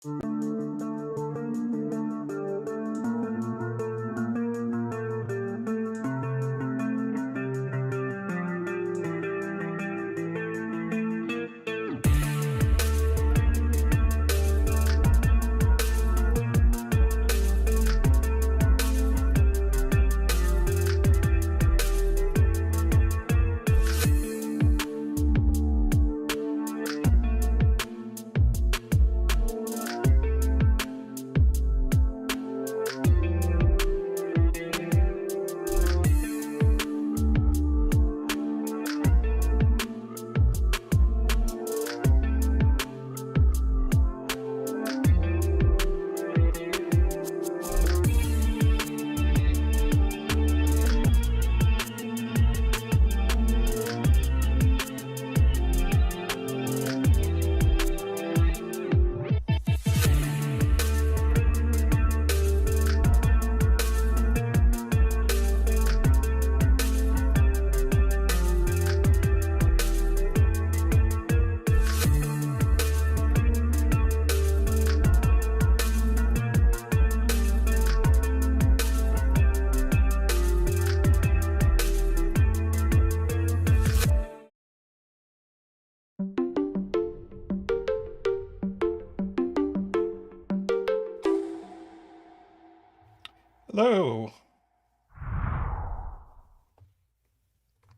Hello.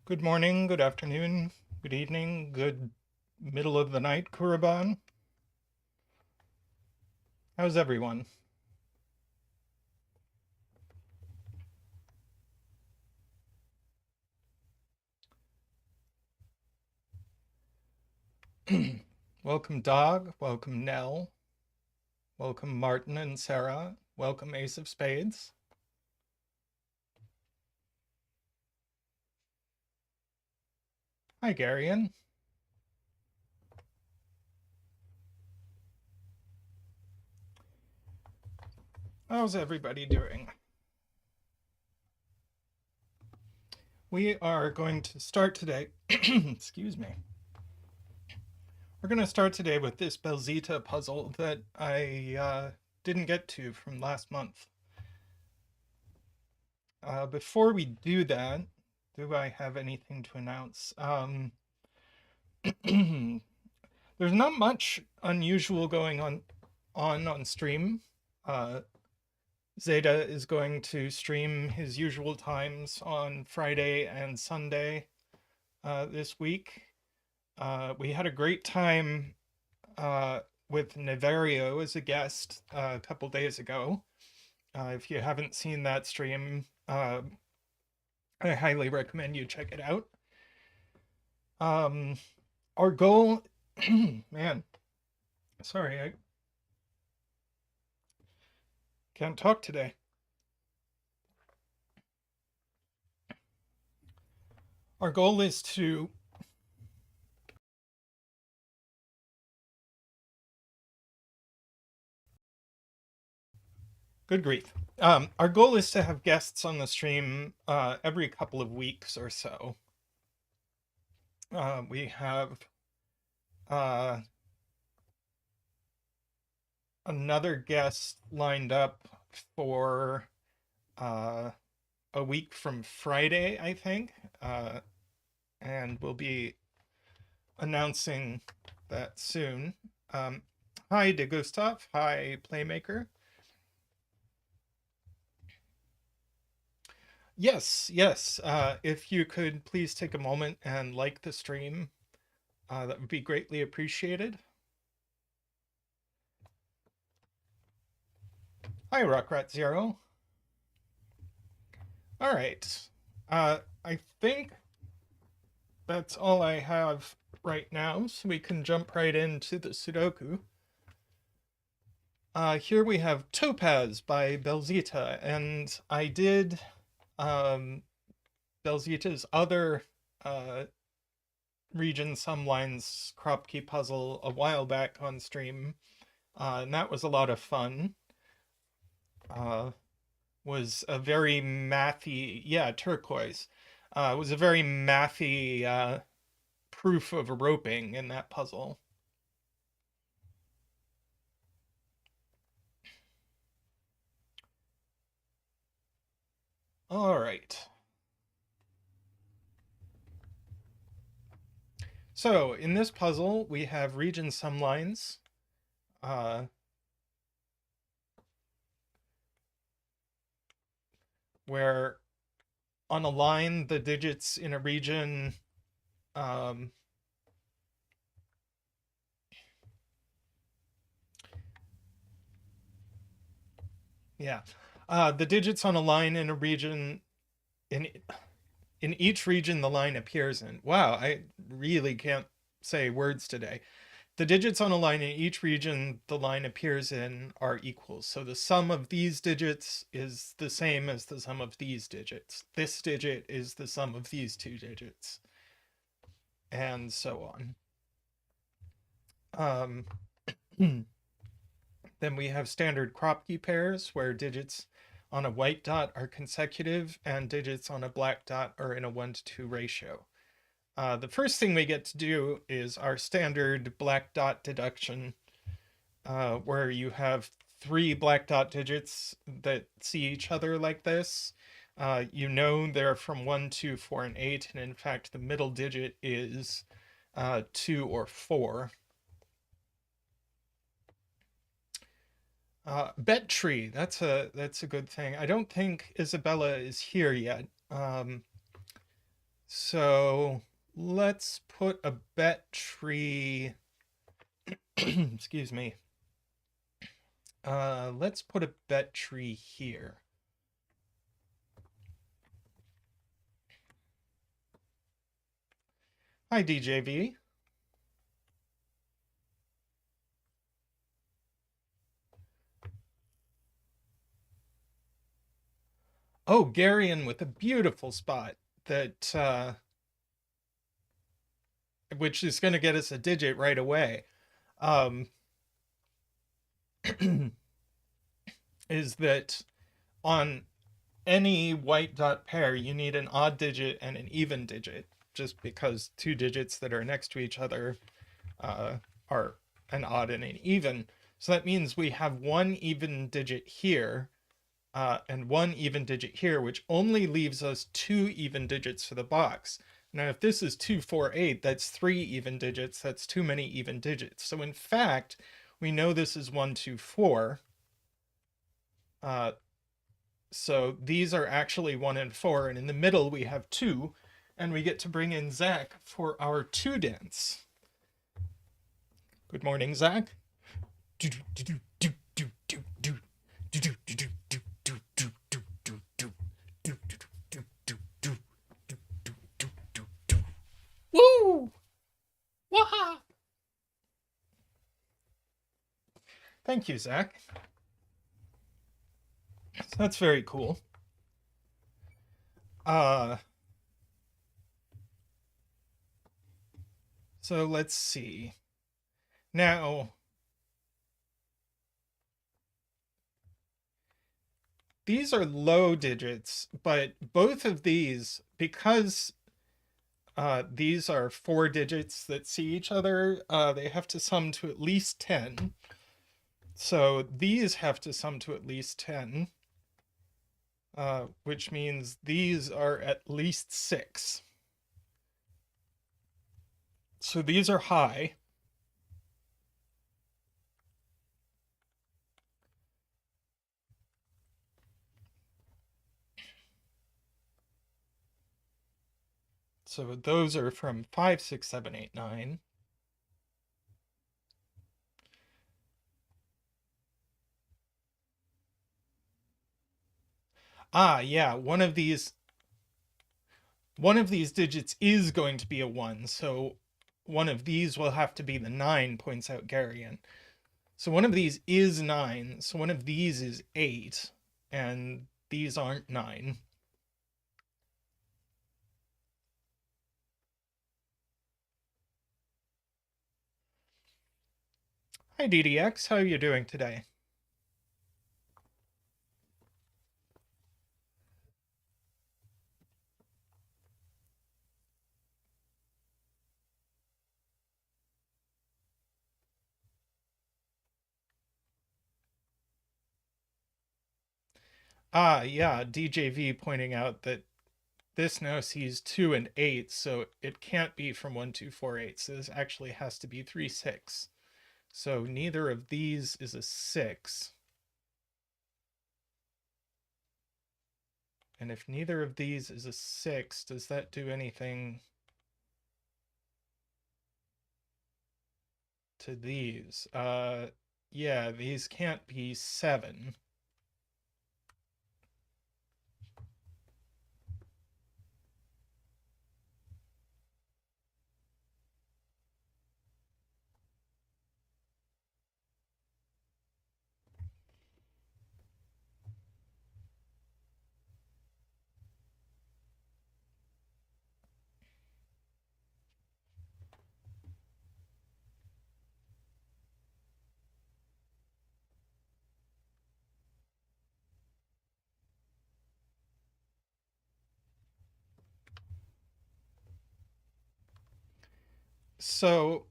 Good morning, good afternoon, good evening, good middle of the night, Kuraban. How's everyone? Welcome, Dog. Welcome, Nell. Welcome, Martin and Sarah. Welcome, Ace of Spades. Hi, Garion. How's everybody doing? We are going to start today. Excuse me. We're going to start today with this bellsita puzzle that I didn't get to from last month. Before we do that, do I have anything to announce? There's not much unusual going on stream. Zeta is going to stream his usual times on Friday and Sunday this week. We had a great time with Nevario as a guest a couple days ago. If you haven't seen that stream, I highly recommend you check it out. Our goal, man, sorry, I can't talk today. Our goal is to good grief. Our goal is to have guests on the stream every couple of weeks or so. We have another guest lined up for a week from Friday, I think, and we'll be announcing that soon. Hi, Degustaf. Hi, Playmaker. Yes. If you could please take a moment and like the stream, that would be greatly appreciated. Hi, Rockrat Zero. All right. I think that's all I have right now, so we can jump right into the Sudoku. Here we have Topaz by bellsita, and I did bellsita's other region some lines Kropki puzzle a while back on stream, and that was a lot of fun. Was a very mathy, yeah, turquoise. Was a very mathy proof of roping in that puzzle. All right. So in this puzzle, we have region sum lines. Where on a line, the digits in a region, um, yeah, the digits on a line in a region, in in each region the line appears in. Wow, I really can't say words today. The digits on a line in each region the line appears in are equals. So the sum of these digits is the same as the sum of these digits. This digit is the sum of these two digits, and so on. Then we have standard Kropki pairs where digits on a white dot are consecutive and digits on a black dot are in a 1:2 ratio. The first thing we get to do is our standard black dot deduction, where you have three black dot digits that see each other like this. You know they're from 1, 2, 4, and 8, and in fact the middle digit is 2 or 4. Bet tree, that's a good thing. I don't think Isabella is here yet. So let's put a bet tree. Excuse me. Let's put a bet tree here. Hi, DJV. Oh, Garion with a beautiful spot that which is going to get us a digit right away. Um, is that on any white dot pair, you need an odd digit and an even digit, just because two digits that are next to each other are an odd and an even. So that means we have one even digit here and one even digit here, which only leaves us two even digits for the box. Now, if this is 2, 4, 8, that's three even digits. That's too many even digits. So in fact, we know this is 1, 2, 4. So these are actually 1 and 4, and in the middle we have 2, and we get to bring in Zach for our 2 dance. Good morning, Zach. Woo! Waha! Thank you, Zach. That's very cool. So let's see. Now, these are low digits, but both of these, because these are 4 digits that see each other, they have to sum to at least 10. So these have to sum to at least 10, which means these are at least 6. So these are high. So those are from 5, 6, 7, 8, 9. Ah, yeah, one of these digits is going to be a 1, so one of these will have to be the 9, points out Garion. So one of these is 9, so one of these is 8, and these aren't 9. Hi DDX, how are you doing today? Ah, yeah, DJV pointing out that this now sees 2 and 8, so it can't be from 1248. So this actually has to be 3, 6. So neither of these is a 6. And if neither of these is a 6, does that do anything to these? Yeah, these can't be 7. So,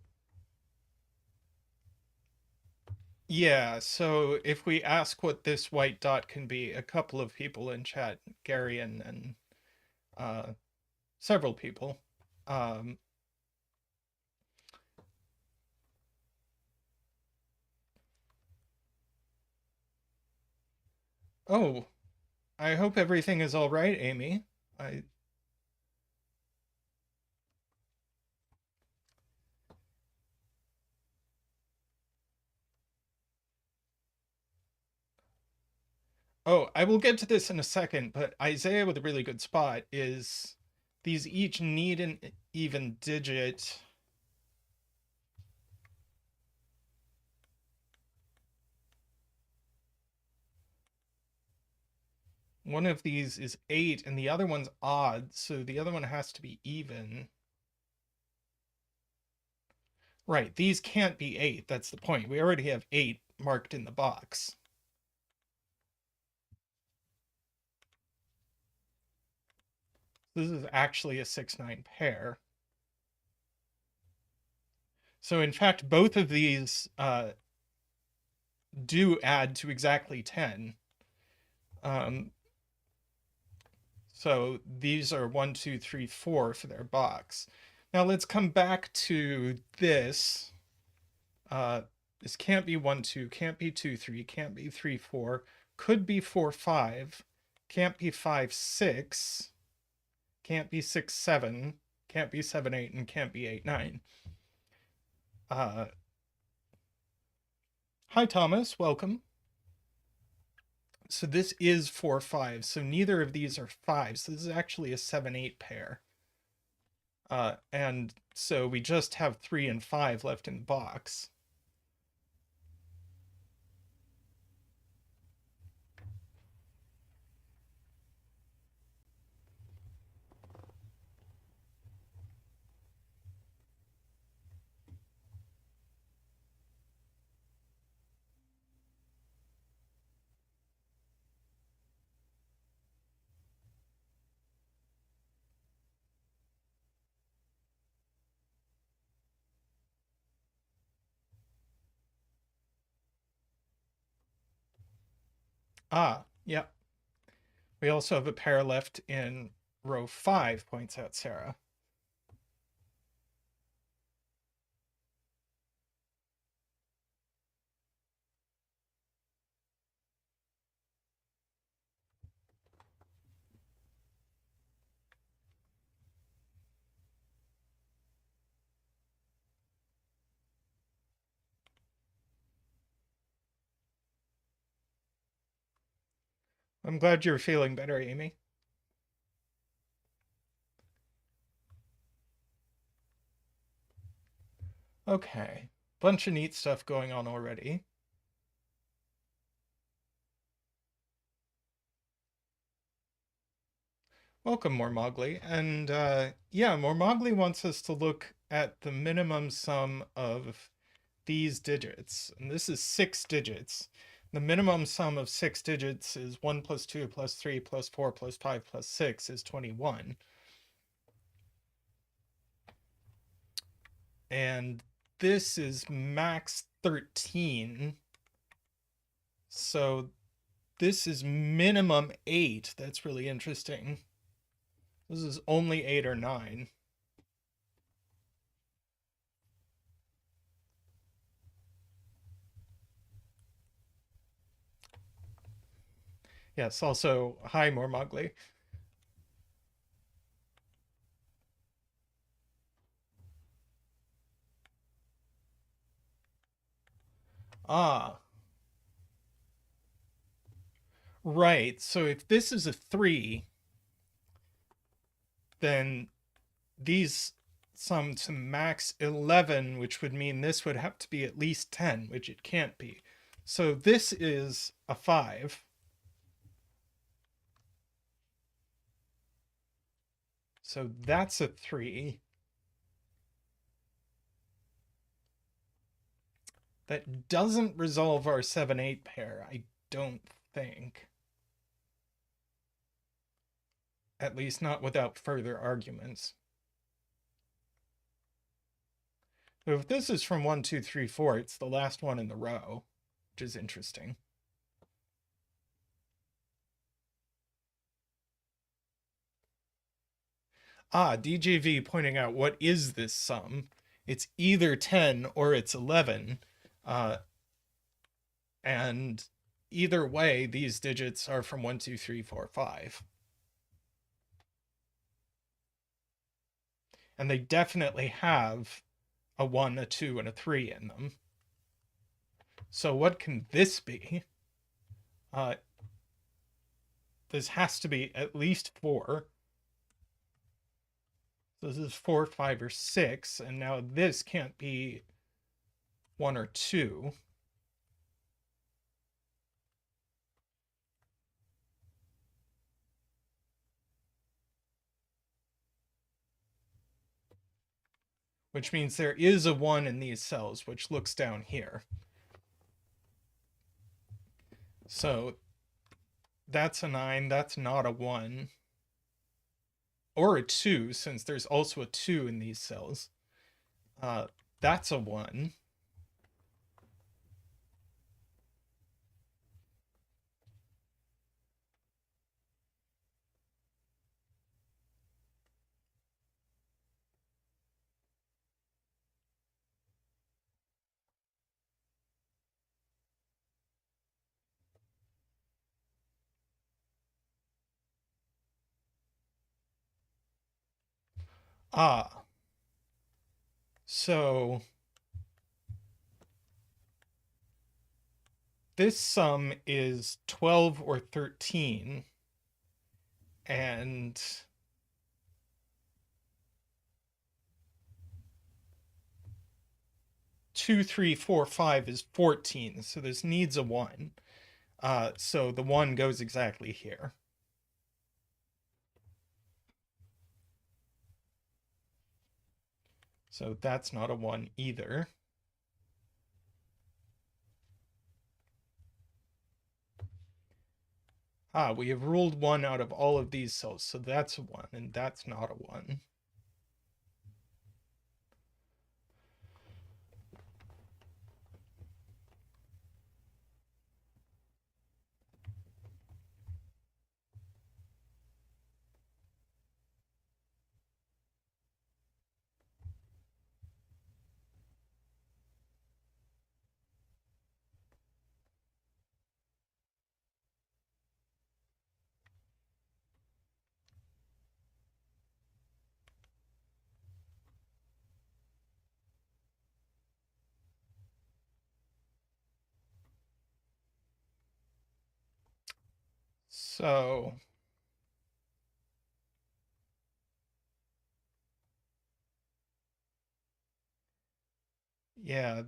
yeah, so if we ask what this white dot can be, a couple of people in chat, Gary and uh, several people, um, oh, I hope everything is all right, Amy. I Oh, I will get to this in a second, but Isaiah with a really good spot is these each need an even digit. One of these is 8 and the other one's odd, so the other one has to be even. Right, these can't be 8. That's the point. We already have 8 marked in the box. This is actually a 6-9 pair. So in fact, both of these do add to exactly 10. So these are 1, 2, 3, 4 for their box. Now let's come back to this. This can't be 1, 2, can't be 2, 3, can't be 3, 4, could be 4, 5, can't be 5, 6, can't be 6, 7, can't be 7, 8, and can't be 8, 9. Hi, Thomas. Welcome. So this is 4, 5. So neither of these are 5. So this is actually a 7, 8 pair. And so we just have 3 and 5 left in the box. Ah, yeah. We also have a pair left in row 5, points out Sarah. I'm glad you're feeling better, Amy. Okay. Bunch of neat stuff going on already. Welcome, Mormogli. And yeah, Mormogli wants us to look at the minimum sum of these digits. And this is 6 digits. The minimum sum of 6 digits is 1 plus 2 plus 3 plus 4 plus 5 plus 6 is 21. And this is max 13. So this is minimum 8. That's really interesting. This is only 8 or 9. Yes, also, hi, more Mugly. Ah, right. So if this is a 3, then these sum to max 11, which would mean this would have to be at least 10, which it can't be. So this is a 5. So that's a 3. That doesn't resolve our 7-8 pair, I don't think. At least not without further arguments. So if this is from 1, 2, 3, 4, it's the last one in the row, which is interesting. Ah, DJV pointing out, what is this sum? It's either 10 or it's 11. And either way, these digits are from 1, 2, 3, 4, 5. And they definitely have a 1, a 2, and a 3 in them. So what can this be? This has to be at least 4. So this is 4, 5, or 6. And now this can't be 1 or 2. Which means there is a 1 in these cells, which looks down here. So that's a 9, that's not a 1. Or a 2, since there's also a 2 in these cells. That's a 1. Ah. So this sum is 12 or 13. And two, 3, 4, 5 is 14. So this needs a 1. So the 1 goes exactly here. So that's not a 1 either. Ah, we have ruled 1 out of all of these cells, so that's a 1, and that's not a 1. So yeah,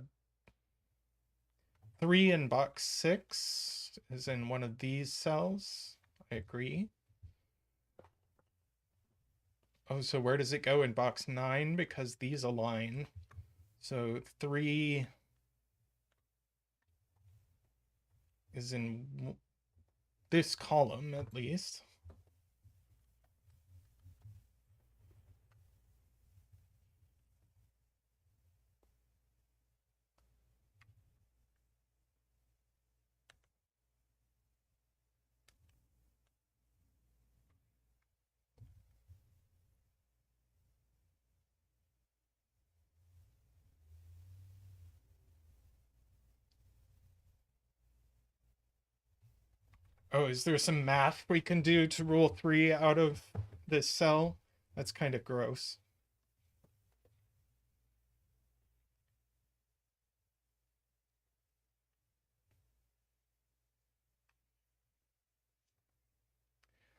3 in box 6 is in one of these cells. I agree. Oh, so where does it go in box 9? Because these align. So 3 is in this column, at least. Oh, is there some math we can do to rule 3 out of this cell? That's kind of gross.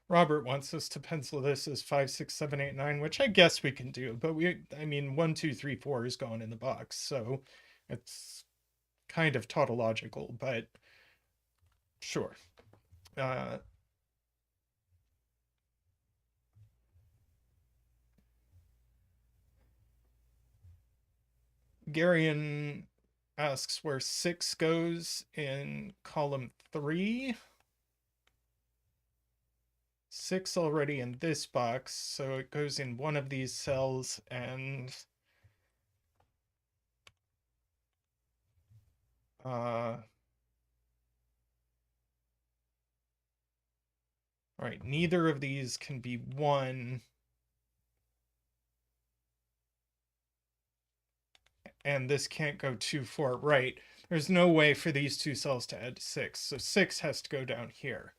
Robert wants us to pencil this as 5, 6, 7, 8, 9, which I guess we can do, but I mean, 1, 2, 3, 4 is gone in the box, so it's kind of tautological, but sure. Garion asks where 6 goes in column 3. 6 already in this box, so it goes in one of these cells, and all right, neither of these can be 1, and this can't go 2, 4, right? There's no way for these two cells to add 6, so 6 has to go down here.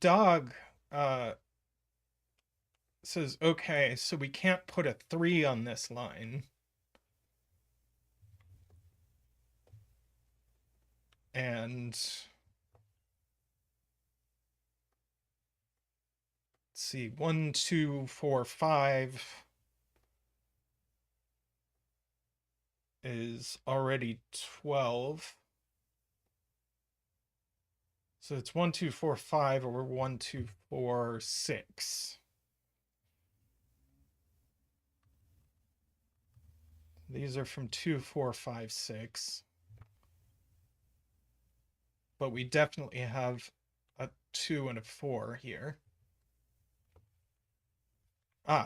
Dog says, okay, so we can't put a 3 on this line. And let's see, 1, 2, 4, 5 is already 12. So it's 1, 2, 4, 5, or 1, 2, 4, 6. These are from 2, 4, 5, 6. But we definitely have a 2 and a 4 here.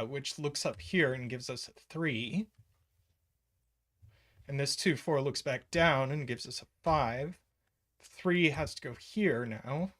Which looks up here and gives us a 3. And this 2, 4 looks back down and gives us a 5. 3 has to go here now.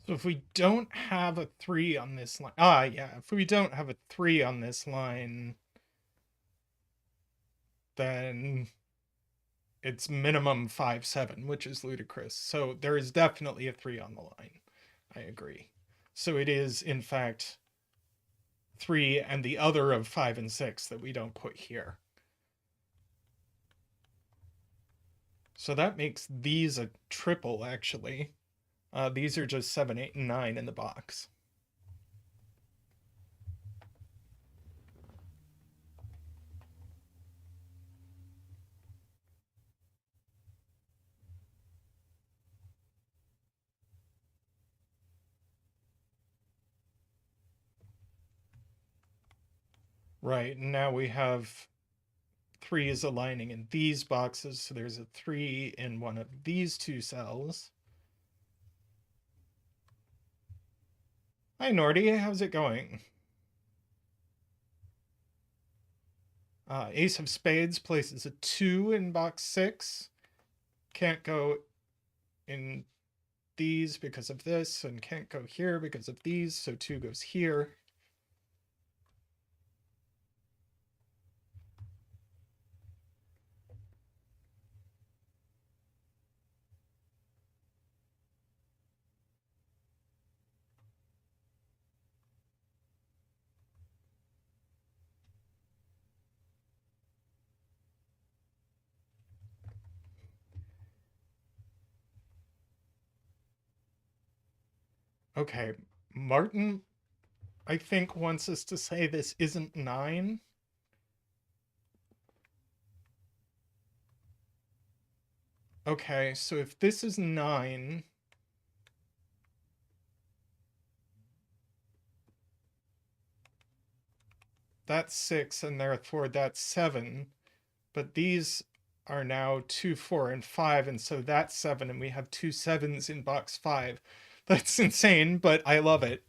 So if we don't have a 3 on this line, yeah, if we don't have a 3 on this line, then it's minimum 5, 7, which is ludicrous. So there is definitely a 3 on the line. I agree. So it is, in fact, 3 and the other of 5 and 6 that we don't put here. So that makes these a triple, actually. These are just 7, 8, and 9 in the box. Right, and now we have 3 is aligning in these boxes, so there's a 3 in one of these two cells. Hi, Nordy, how's it going? Ace of Spades places a 2 in box 6. Can't go in these because of this, and can't go here because of these, so 2 goes here. Okay, Martin I think wants us to say this isn't 9. Okay, so if this is 9, that's 6, and therefore that's 7. But these are now 2, 4, and 5, and so that's 7, and we have 2 7s in box 5. That's insane, but I love it.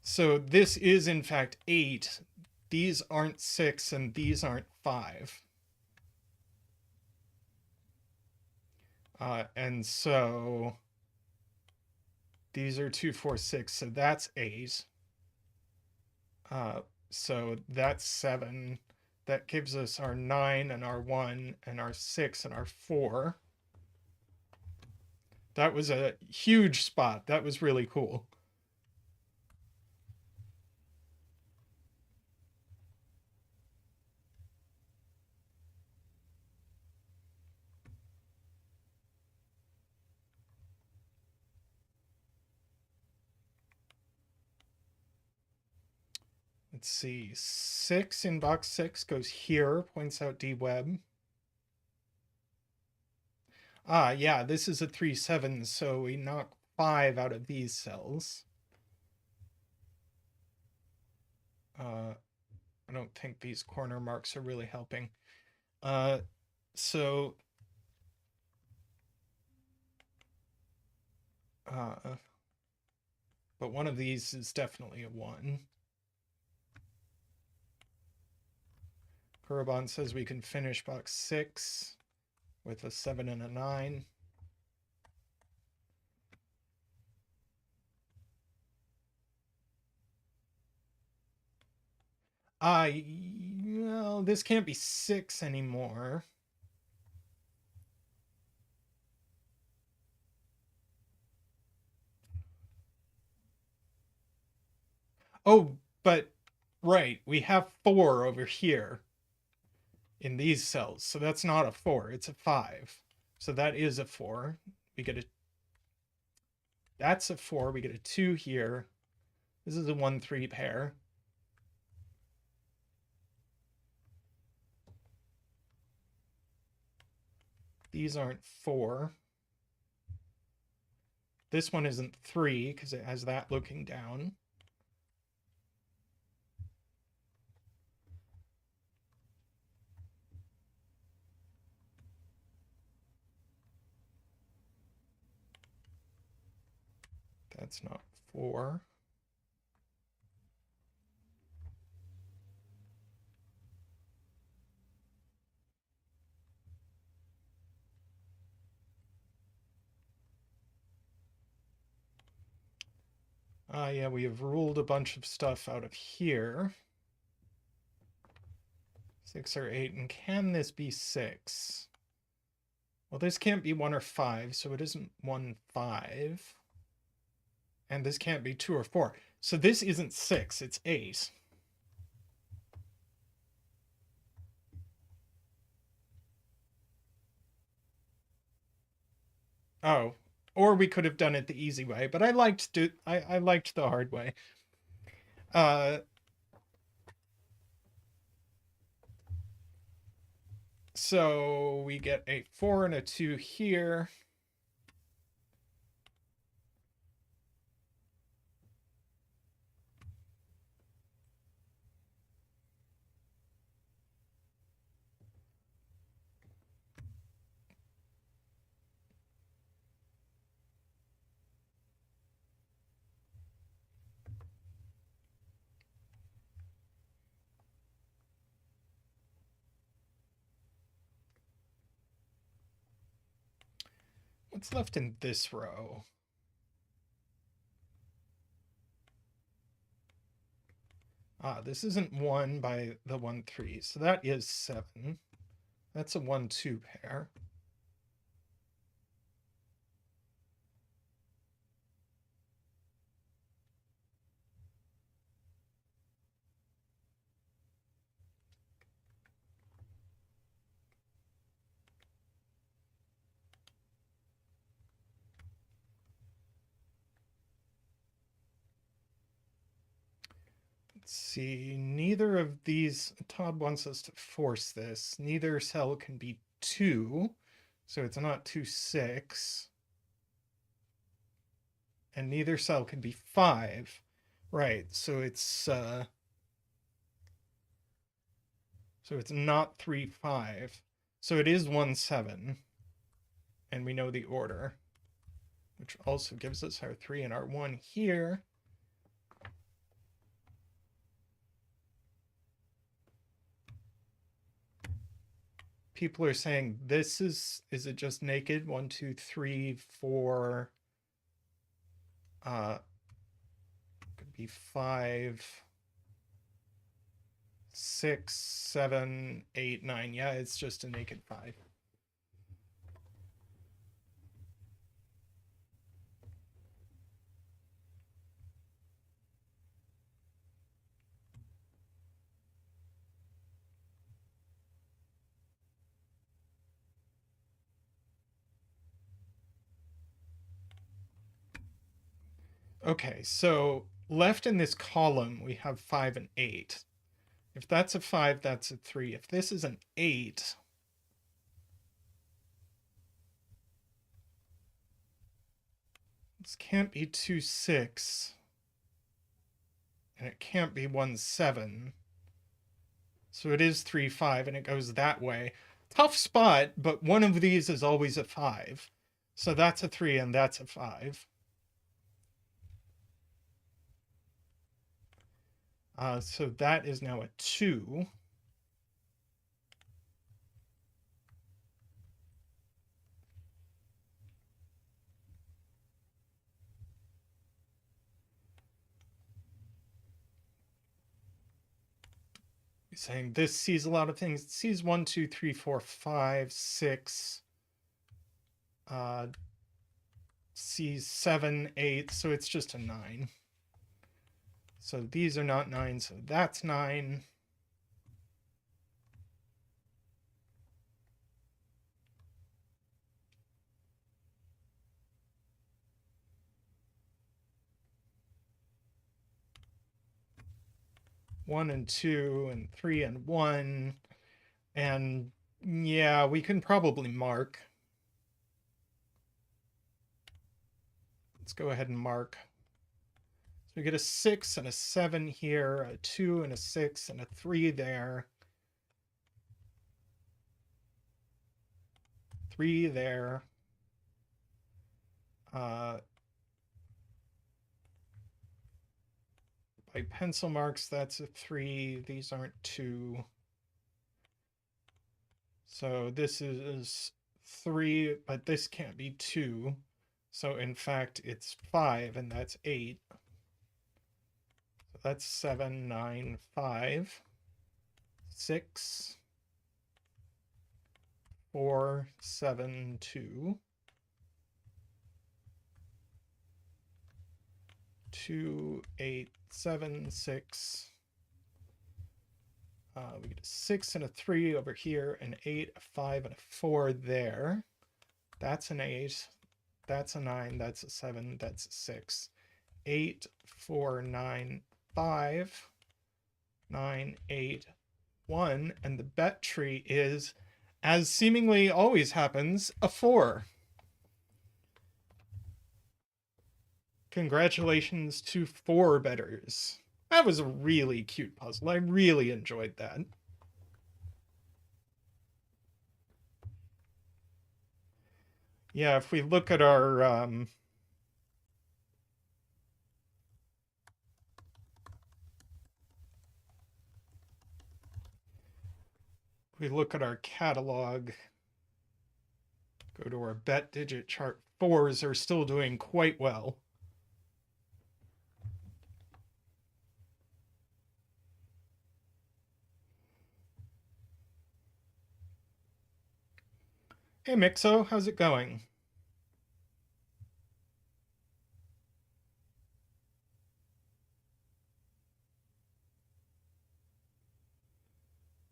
So this is in fact 8. These aren't 6 and these aren't 5. And so these are 2, 4, 6, so that's 8. So that's 7. That gives us our 9 and our 1 and our 6 and our 4. That was a huge spot. That was really cool. Let's see. 6 in box 6 goes here, points out D-Web. Ah, yeah, this is a 3, 7, so we knock 5 out of these cells. I don't think these corner marks are really helping. So but one of these is definitely a 1. Kurobon says we can finish box 6 with a 7 and a 9. Well, this can't be 6 anymore. Oh, but right, we have 4 over here in these cells, so that's not a 4, it's a 5. So that is a 4. We get a That's a 4. We get a 2 here. This is a 1, 3 pair. These aren't 4. This one isn't 3 because it has that looking down. That's not 4. Yeah, we have ruled a bunch of stuff out of here. 6 or 8, and can this be 6? Well, this can't be 1 or 5, so it isn't 1, 5. And this can't be 2 or 4. So this isn't 6, it's 8. Oh, or we could have done it the easy way, but I liked the hard way. So we get a 4 and a 2 here. What's left in this row? This isn't 1 by the 1, 3, so that is 7. That's a 1, 2 pair. Let's see, neither of these, Todd wants us to force this. Neither cell can be 2, so it's not 2, 6. And neither cell can be 5. Right, so it's not 3, 5. So it is 1, 7. And we know the order, which also gives us our 3 and our 1 here. People are saying this is it just naked? 1, 2, 3, 4. Could be 5, 6, 7, 8, 9. Yeah, it's just a naked 5. Okay, so left in this column, we have 5 and 8. If that's a 5, that's a 3. If this is an 8, this can't be 2, 6. And it can't be 1, 7. So it is 3, 5, and it goes that way. Tough spot, but one of these is always a 5. So that's a 3 and that's a 5. So that is now a 2. He's saying this sees a lot of things. It sees 1, 2, 3, 4, 5, 6. Sees 7, 8, so it's just a 9. So these are not 9, so that's 9. One and 2 and 3 and 1. And yeah, we can probably mark. Let's go ahead and mark. So we get a 6 and a 7 here, a 2 and a 6 and a 3 there. 3 there. By pencil marks, that's a 3. These aren't 2. So this is 3, but this can't be 2. So in fact, it's 5, and that's 8. So that's 7, 9, 5, 6, 4, 7, 2. 2, 8, 7, 6. We get a 6 and a 3 over here, an 8, a 5, and a 4 there. That's an 8. That's a 9. That's a 7. That's a 6. 8, 4, 9, 5, 9, 8, 1. And the bet tree is, as seemingly always happens, a 4. Congratulations to 4 bettors. That was a really cute puzzle. I really enjoyed that. Yeah, if we look at our catalog, go to our bet digit chart, 4s are still doing quite well. Hey Mixo, how's it going?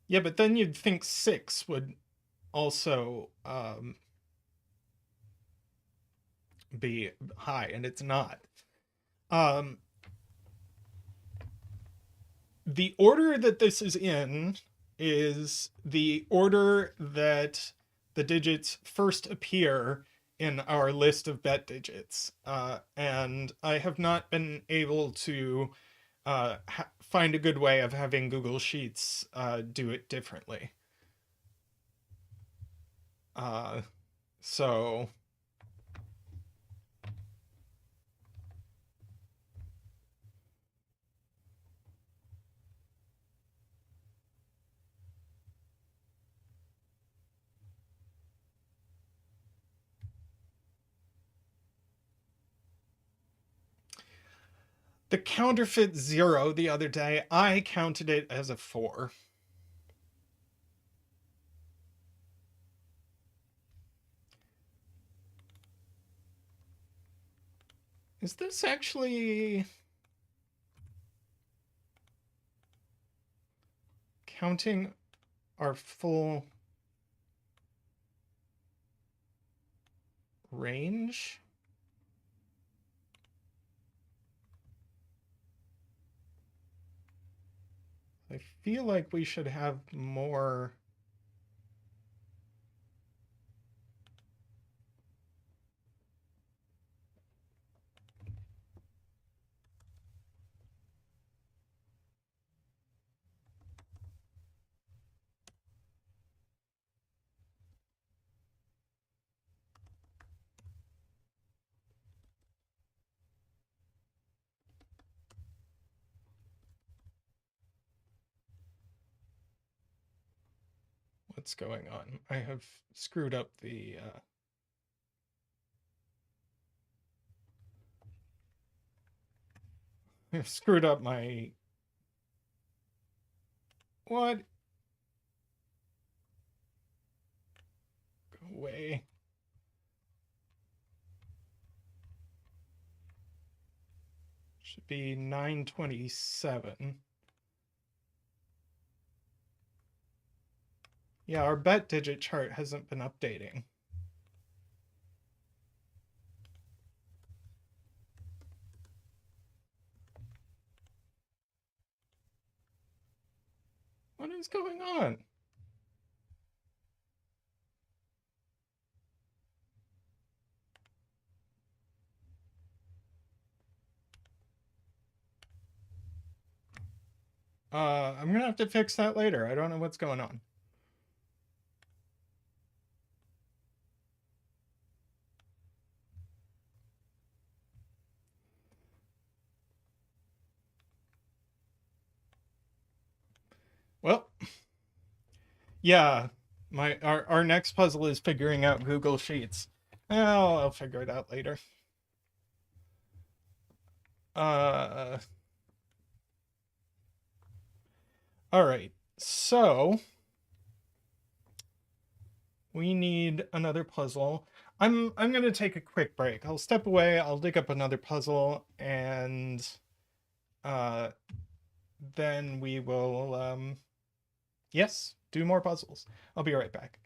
Yeah, but then you'd think 6 would also be high, and it's not. the order that this is in is the order that the digits first appear in our list of bet digits. And I have not been able to find a good way of having Google Sheets do it differently. So the counterfeit 0 the other day, I counted it as a 4. Is this actually counting our full range? I feel like we should have more. What's going on? I have screwed up the I've screwed up my what? Go away. Should be 927. Yeah, our bet digit chart hasn't been updating. What is going on? I'm gonna have to fix that later. I don't know what's going on. Well, yeah, our next puzzle is figuring out Google Sheets. Well, I'll figure it out later. All right, so we need another puzzle. I'm gonna take a quick break. I'll step away. I'll dig up another puzzle, and then we will yes, do more puzzles. I'll be right back.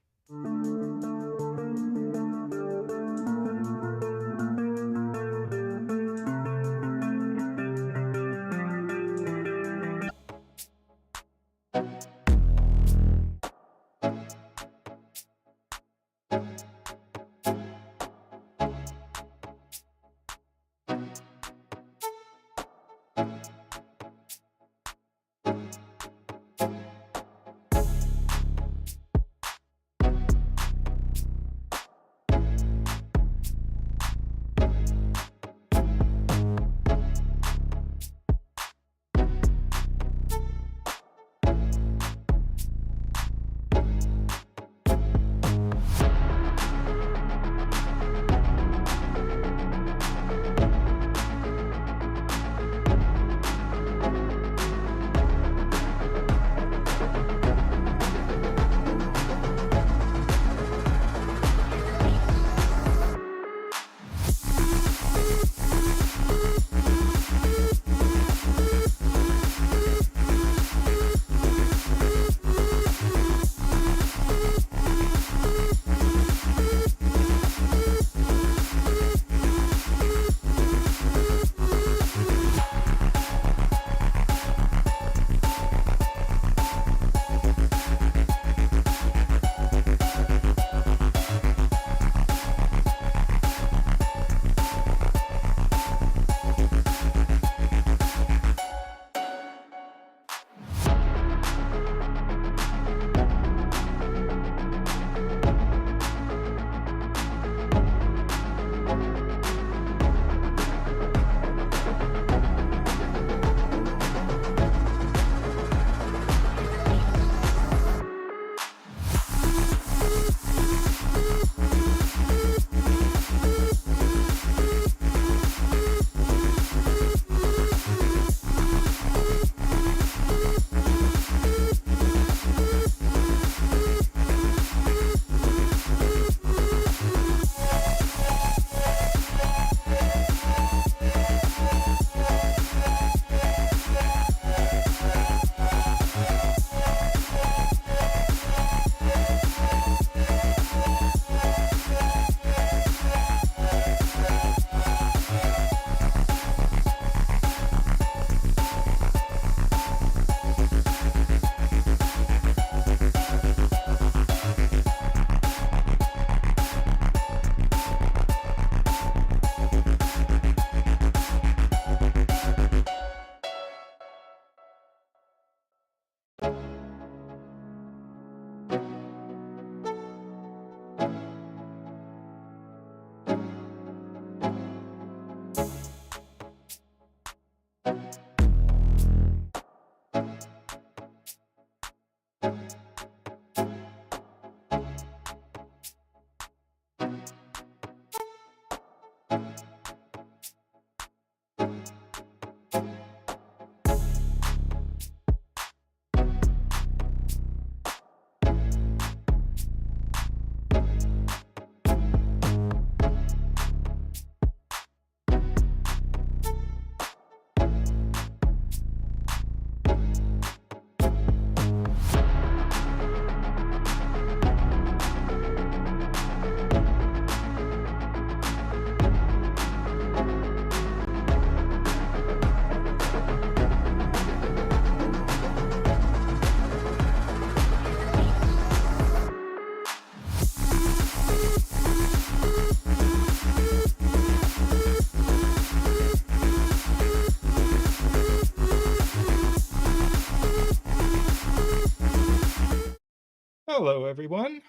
Hello, everyone.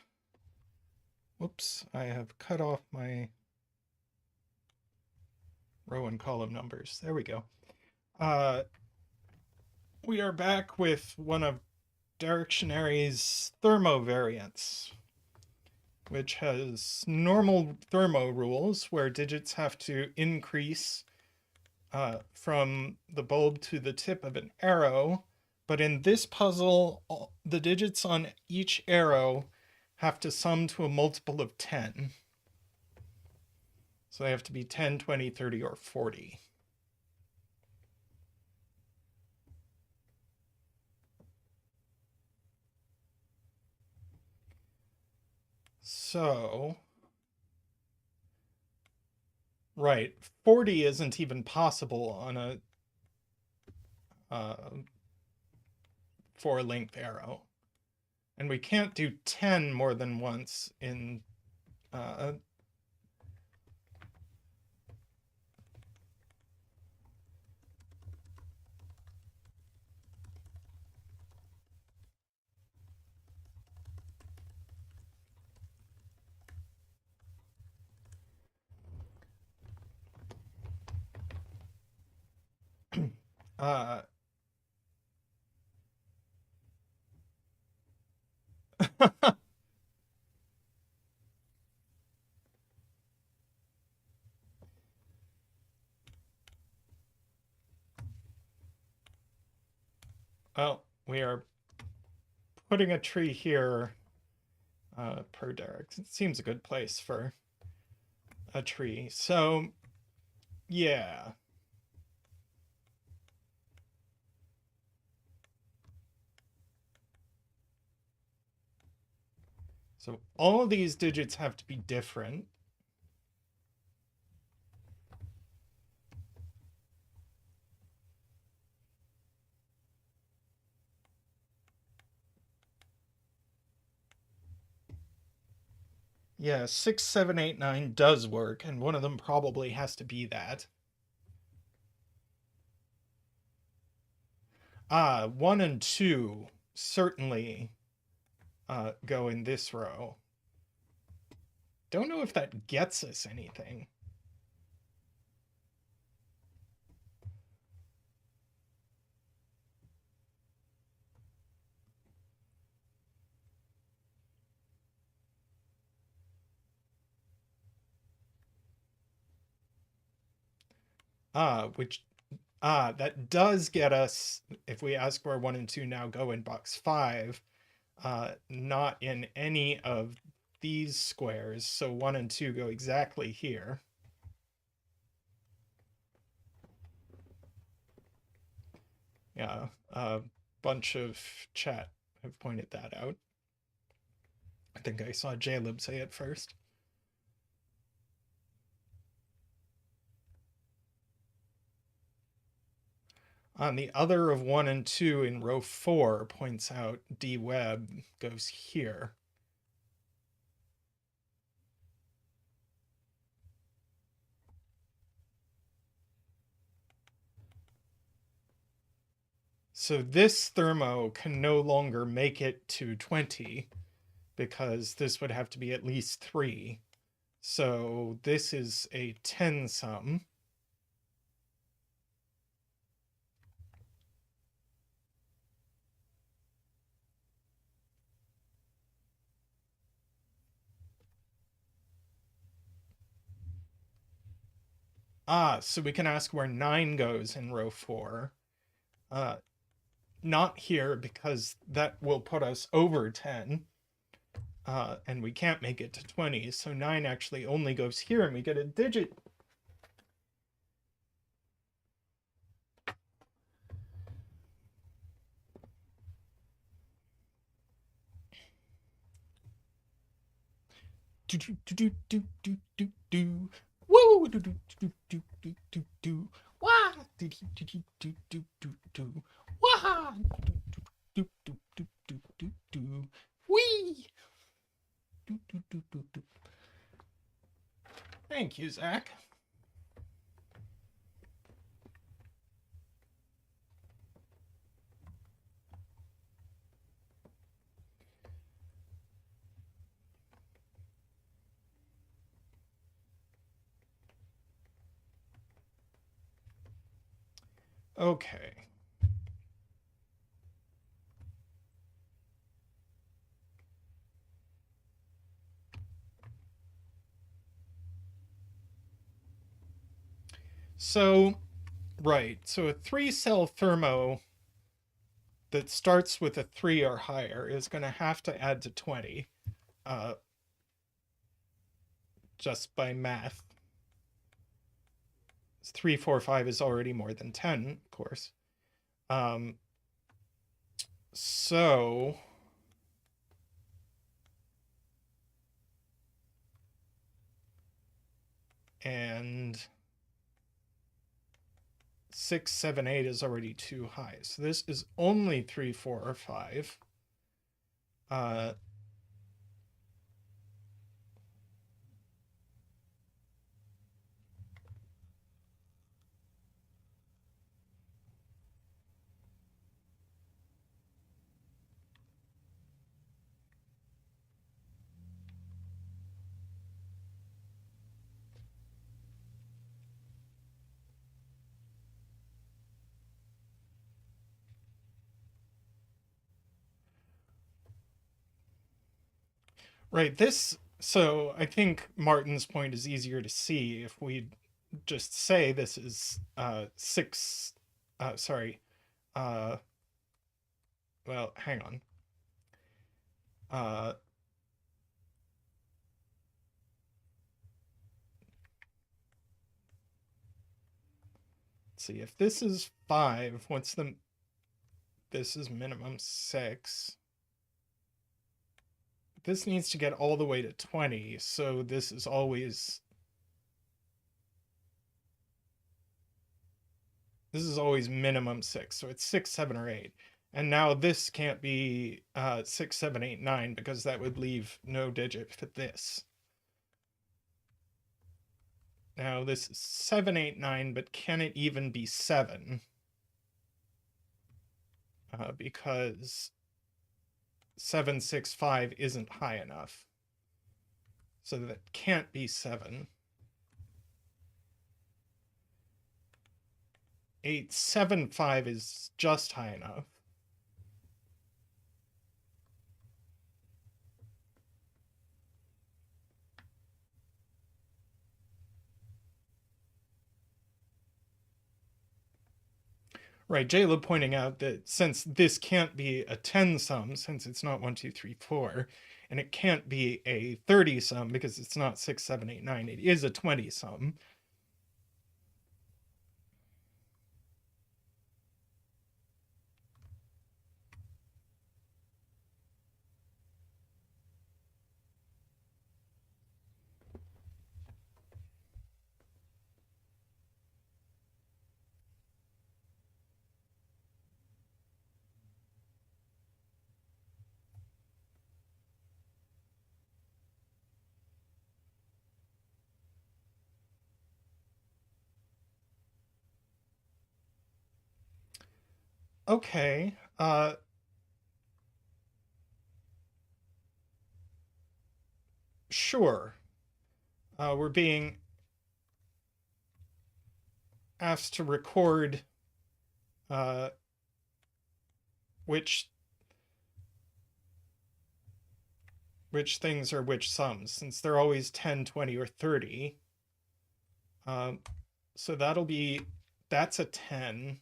Whoops, I have cut off my row and column numbers. There we go. We are back with one of Derektionary's thermo variants, which has normal thermo rules where digits have to increase from the bulb to the tip of an arrow. But in this puzzle, the digits on each arrow have to sum to a multiple of 10. So they have to be 10, 20, 30, or 40. So, right, 40 isn't even possible on a 4-length arrow. And we can't do 10 more than once in well, we are putting a tree here per Derek. It seems a good place for a tree. So, yeah. So all of these digits have to be different. Yeah, 6, 7, 8, 9 does work, and one of them probably has to be that. 1 and 2 certainly go in this row. Don't know if that gets us anything. That does get us, if we ask where 1 and 2 now go in box 5, not in any of these squares, so 1 and 2 go exactly here. Yeah, a bunch of chat have pointed that out. I think I saw Jaleb say it first. On the other of 1 and 2 in row 4 points out D web goes here. So this thermo can no longer make it to 20 because this would have to be at least 3. So this is a 10 sum. So we can ask where 9 goes in row 4. Not here because that will put us over 10. And we can't make it to 20. So 9 actually only goes here and we get a digit. Do do do do do do do. Woo! Do do do do do do do. Wah! Do do do do do do do. Wah! Do do do do do do. Wee! Do do do do do. Thank you, Zach. Okay. So, right. So a 3-cell thermo that starts with a 3 or higher is going to have to add to 20 just by math. 3, 4, 5 is already more than 10, of course. So and 6, 7, 8 is already too high. So this is only 3, 4, or 5. Right, this, so I think Martin's point is easier to see if we just say this is 6, sorry, well, hang on. Let's see, if this is 5, what's the, this is minimum 6. This needs to get all the way to 20, so this is always minimum 6, so it's 6, 7, or 8. And now this can't be 6, 7, 8, 9 because that would leave no digit for this. Now this is 7, 8, 9, but can it even be 7? Because 7, 6, 5 isn't high enough. So that can't be 7. 8, 7, 5 is just high enough. Right, Jaleb pointing out that since this can't be a 10 sum, since it's not 1, 2, 3, 4, and it can't be a 30 sum because it's not 6, 7, 8, 9, it is a 20 sum. Okay, sure. We're being asked to record which things are which sums, since they're always 10, 20, or 30. So that's a 10.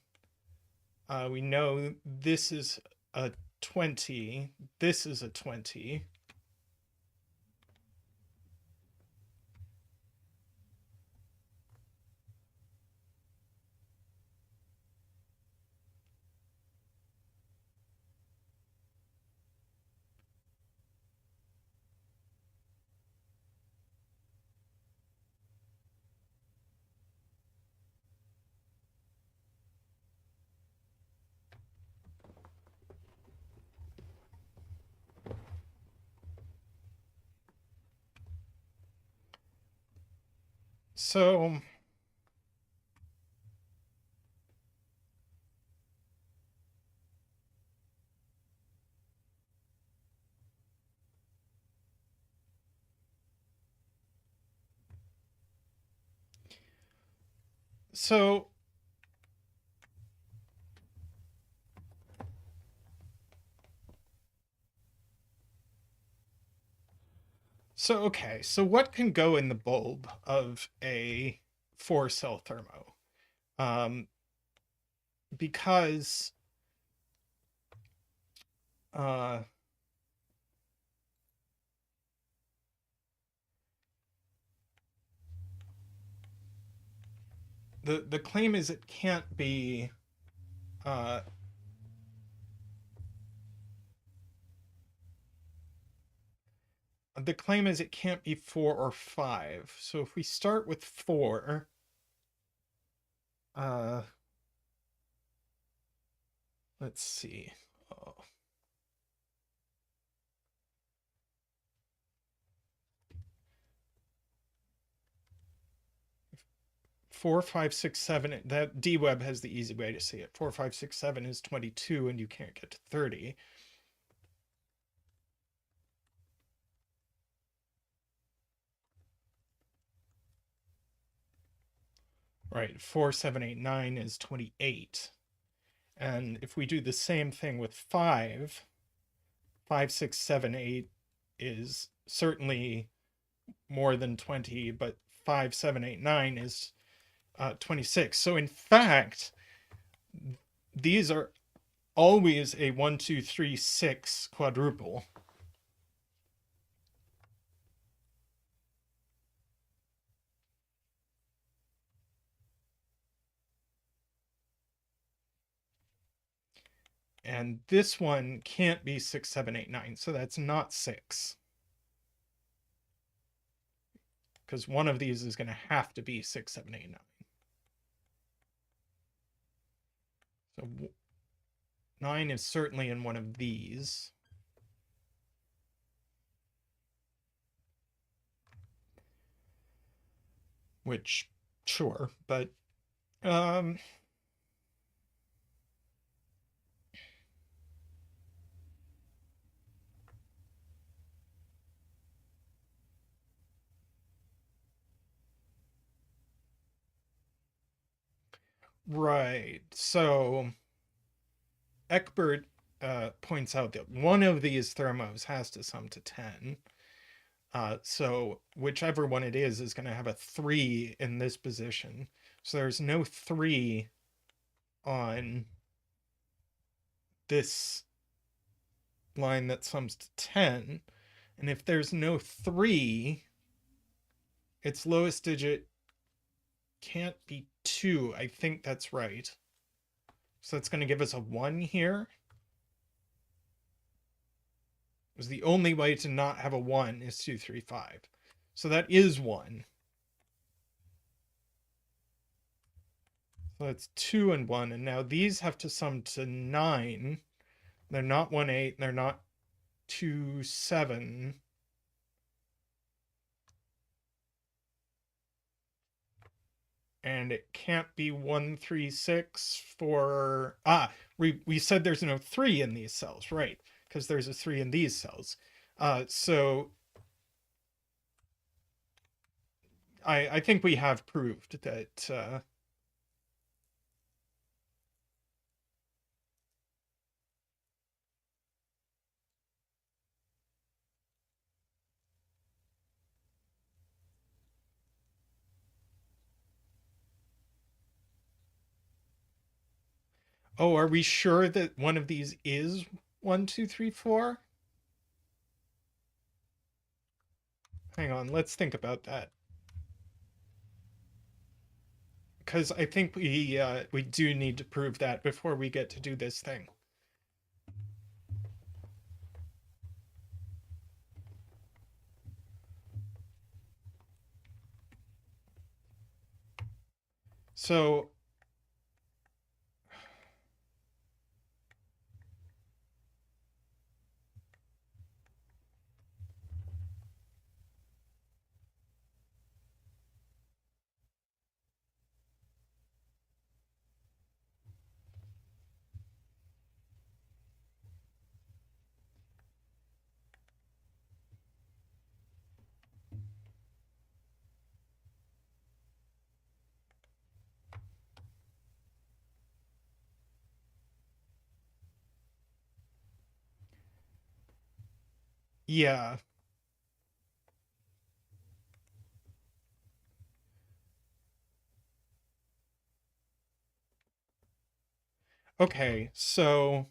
We know this is a 20. This is a 20. So so okay, so what can go in the bulb of a 4-cell thermo? Because uh, the claim is it can't be uh, the claim is it can't be 4 or 5. So if we start with 4, uh, let's see. Oh. 4, 5, 6, 7. That DWeb has the easy way to see it. 4, 5, 6, 7 is 22, and you can't get to 30. Right, 4, 7, 8, 9 is 28. And if we do the same thing with 5, 5, 6, 7, 8 is certainly more than 20, but 5, 7, 8, 9 is 26. So in fact, these are always a 1, 2, 3, 6 quadruple. And this one can't be 6, 7, 8, 9. So that's not 6. Because one of these is going to have to be 6, 7, 8, 9. So 9 is certainly in one of these. Which, sure, but right. So Eckbert points out that one of these thermos has to sum to 10. So whichever one it is going to have a 3 in this position. So there's no 3 on this line that sums to 10. And if there's no 3, its lowest digit can't be 2. I think that's right. So that's going to give us a 1 here. Because the only way to not have a 1 is 2, 3, 5. So that is 1. So that's 2 and 1. And now these have to sum to 9. They're not 1, 8. They're not 2, 7. And it can't be 1, 3, 6 for... we said there's no 3 in these cells, right? Because there's a 3 in these cells. So I think we have proved that... Oh, are we sure that one of these is 1, 2, 3, 4? Hang on, let's think about that. Because I think we do need to prove that before we get to do this thing. So yeah. Okay, so...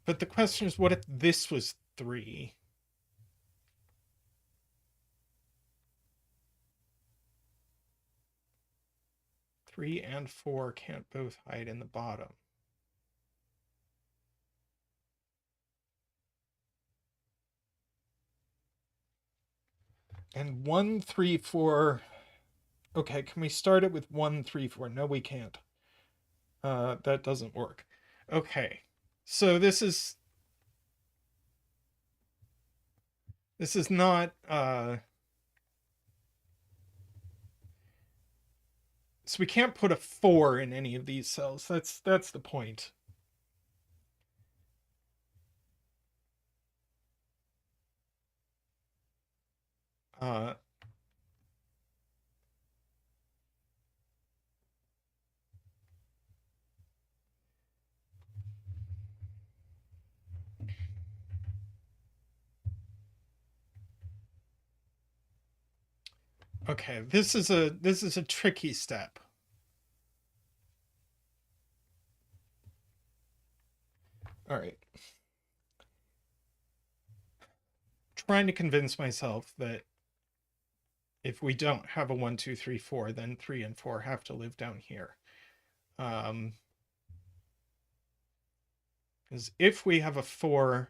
But the question is, what if this was 3? Three and 4 can't both hide in the bottom. And 1, 3, 4... Okay, can we start it with 1, 3, 4? No, we can't. That doesn't work. Okay, so this is not... So we can't put a 4 in any of these cells. That's the point. Okay, this is a tricky step. All right. Trying to convince myself that if we don't have a 1, 2, 3, 4, then 3 and 4 have to live down here. Because if we have a 4...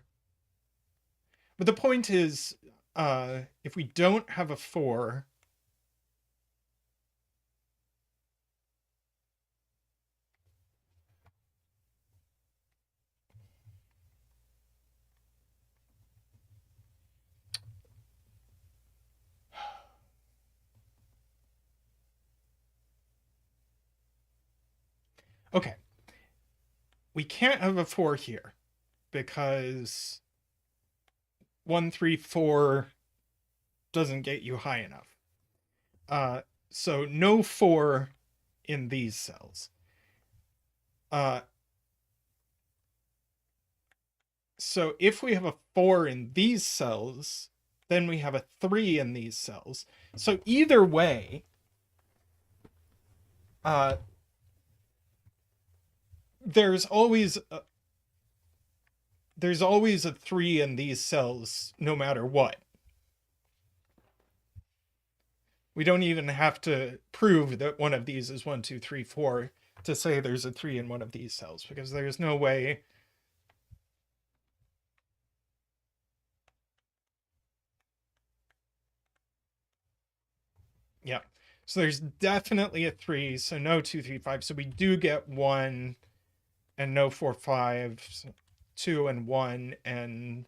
But the point is, if we don't have a 4... Okay. We can't have a 4 here because 1, 3, 4 doesn't get you high enough. So no 4 in these cells. So if we have a 4 in these cells, then we have a 3 in these cells. So either way, there's always a 3 in these cells no matter what. We don't even have to prove that one of these is 1, 2, 3, 4 to say there's a 3 in one of these cells, because there's no way. Yeah. So there's definitely a 3, so no 2, 3, 5. So we do get 1 and no 4, 5, 2 and 1, and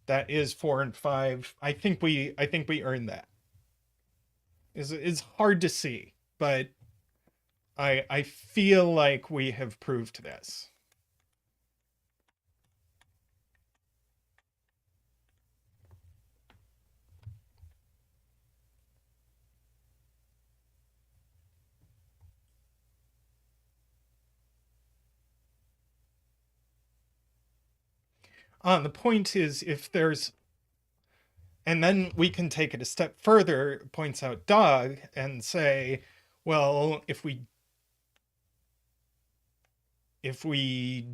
that is 4 and 5. I think we earned that. It's hard to see, but I feel like we have proved this. The point is, if there's, and then we can take it a step further, points out Doug, and say, well, if we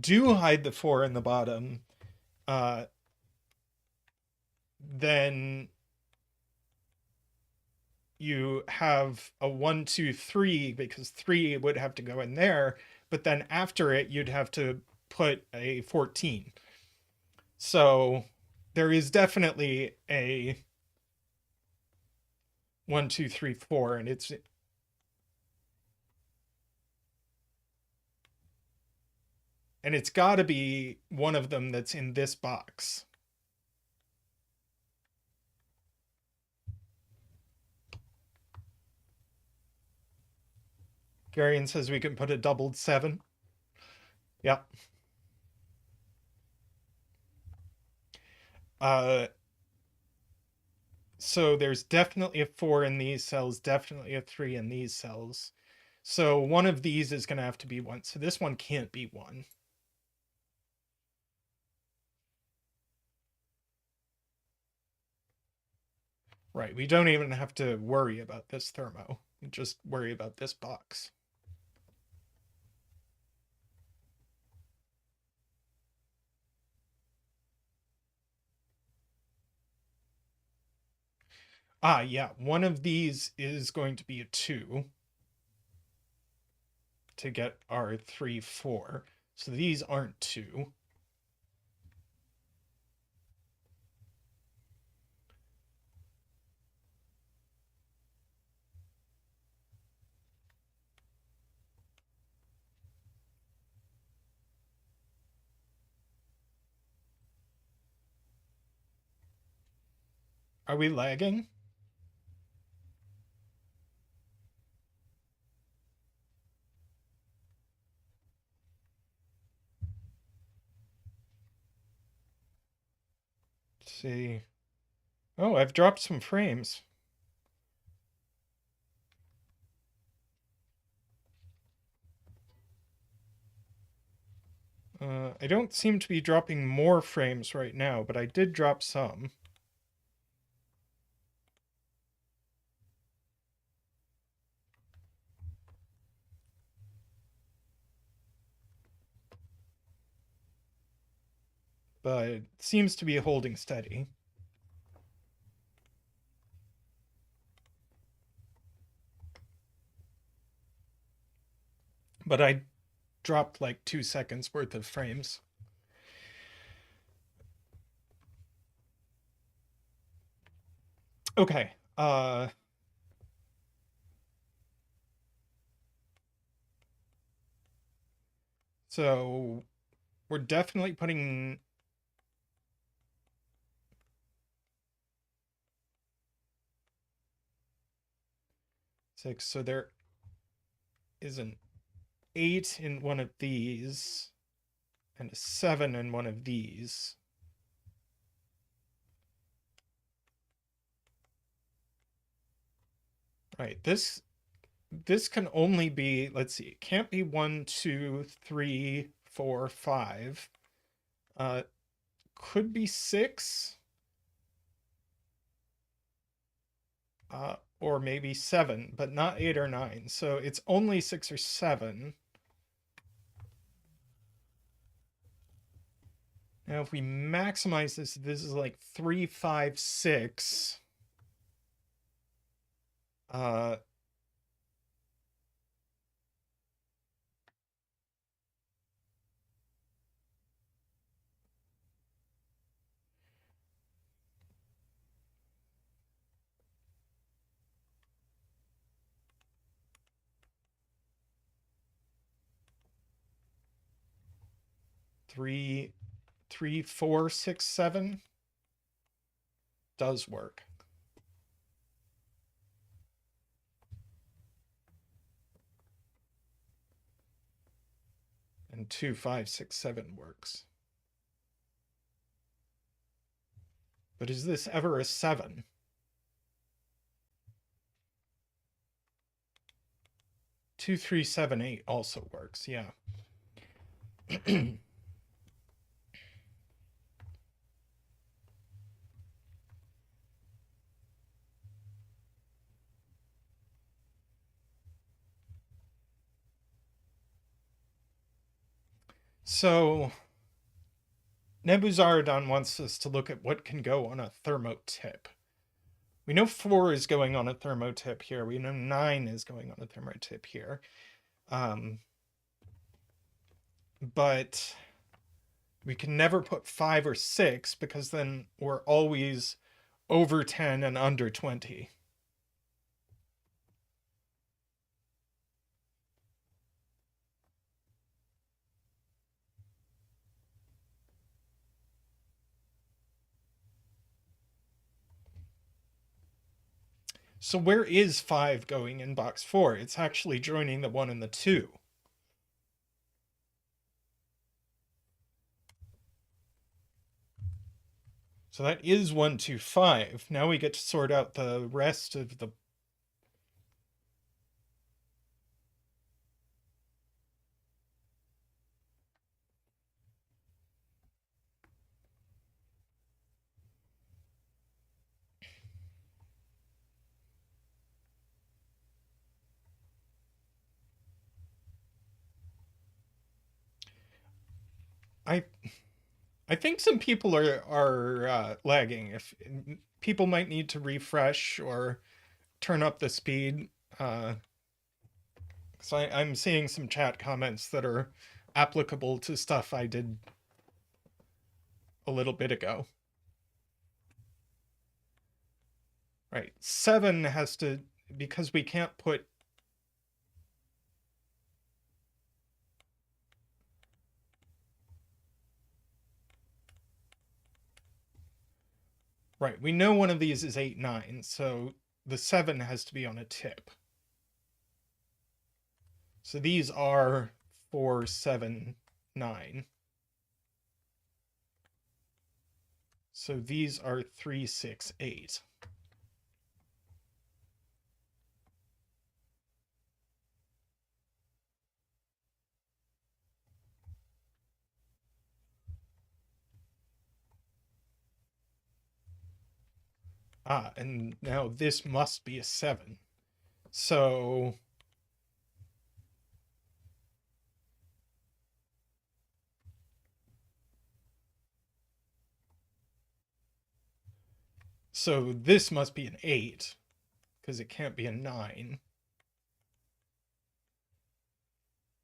do hide the 4 in the bottom, then you have a 1, 2, 3, because 3 would have to go in there, but then after it, you'd have to put a 14. So there is definitely a 1, 2, 3, 4, and it's got to be one of them that's in this box. Garion says we can put a doubled 7. Yep. So there's definitely a 4 in these cells, definitely a 3 in these cells. So one of these is going to have to be 1. So this one can't be 1. Right, we don't even have to worry about this thermo. We just worry about this box. Yeah, one of these is going to be a 2 to get our 3, 4. So these aren't 2. Are we lagging? Let's see. Oh, I've dropped some frames. I don't seem to be dropping more frames right now, but I did drop some. But it seems to be holding steady. But I dropped like 2 seconds worth of frames. Okay. So we're definitely putting 6. So there is an 8 in one of these and a 7 in one of these. Right, this can only be, let's see, it can't be 1, 2, 3, 4, 5. Could be 6. or maybe 7, but not 8 or 9. So it's only 6 or 7. Now, if we maximize this, this is like 3, 5, 6. 3, 3, 4, 6, 7 does work. And 2, 5, 6, 7 works. But is this ever a 7? 2, 3, 7, 8 also works, yeah. So Nebuzaradon wants us to look at what can go on a thermo tip. We know 4 is going on a thermo tip here. We know 9 is going on a thermo tip here. But we can never put 5 or 6 because then we're always over 10 and under 20. So where is 5 going in box 4? It's actually joining the 1 and the 2. So that is 1, 2, 5. Now we get to sort out the rest of the... I think some people are lagging. If people might need to refresh or turn up the speed, so I'm seeing some chat comments that are applicable to stuff I did a little bit ago. Right, 7 has to, because we can't put... Right, we know one of these is 8, 9, so the 7 has to be on a tip. So these are 4, 7, 9. So these are 3, 6, 8. Ah, and now this must be a 7. So this must be an 8, because it can't be a 9.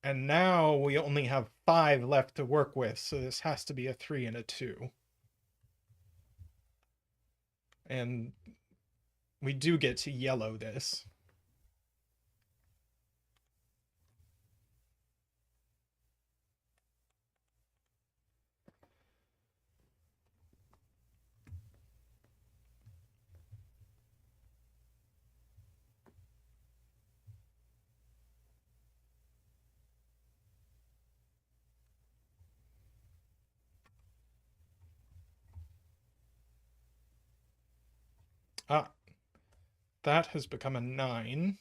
And now we only have 5 left to work with, so this has to be a 3 and a 2. And we do get to yellow this. Ah, that has become a 9.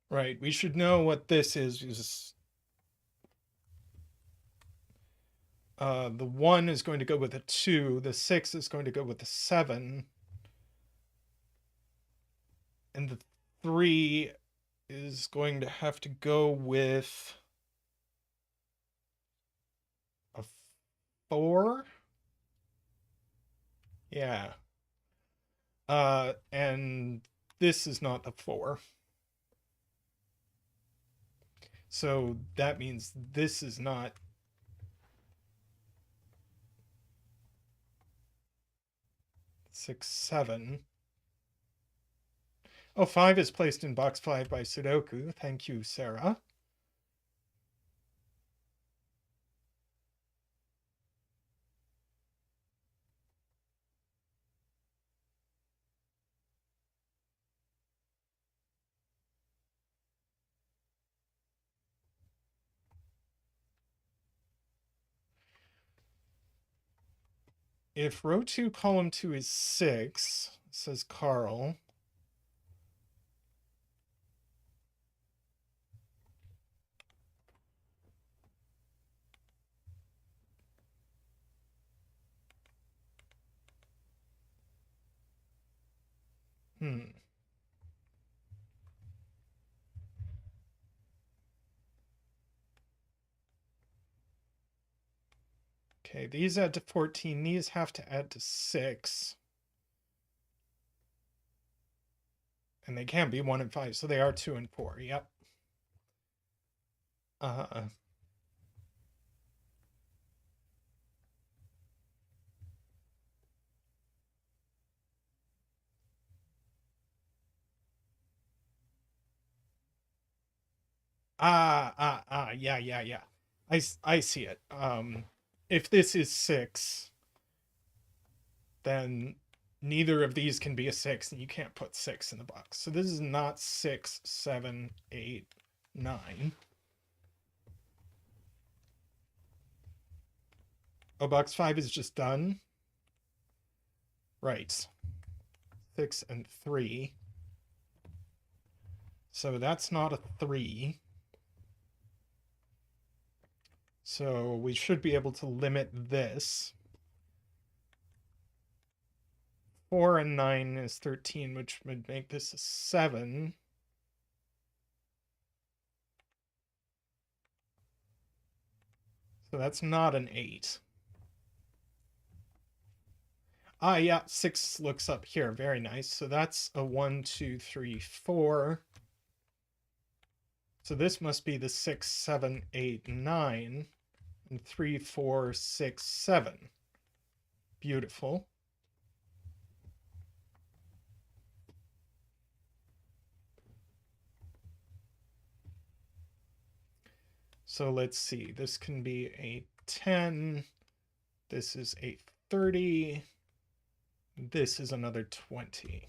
Right, we should know what this is The 1 is going to go with a 2, the 6 is going to go with a 7, and the 3 is going to have to go with a 4. Yeah. And this is not the 4. So that means this is not 6, 7. Oh, 5 is placed in box 5 by Sudoku. Thank you, Sarah. If row 2, column 2 is 6, says Carl. Okay, these add to 14. These have to add to 6. And they can be 1 and 5, so they are 2 and 4. Yep. Yeah. I see it. If this is 6, then neither of these can be a 6, and you can't put 6 in the box. So this is not 6, 7, 8, 9. Oh, box 5 is just done. Right. 6 and 3. So that's not a 3. So we should be able to limit this. 4 and 9 is 13, which would make this a 7. So that's not an 8. Ah, yeah, 6 looks up here. Very nice. So that's a 1, 2, 3, 4. So this must be the 6, 7, 8, 9. And 3, 4, 6, 7. Beautiful. So let's see. This can be a 10. This is a 30. This is another 20.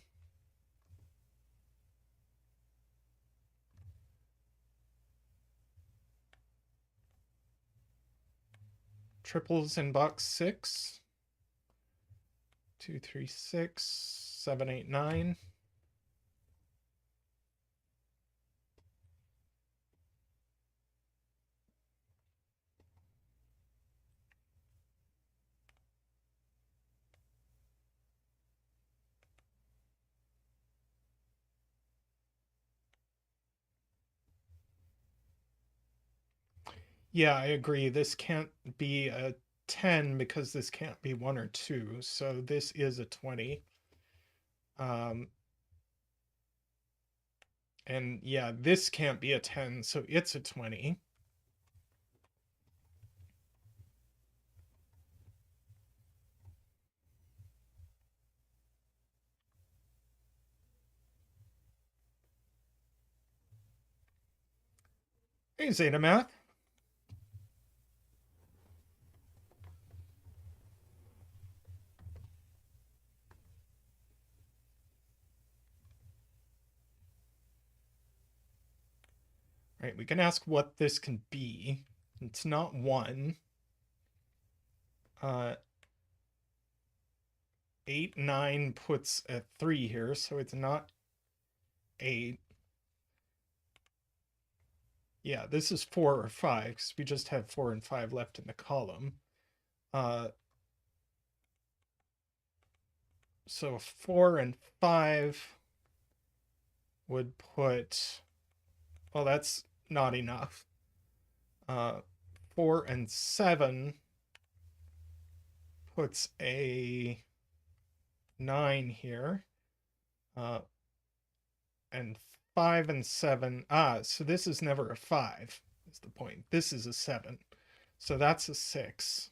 Triples in box 6. 2, 3, 6, 7, 8, 9. Yeah, I agree. This can't be a 10 because this can't be 1 or 2. So this is a 20. And yeah, this can't be a 10, so it's a 20. Hey, Zeta Math. Right, we can ask what this can be. It's not 1. 8, 9 puts a 3 here, so it's not 8. Yeah, this is 4 or 5, because we just have 4 and 5 left in the column. So 4 and 5 would put, well, that's not enough. 4 and 7 puts a 9 here. And 5 and 7. So this is never a 5, is the point. This is a 7. So that's a 6.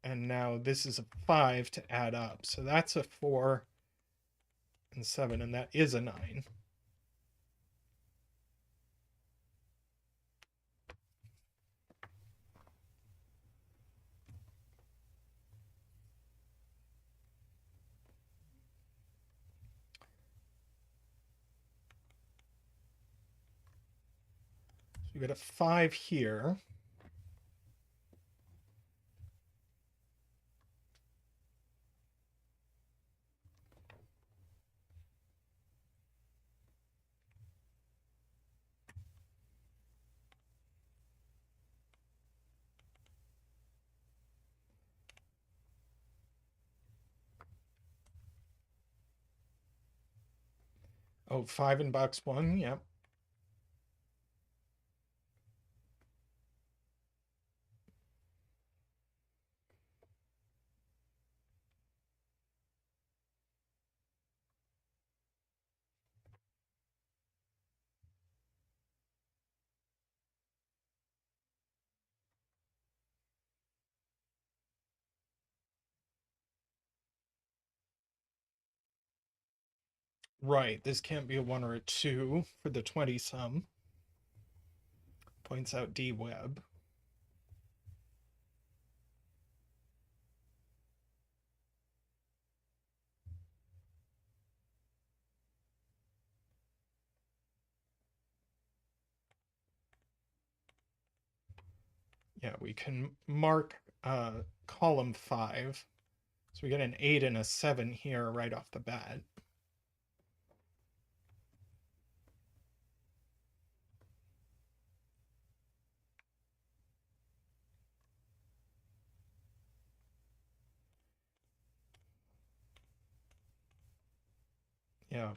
And now this is a 5 to add up. So that's a 4 and 7, and that is a 9. So we got a 5 here. Oh, 5 in box 1, yep. Right, this can't be a 1 or a 2 for the 20 sum, points out D Web. Yeah, we can mark column 5. So we get an 8 and a 7 here right off the bat. Yeah,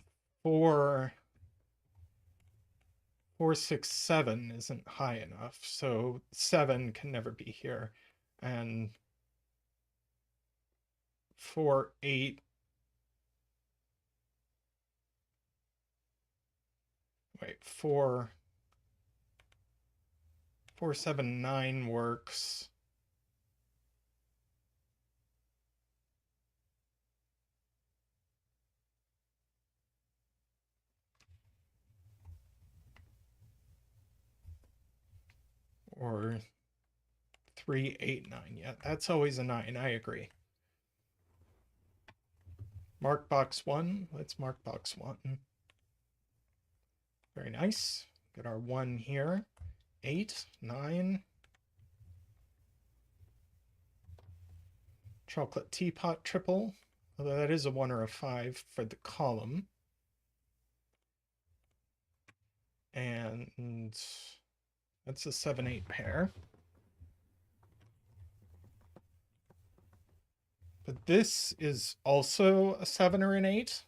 4, 4, 6, 7 isn't high enough, so 7 can never be here. And 4, 8. Wait, 4, 4, 7, 9 works. Or 3, 8, 9. Yeah, that's always a 9. I agree. Mark box 1. Let's mark box 1. Very nice. Get our 1 here. 8, 9. Chocolate teapot triple. Although that is a 1 or a 5 for the column. And that's a 7, 8 pair. But this is also a 7 or an 8.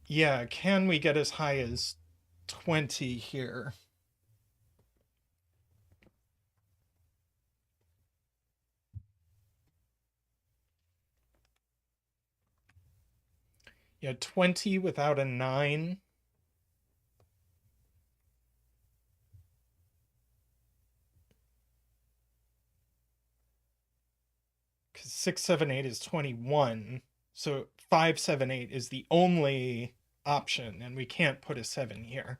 Yeah, can we get as high as 20 here? Yeah, 20 without a 9. Because 6, 7, 8 is 21. So 5, 7, 8 is the only option, and we can't put a 7 here.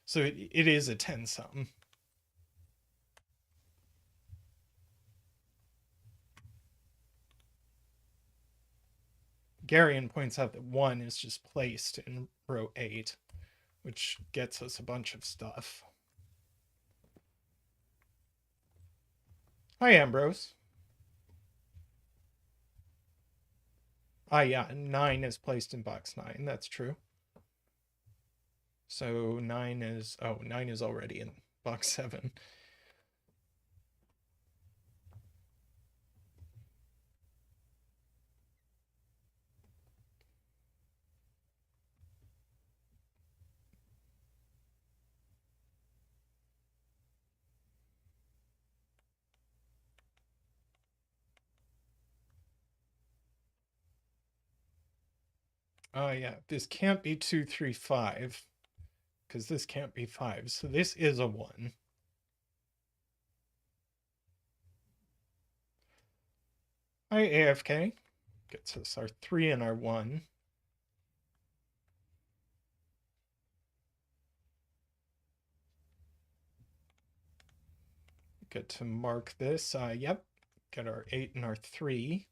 So it is a 10 sum. Garion points out that 1 is just placed in row 8, which gets us a bunch of stuff. Hi, Ambrose. Ah, yeah, 9 is placed in box 9. That's true. So 9 is... Oh, 9 is already in box 7. Oh, yeah, this can't be 2, 3, 5, because this can't be 5. So this is a 1. Hi, AFK. Gets us our 3 and our 1. Get to mark this. Yep. Get our 8 and our 3.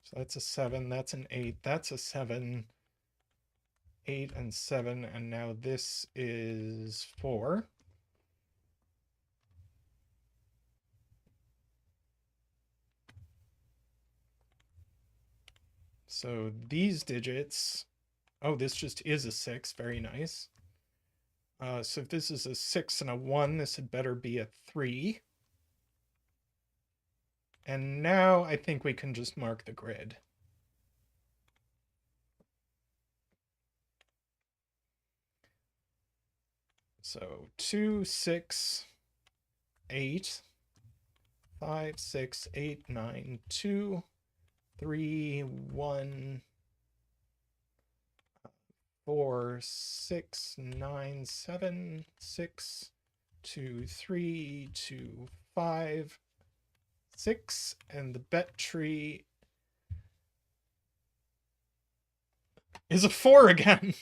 So that's a 7. That's an 8. That's a 7. 8 and 7. And now this is 4. So these digits... Oh, this just is a 6. Very nice. So if this is a 6 and a 1, this had better be a 3. And now I think we can just mark the grid. So 2, 6, 8, 5, 6, 8, 9, 2, 3, 1, 4, 6, 9, 7, 6, 2, 3, 2, 5, 6, and the bet tree is a 4 again.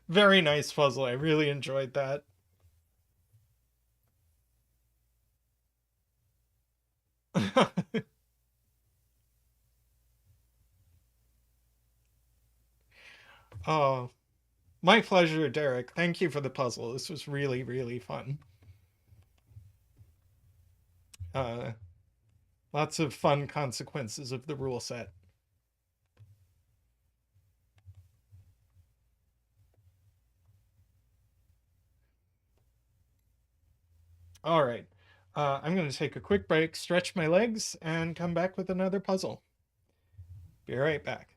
Very nice puzzle. I really enjoyed that. Oh, my pleasure, Derek. Thank you for the puzzle. This was really, really fun. Uh, Lots of fun consequences of the rule set. All right. I'm going to take a quick break, stretch my legs, and come back with another puzzle. Be right back.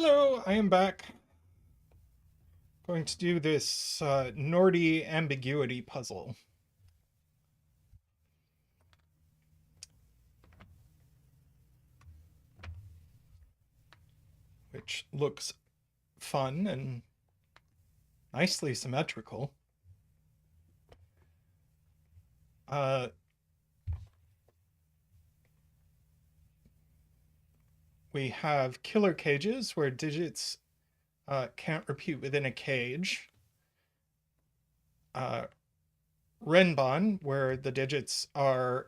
Hello, I am back. Going to do this Nordy ambiguity puzzle. Which looks fun and nicely symmetrical. We have killer cages where digits can't repeat within a cage. Renban, where the digits are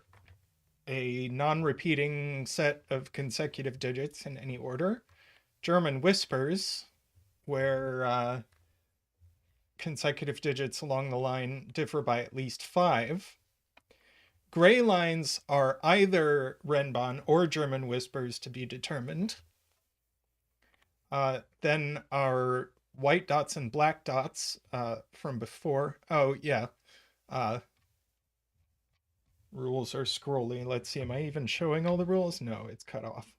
a non-repeating set of consecutive digits in any order. German whispers, where consecutive digits along the line differ by at least 5. Gray lines are either renban or German whispers to be determined. Then our white dots and black dots from before. Oh, yeah. Rules are scrolly. Let's see, am I even showing all the rules? No, it's cut off.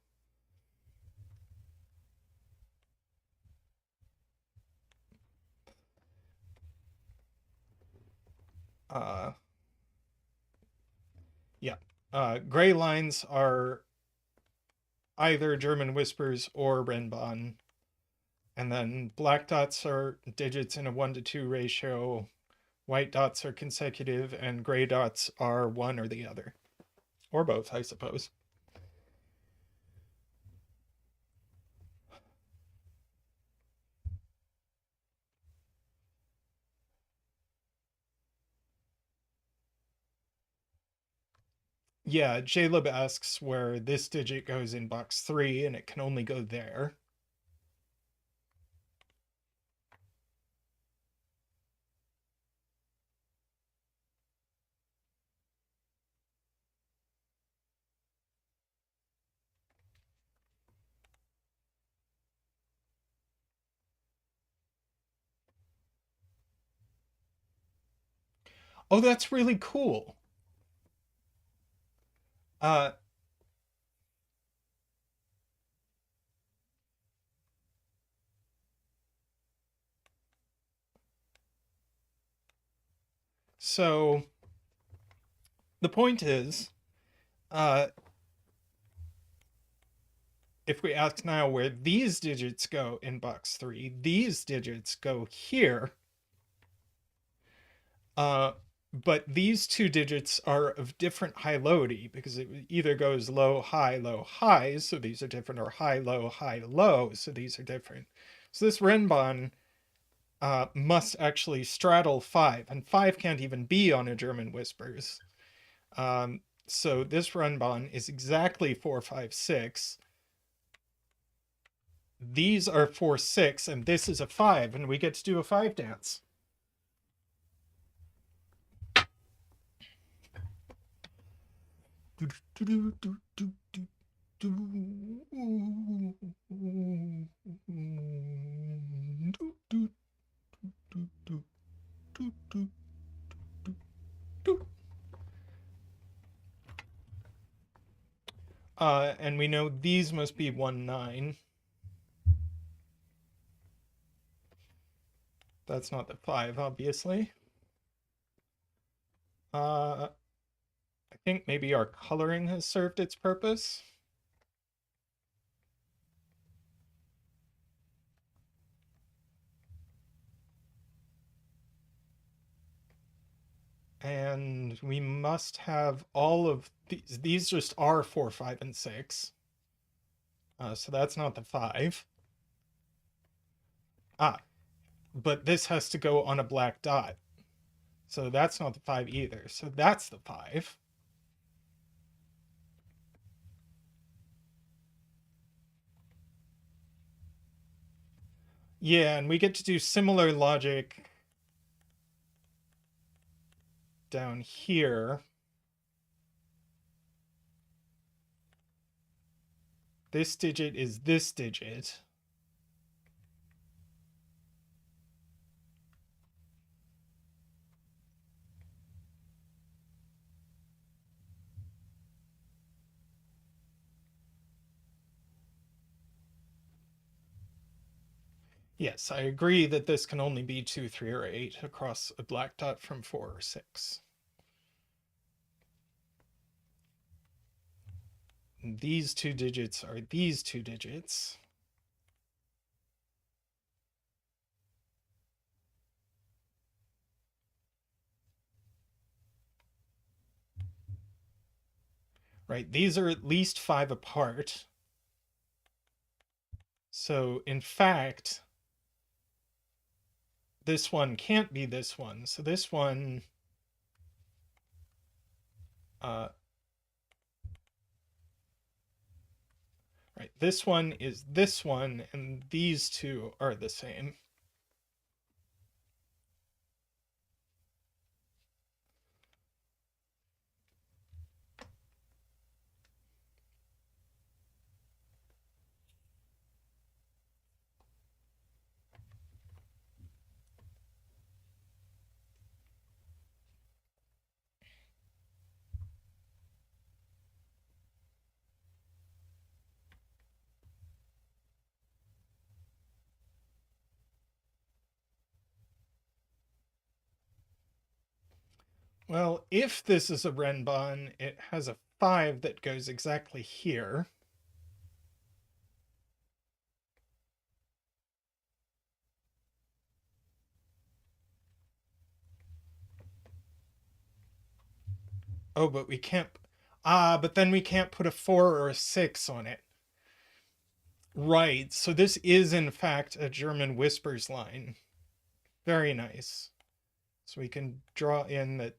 Yeah. Gray lines are either German whispers or renban. And then black dots are digits in a 1-to-2 ratio. White dots are consecutive, and gray dots are one or the other. Or both, I suppose. Yeah, Jaleb asks where this digit goes in box 3, and it can only go there. Oh, that's really cool. So the point is, if we ask now where these digits go in box 3, these digits go here. But these two digits are of different high-lowity because it either goes low, high, so these are different, or high, low, so these are different. So this renban must actually straddle 5, and 5 can't even be on a German whispers. So this renban is exactly 4, 5, 6. These are 4, 6, and this is a 5, and we get to do a 5 dance. And we know these must be 1, 9. That's not the 5, obviously. I think maybe our coloring has served its purpose. And we must have all of these. These just are 4, 5, and 6. So that's not the 5. But this has to go on a black dot. So that's not the 5 either. So that's the 5. Yeah, and we get to do similar logic down here. This digit is this digit. Yes, I agree that this can only be 2, 3, or 8 across a black dot from 4 or 6. And these two digits are these two digits. Right, these are at least 5 apart. So, in fact, this one can't be this one. So this one, right, this one is this one, and these two are the same. Well, if this is a renban, it has a 5 that goes exactly here. Oh, but we can't... but then we can't put a 4 or a 6 on it. Right, so this is in fact a German whispers line. Very nice. So we can draw in that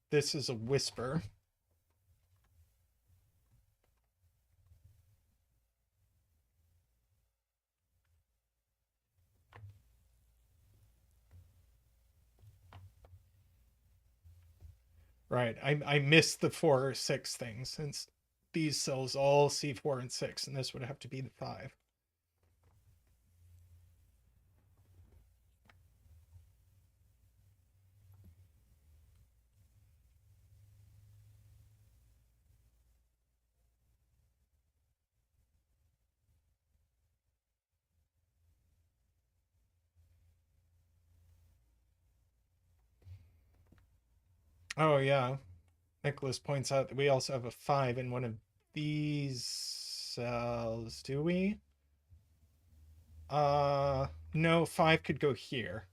this is a whisper. Right, I missed the 4 or 6 thing, since these cells all see 4 and 6, and this would have to be the 5. Oh yeah, Nicholas points out that we also have a 5 in one of these cells, do we? No, 5 could go here.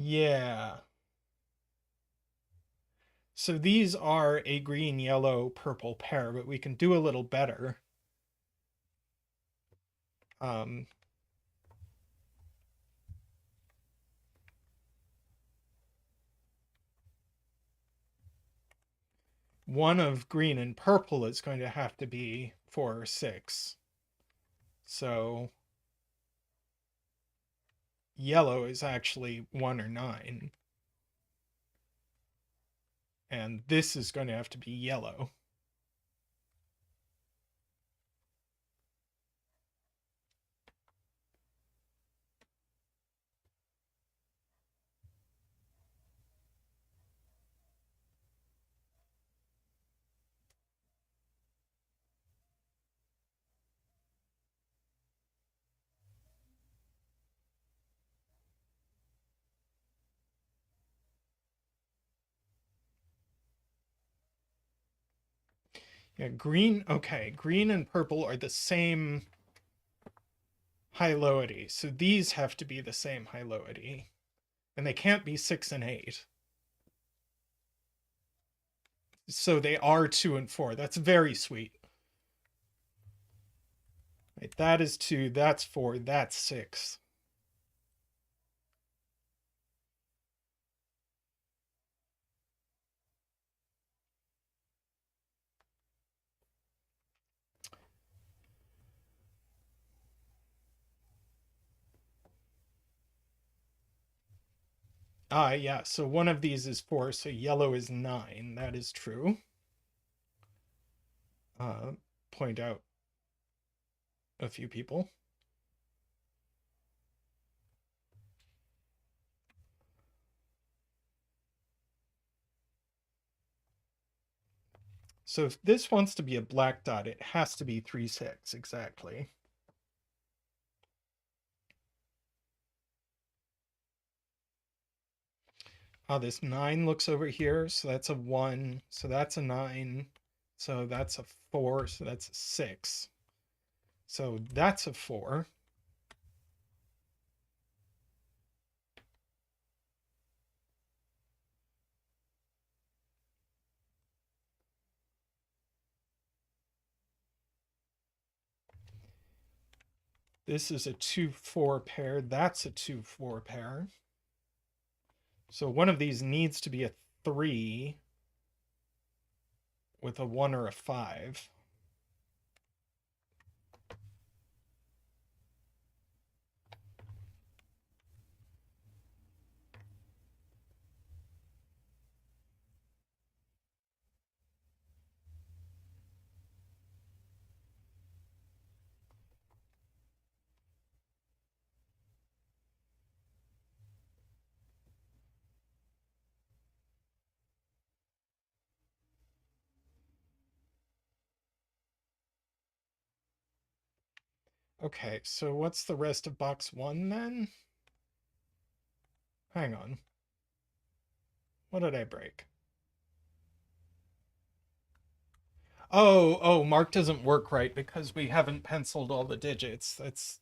Yeah. So these are a green, yellow, purple pair, but we can do a little better. Um, one of green and purple is going to have to be 4 or 6. So yellow is actually 1 or 9. And this is going to have to be yellow. Yeah, green, okay, green and purple are the same high-loity, so these have to be the same high-loity. And they can't be 6 and 8. So they are 2 and 4. That's very sweet. Right, that is 2, that's 4, that's 6. Ah, yeah, so one of these is 4, so yellow is 9. That is true. Point out a few people. So if this wants to be a black dot, it has to be 3, 6, exactly. This 9 looks over here, so that's a 1, so that's a 9, so that's a 4, so that's a 6. So that's a 4. This is a 2, 4 pair. That's a 2, 4 pair. So one of these needs to be a 3 with a 1 or a 5. Okay, so what's the rest of box 1 then? Hang on. What did I break? Oh, mark doesn't work right because we haven't penciled all the digits. That's,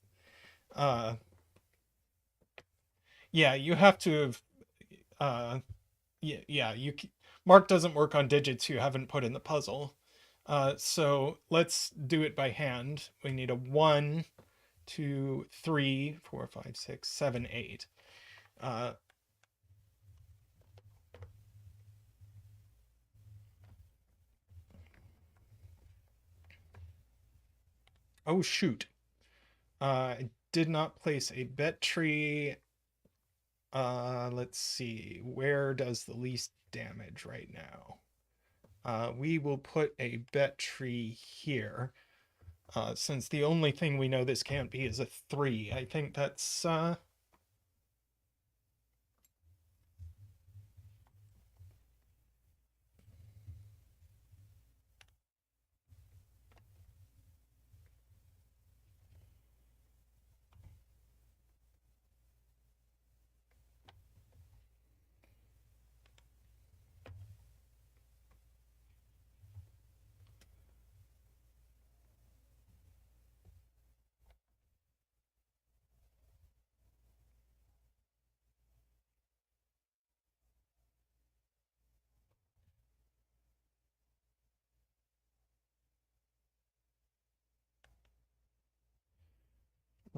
yeah, you have to have, yeah, mark doesn't work on digits you haven't put in the puzzle. So let's do it by hand. We need a 1, 2, 3, 4, 5, 6, 7, 8. Oh, shoot. I did not place a bet tree. Let's see. Where does the least damage right now? We will put a bet tree here. Since the only thing we know this can't be is a 3. I think that's,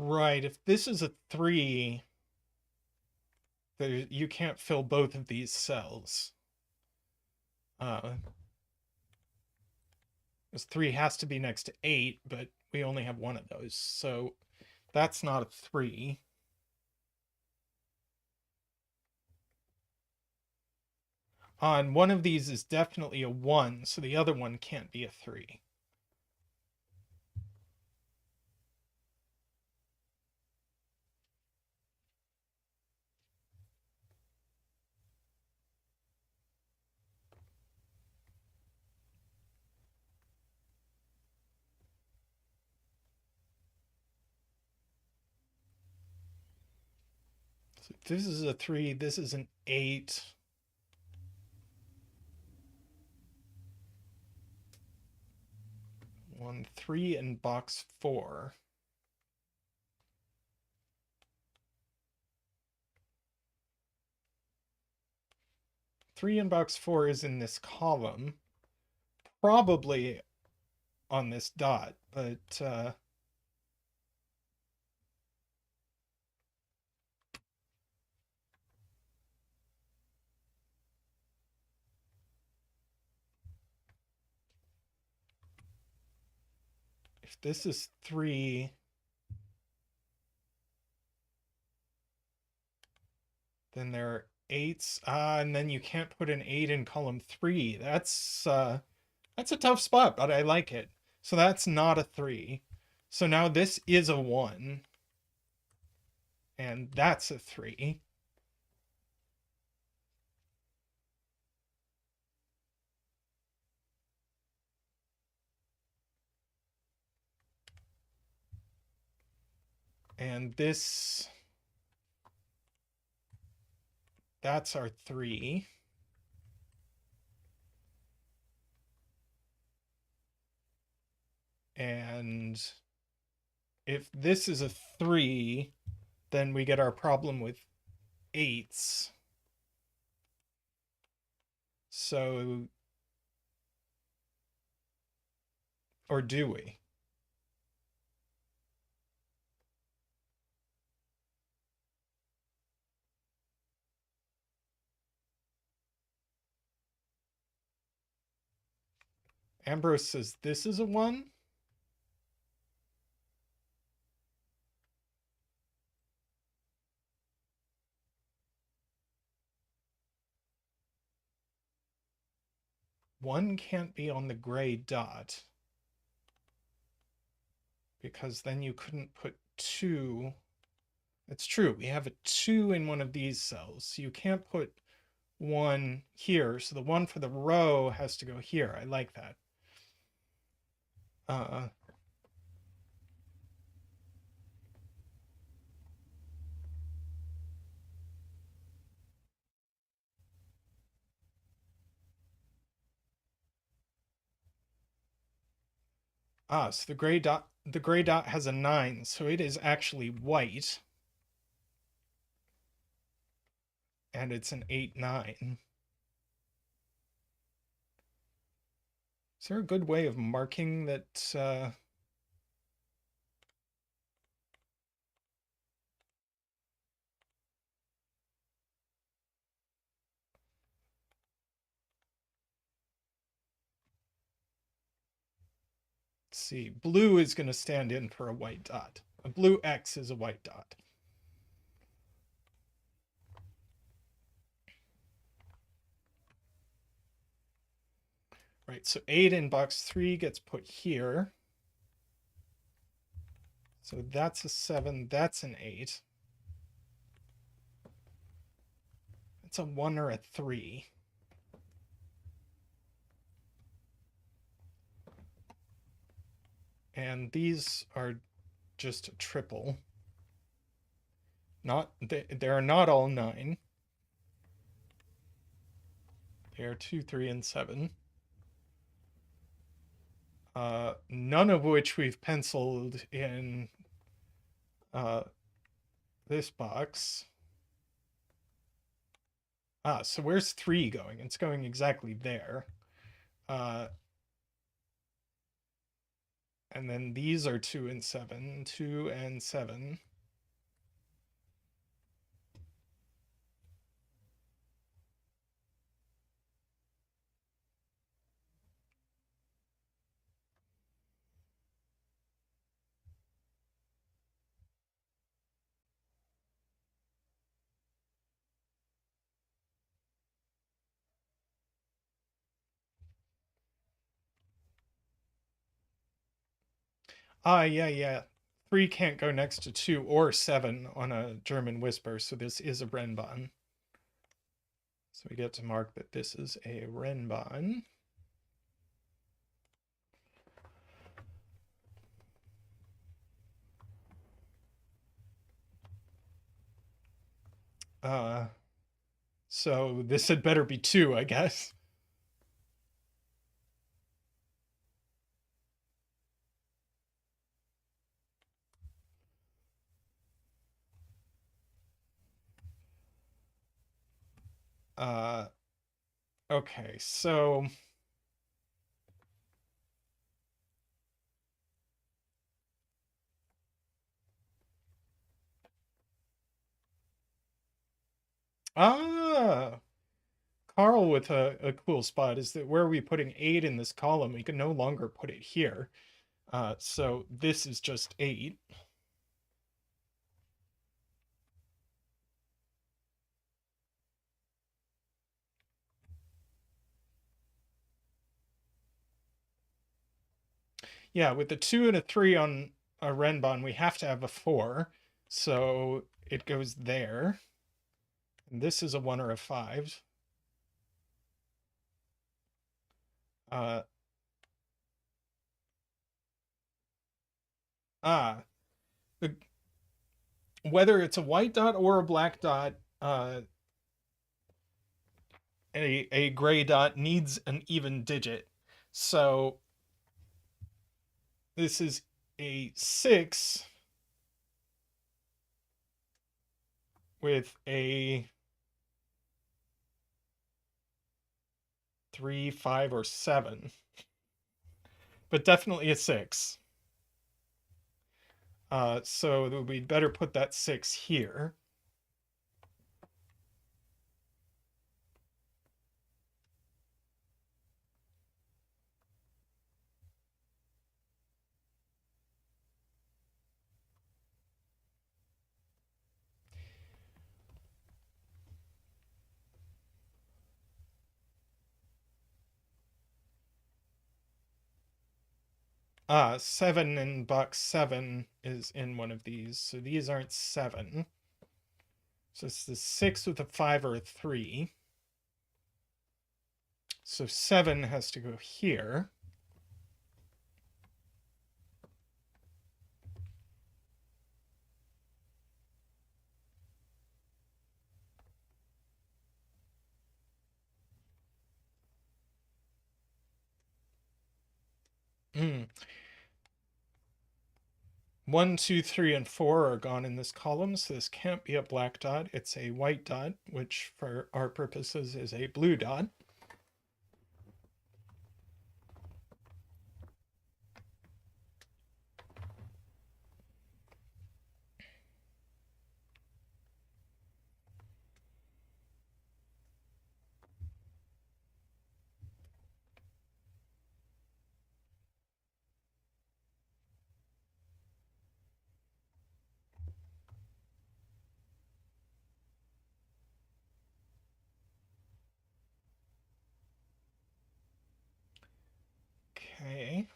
right. If this is a 3, you can't fill both of these cells. Because 3 has to be next to 8, but we only have one of those. So that's not a 3. And one of these is definitely a 1, so the other one can't be a 3. So this is a 3, this is an 8. One 3 in box 4. Three in box 4 is in this column, probably on this dot, but if this is 3, then there are 8s, and then you can't put an 8 in column 3. That's a tough spot, but I like it. So that's not a 3. So now this is a 1, and that's a 3. And this, that's our 3. And if this is a 3, then we get our problem with 8s. So, or do we? Ambrose says this is a 1. One can't be on the gray dot, because then you couldn't put 2. It's true, we have a 2 in one of these cells, so you can't put 1 here, so the 1 for the row has to go here. I like that. So the gray dot has a 9, so it is actually white. And it's an 8, 9. Is there a good way of marking that? Let's see. Blue is going to stand in for a white dot. A blue X is a white dot. Right, so 8 in box 3 gets put here. So that's a 7, that's an 8. It's a 1 or a 3. And these are just a triple. They are not all 9. They are 2, 3, and 7. None of which we've penciled in this box. So where's 3 going? It's going exactly there. And then these are 2 and 7. 2 and 7. Yeah. 3 can't go next to 2 or 7 on a German whisper, so this is a renban. So we get to mark that this is a renban. So this had better be 2, I guess. Okay, so ah, Carl with a cool spot is that where are we putting 8 in this column? We can no longer put it here. So this is just 8. Yeah, with the 2 and a 3 on a renban, we have to have a 4. So it goes there. And this is a 1 or a 5. Uh, the, whether it's a white dot or a black dot, a gray dot needs an even digit. So this is a 6 with a 3, 5, or 7. But definitely a 6. So we'd better put that 6 here. Ah, 7 in box 7 is in one of these, so these aren't 7. So it's the 6 with a 5 or a 3. So 7 has to go here. Hmm. 1, 2, 3, and 4 are gone in this column, so this can't be a black dot. It's a white dot, which for our purposes is a blue dot. Okay.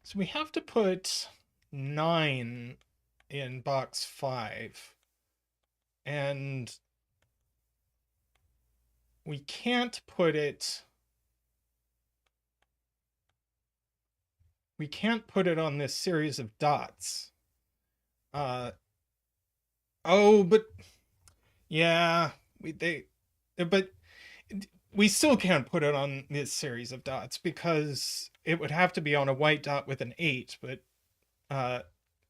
So we have to put 9 in box 5. And we can't put it on this series of dots. Oh, but yeah, but we still can't put it on this series of dots because it would have to be on a white dot with an 8, but uh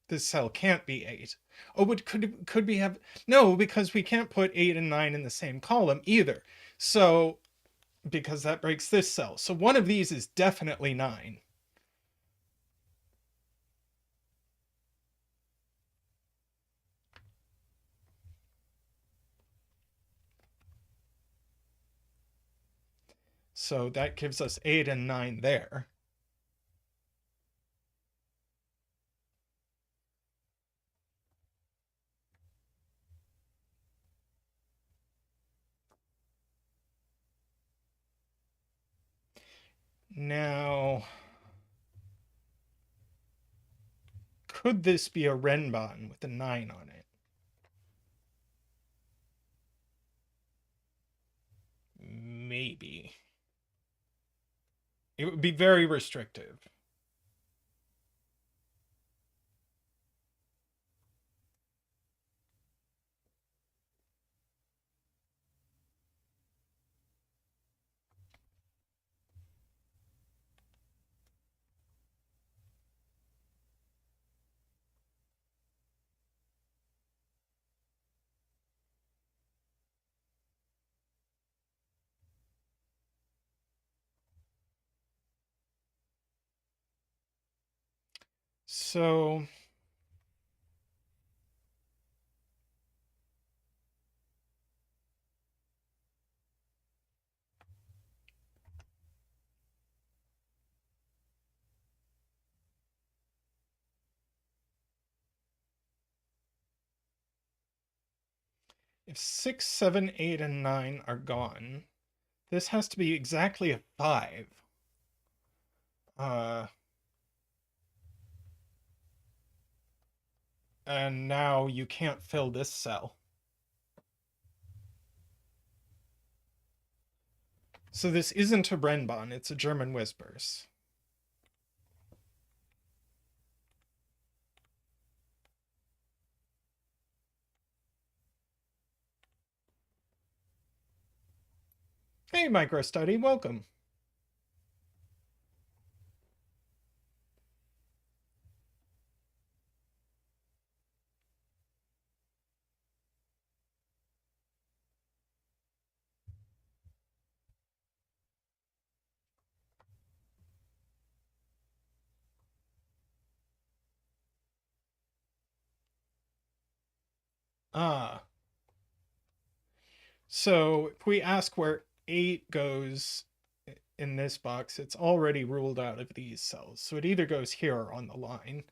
this cell can't be 8. Oh, but could we have, no, because we can't put 8 and 9 in the same column either. So because that breaks this cell. So one of these is definitely 9. So that gives us 8 and 9 there. Now, could this be a renban with a 9 on it? Maybe. It would be very restrictive. So if 6, 7, 8, and 9 are gone, this has to be exactly a 5. And now you can't fill this cell. So this isn't a renban, it's a German whispers. Hey, MicroStudy, welcome. Ah. So if we ask where 8 goes in this box, it's already ruled out of these cells. So it either goes here or on the line.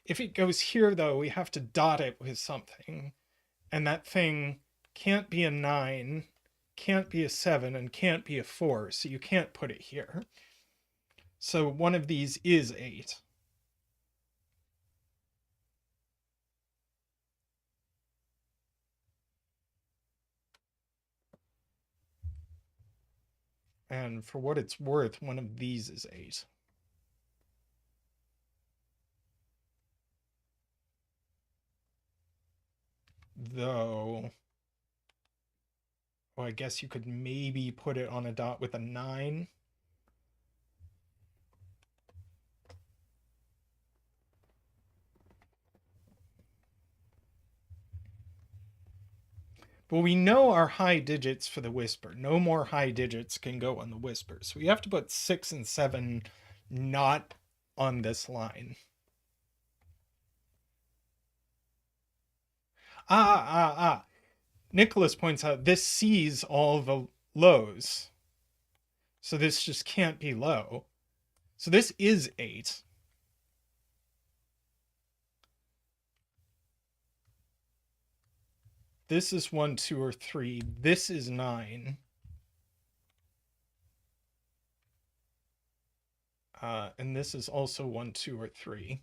If it goes here, though, we have to dot it with something. And that thing can't be a 9, can't be a 7, and can't be a 4. So you can't put it here. So one of these is 8. And for what it's worth, one of these is 8. Though, well, I guess you could maybe put it on a dot with a 9. But we know our high digits for the whisper. No more high digits can go on the whisper. So we have to put 6 and 7 not on this line. Nicholas points out this sees all the lows. So this just can't be low. So this is 8. This is 1, 2, or 3. This is 9. And this is also 1, 2, or 3.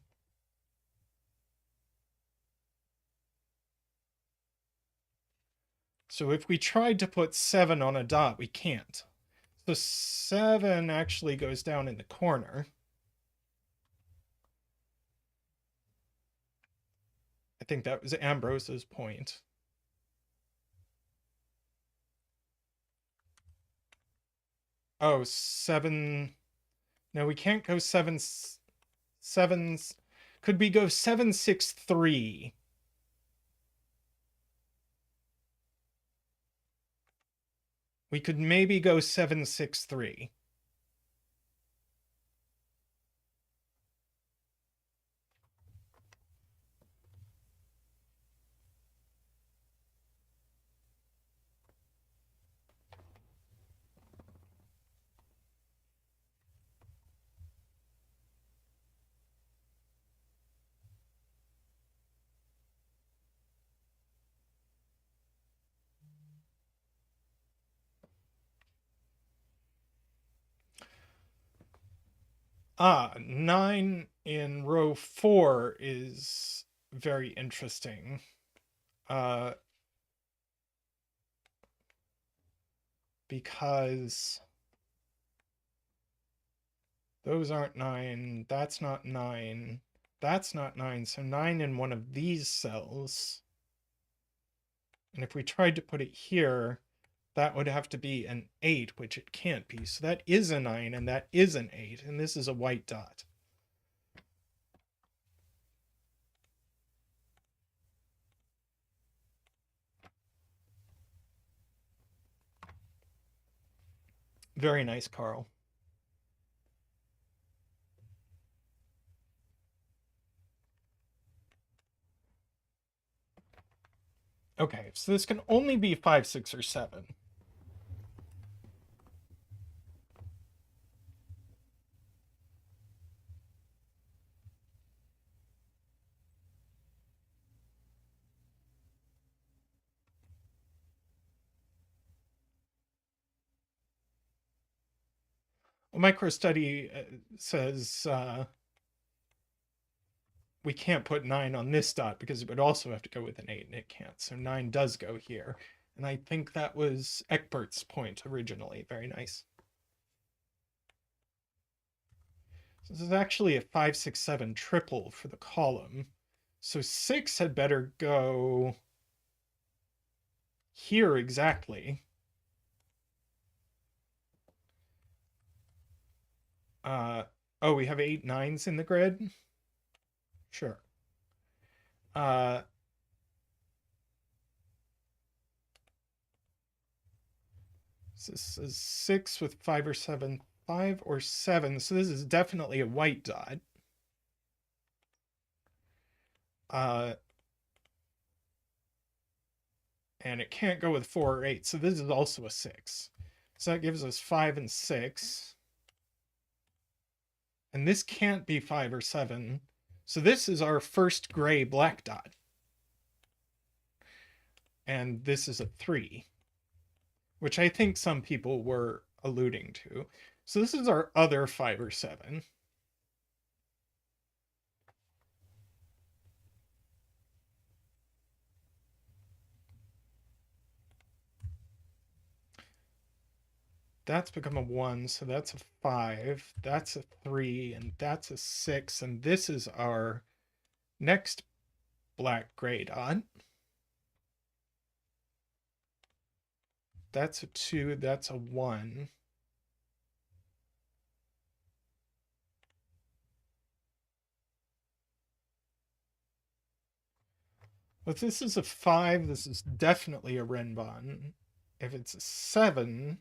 So if we tried to put 7 on a dot, we can't. So 7 actually goes down in the corner. I think that was Ambrose's point. Oh, 7. No, we can't go 7. 7's. Could we go 7, 6, 3? We could maybe go 7, 6, 3. 9 in row 4 is very interesting. Because those aren't 9, that's not 9, that's not 9, so 9 in one of these cells. And if we tried to put it here, that would have to be an 8, which it can't be. So that is a 9, and that is an 8, and this is a white dot. Very nice, Carl. Okay, so this can only be 5, 6, or 7. Well, MicroStudy says we can't put 9 on this dot because it would also have to go with an 8, and it can't. So 9 does go here. And I think that was Eckbert's point originally. Very nice. So this is actually a 5, 6, 7 triple for the column. So 6 had better go here exactly. Oh, we have 8 9s in the grid? Sure. So this is 6 with 5 or 7. 5 or 7. So this is definitely a white dot. And it can't go with 4 or 8. So this is also a 6. So that gives us 5 and 6. And this can't be 5 or 7. So this is our first gray black dot. And this is a 3, which I think some people were alluding to. So this is our other 5 or 7. That's become a 1, so that's a 5, that's a 3, and that's a 6, and this is our next black gray dot. That's a 2, that's a 1. If this is a 5, this is definitely a renban. If it's a 7,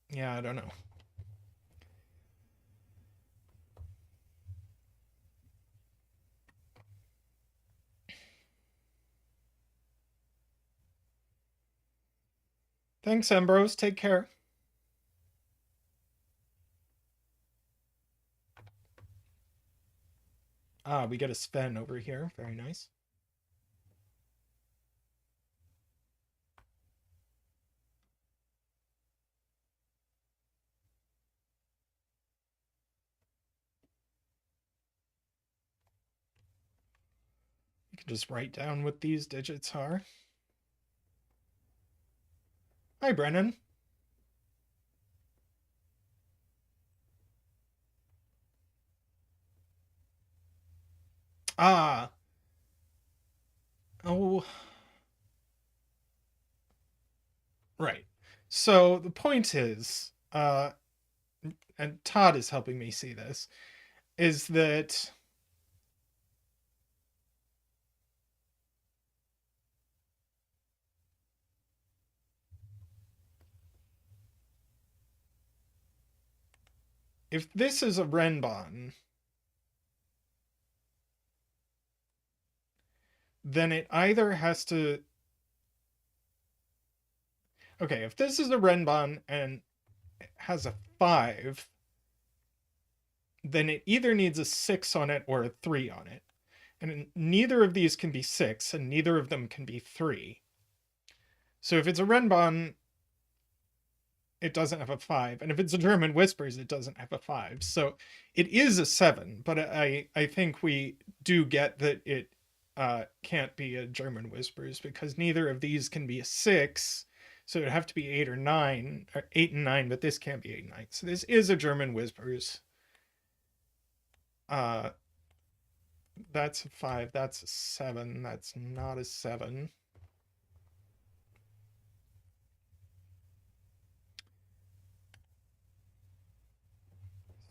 yeah, I don't know. Thanks, Ambrose. Take care. We get a Sven over here. Very nice. You can just write down what these digits are. Hi, Brennan. Ah. Oh. Right. So the point is, and Todd is helping me see this, is that if this is a renban, then it either has to... Okay, if this is a renban and it has a 5, then it either needs a 6 on it or a 3 on it. And neither of these can be 6, and neither of them can be 3. So if it's a renban, it doesn't have a 5. And if it's a German whispers, it doesn't have a 5. So it is a 7, but I think we do get that it can't be a German whispers because neither of these can be a 6. So it'd have to be 8 or 9, or 8 and 9, but this can't be 8 and 9. So this is a German whispers. That's a 5, that's a 7, that's not a 7.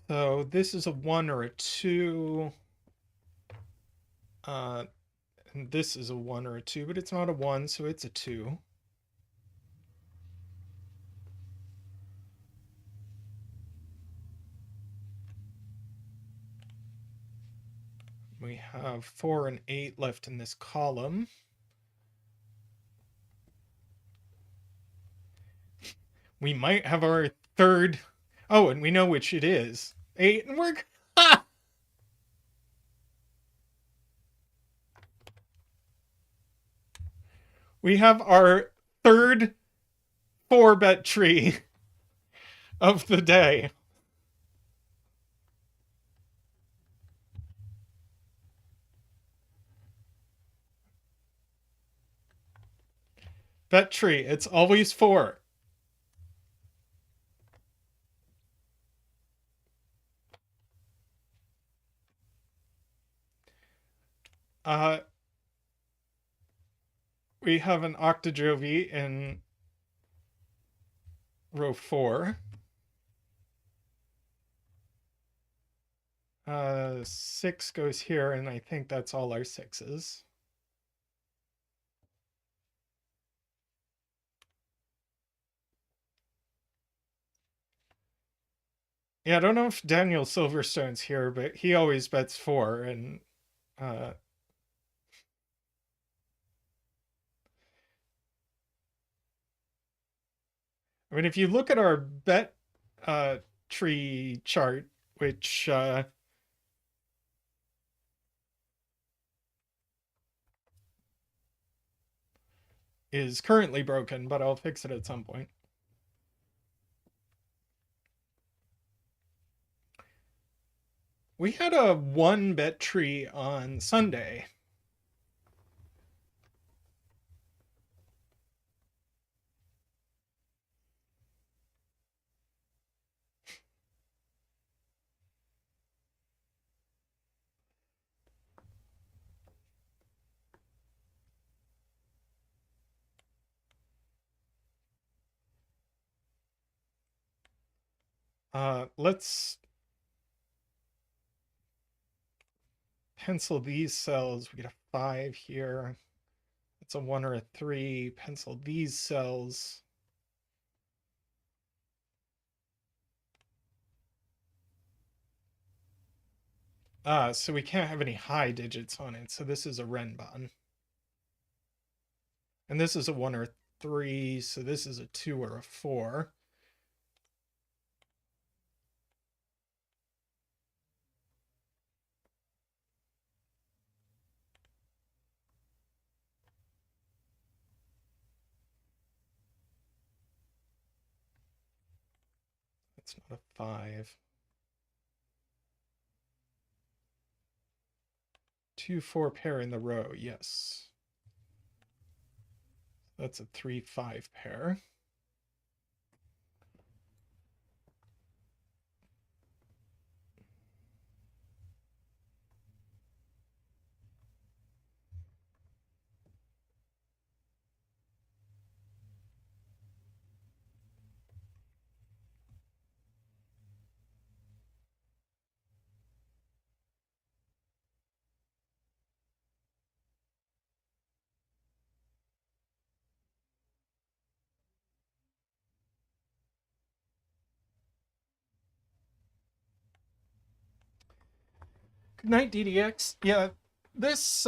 So this is a 1 or a 2. And this is a 1 or a 2, but it's not a 1, so it's a 2. We have 4 and 8 left in this column. We might have our third. Oh, and we know which it is. 8, and we're. Ah! We have our third 4-bet tree of the day. Bet tree, it's always 4. We have an octojovi in row 4. 6 goes here, and I think that's all our 6s. Yeah, I don't know if Daniel Silverstone's here, but he always bets 4, and I mean, if you look at our bet tree chart, which is currently broken, but I'll fix it at some point. We had a 1 bet tree on Sunday. Let's pencil these cells. We get a 5 here. It's a 1 or a 3. Pencil these cells. So we can't have any high digits on it. So this is a renban. And this is a 1 or a 3. So this is a 2 or a 4. That's not a 5. 2, 4 pair in the row. Yes. That's a 3, 5 pair. Good night, DDX. Yeah, this,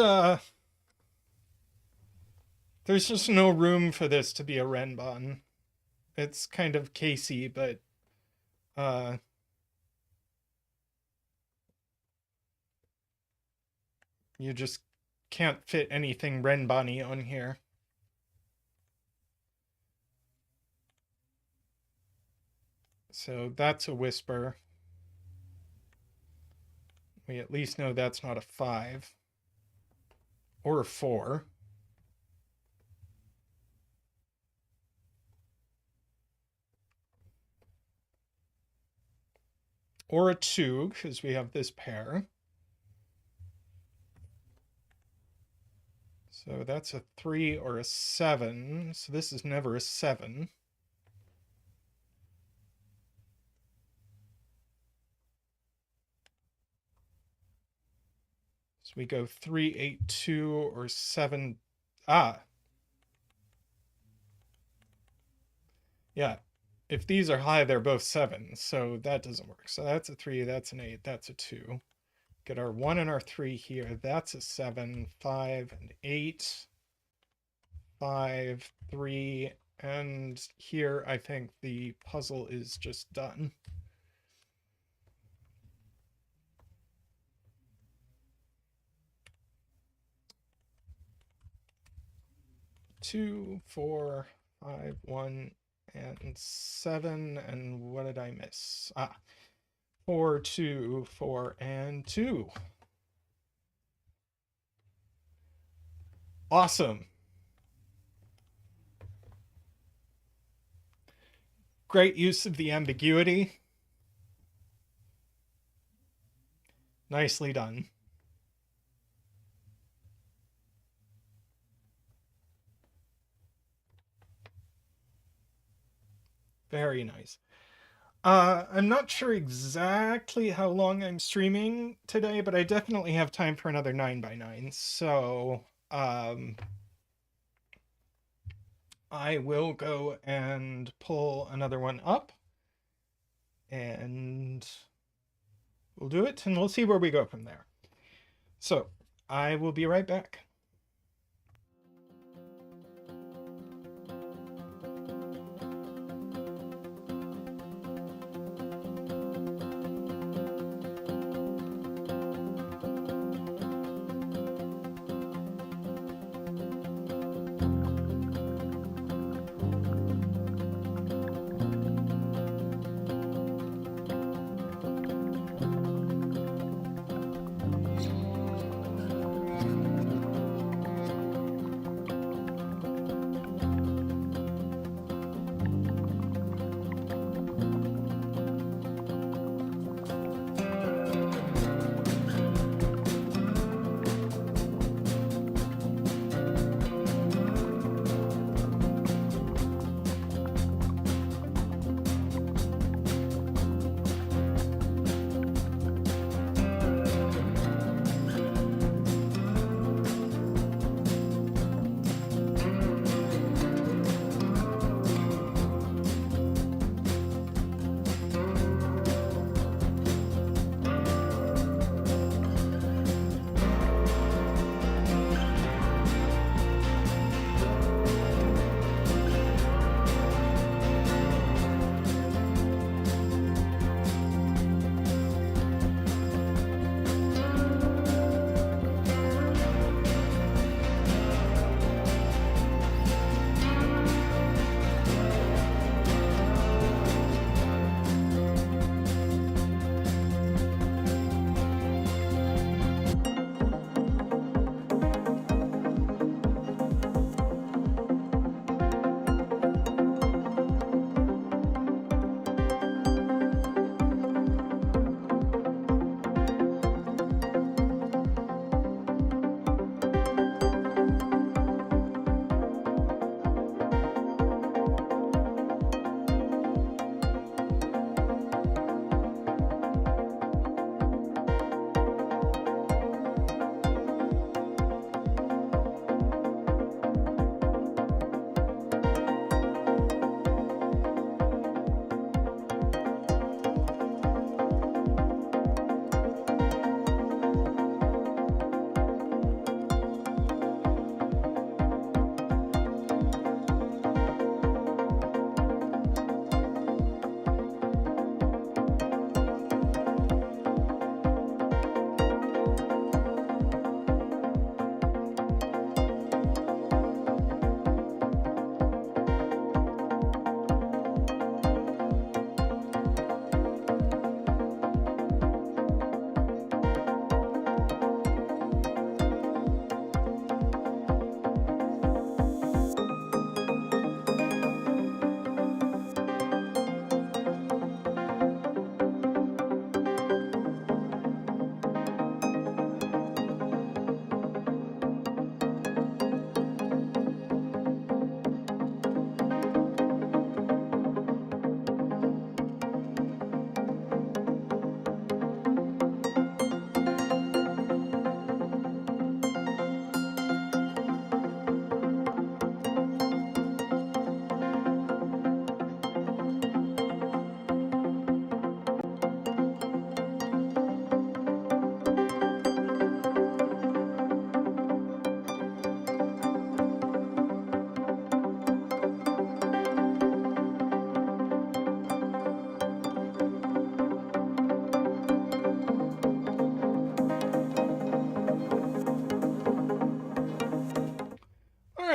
there's just no room for this to be a renban. It's kind of casey, but, You just can't fit anything renban-y on here. So that's a whisper. We at least know that's not a 5. Or a 4. Or a 2, because we have this pair. So that's a 3 or a 7. So this is never a 7. So we go 3, 8, 2, or 7. Ah. Yeah. If these are high, they're both 7s. So that doesn't work. So that's a 3, that's an 8, that's a 2. Get our 1 and our 3 here. That's a 7, 5, and 8. 5, 3, and here I think the puzzle is just done. Two, 4, 5, 1, and 7, and what did I miss? 4, 2, 4, and 2. Awesome. Great use of the ambiguity. Nicely done. Very nice. I'm not sure exactly how long I'm streaming today, but I definitely have time for another 9x9. So, I will go and pull another one up, and we'll do it, and we'll see where we go from there. So, I will be right back.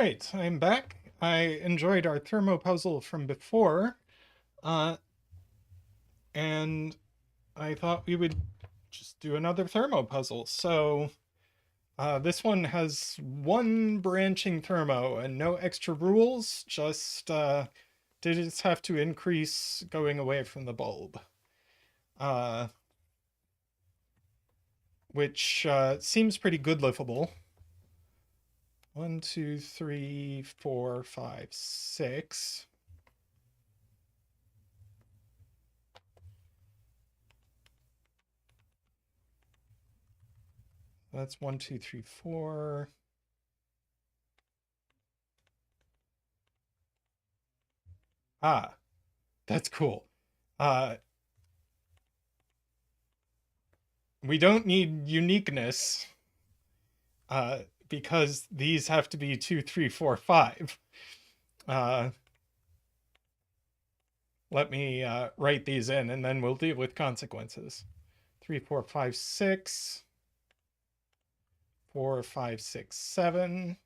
right, I'm back. I enjoyed our thermo puzzle from before, uh, and I thought we would just do another thermo puzzle. So, this one has one branching thermo and no extra rules, just digits have to increase going away from the bulb. Uh, which seems pretty good livable. 1, 2, 3, 4, 5, 6. That's 1, 2, 3, 4. Ah, that's cool. We don't need uniqueness because these have to be 2, 3, 4, 5. Let me write these in and then we'll deal with consequences. 3, 4, 5, 6. 4, 5, 6, 7.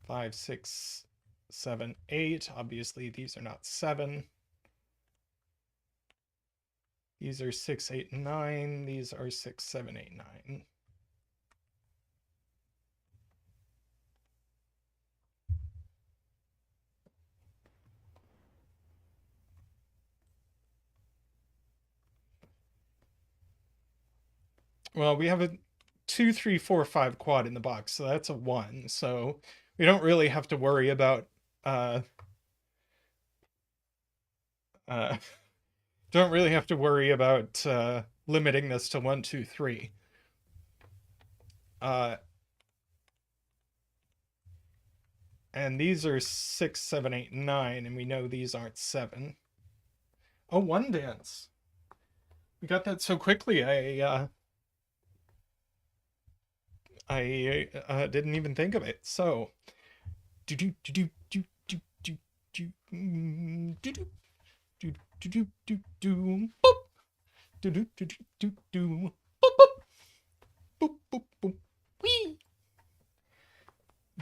5, 6, 7, 8. Obviously, these are not 7. These are 6, 8, 9. These are 6, 7, 8, 9. Well, we have a 2, 3, 4, 5 quad in the box, so that's a 1. So we don't really have to worry about uh, uh, don't really have to worry about limiting this to 1, 2, 3. And these are 6, 7, 8, 9, and we know these aren't 7. Oh, one dance. We got that so quickly. I didn't even think of it. So, do do do do do do do do do do do do do do boop do do do do do do boop boop boop boop wee.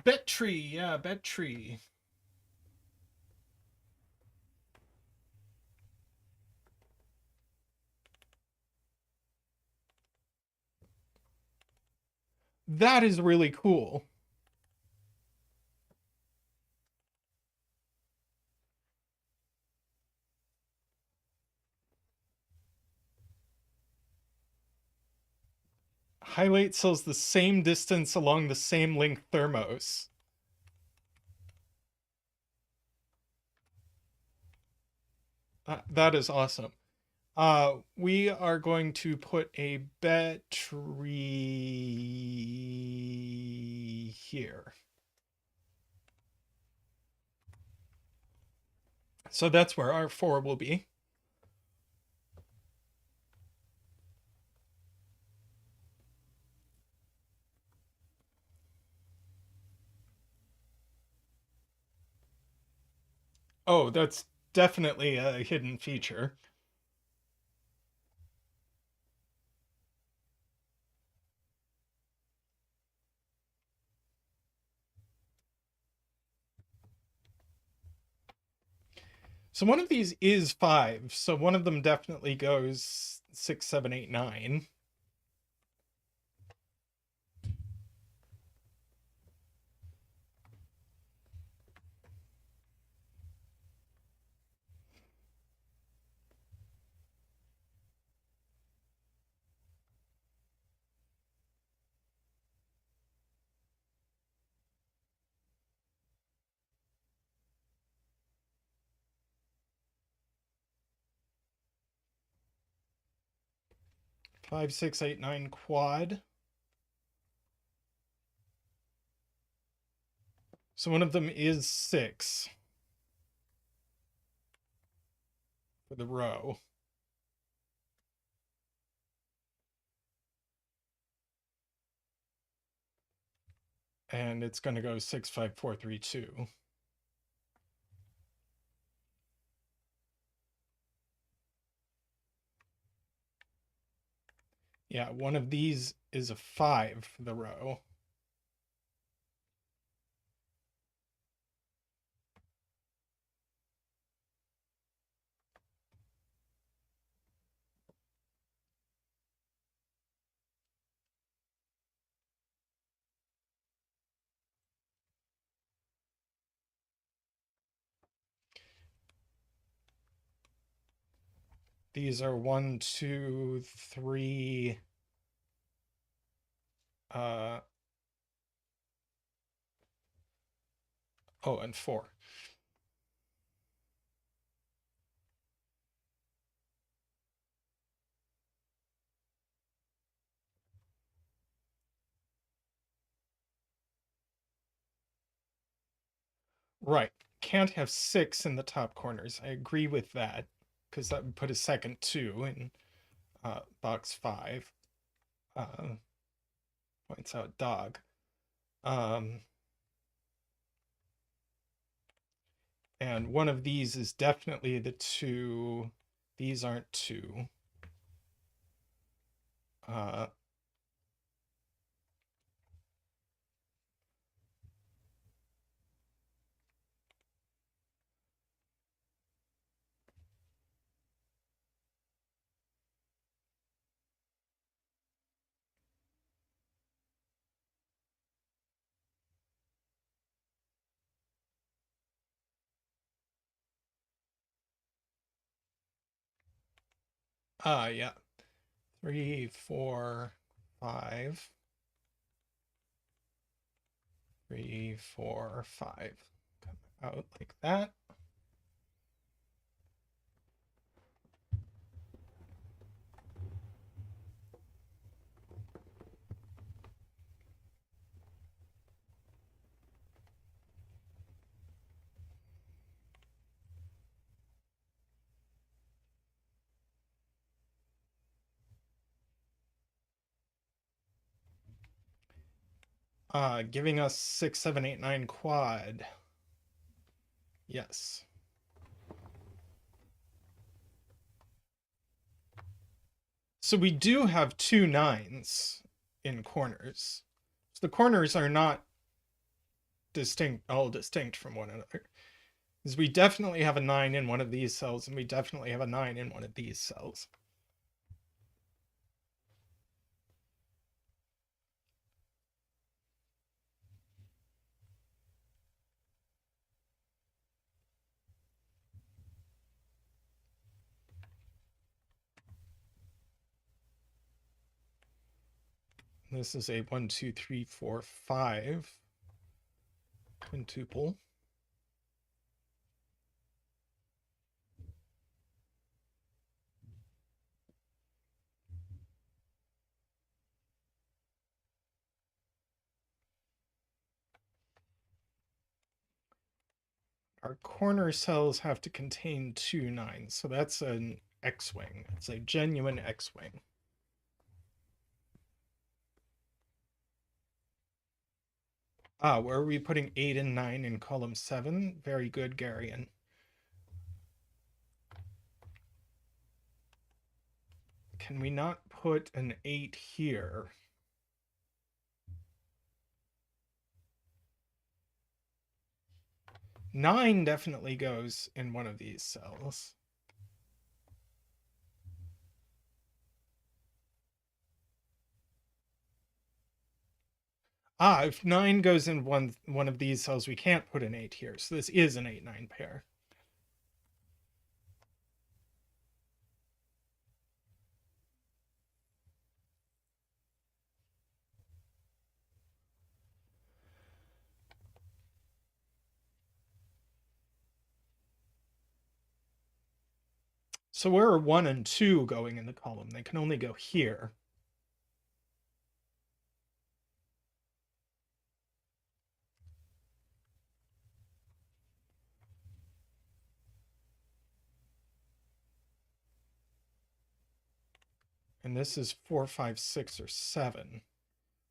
Bet tree, yeah, bet tree. That is really cool. Highlight sells the same distance along the same length thermos. That is awesome. We are going to put a battery here. So that's where our 4 will be. Oh, that's definitely a hidden feature. So one of these is 5, so one of them definitely goes 6, 7, 8, 9. Five, 6, 8, 9 quad. So one of them is 6 for the row. And it's going to go 6, 5, 4, 3, 2. Yeah, one of these is a 5 for the row. These are 1, 2, 3, oh, and 4. Right. Can't have 6 in the top corners. I agree with that, because that would put a second 2 in box 5. Points out dog. And one of these is definitely the 2. These aren't 2. Yeah. 3, 4, 5. 3, 4, 5. Come out like that. Giving us 6, 7, 8, 9 quad. Yes. So we do have 2 9s in corners. So the corners are not all distinct from one another. Because we definitely have a 9 in one of these cells, and we definitely have a 9 in one of these cells. This is a 1, 2, 3, 4, 5 quintuple. Our corner cells have to contain 2 9s, so that's an X-wing. It's a genuine X-wing. Where are we putting 8 and 9 in column 7? Very good, Garian. Can we not put an 8 here? Nine definitely goes in one of these cells. If 9 goes in one of these cells, we can't put an 8 here. So this is an 8-9 pair. So where are 1 and 2 going in the column? They can only go here. And this is 4, 5, 6, or 7,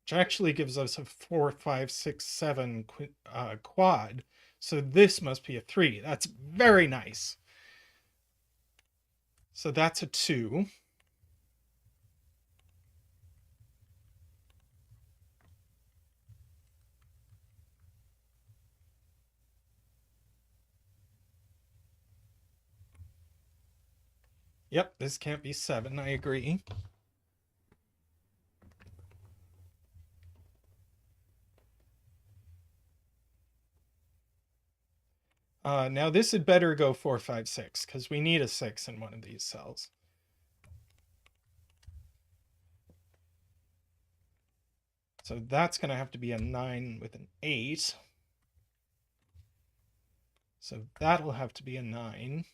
which actually gives us a 4, 5, 6, 7 quad. So this must be a 3. That's very nice. So that's a 2. Yep, this can't be 7, I agree. Now this had better go 4, 5, 6, because we need a 6 in one of these cells. So that's going to have to be a 9 with an 8. So that'll have to be a 9.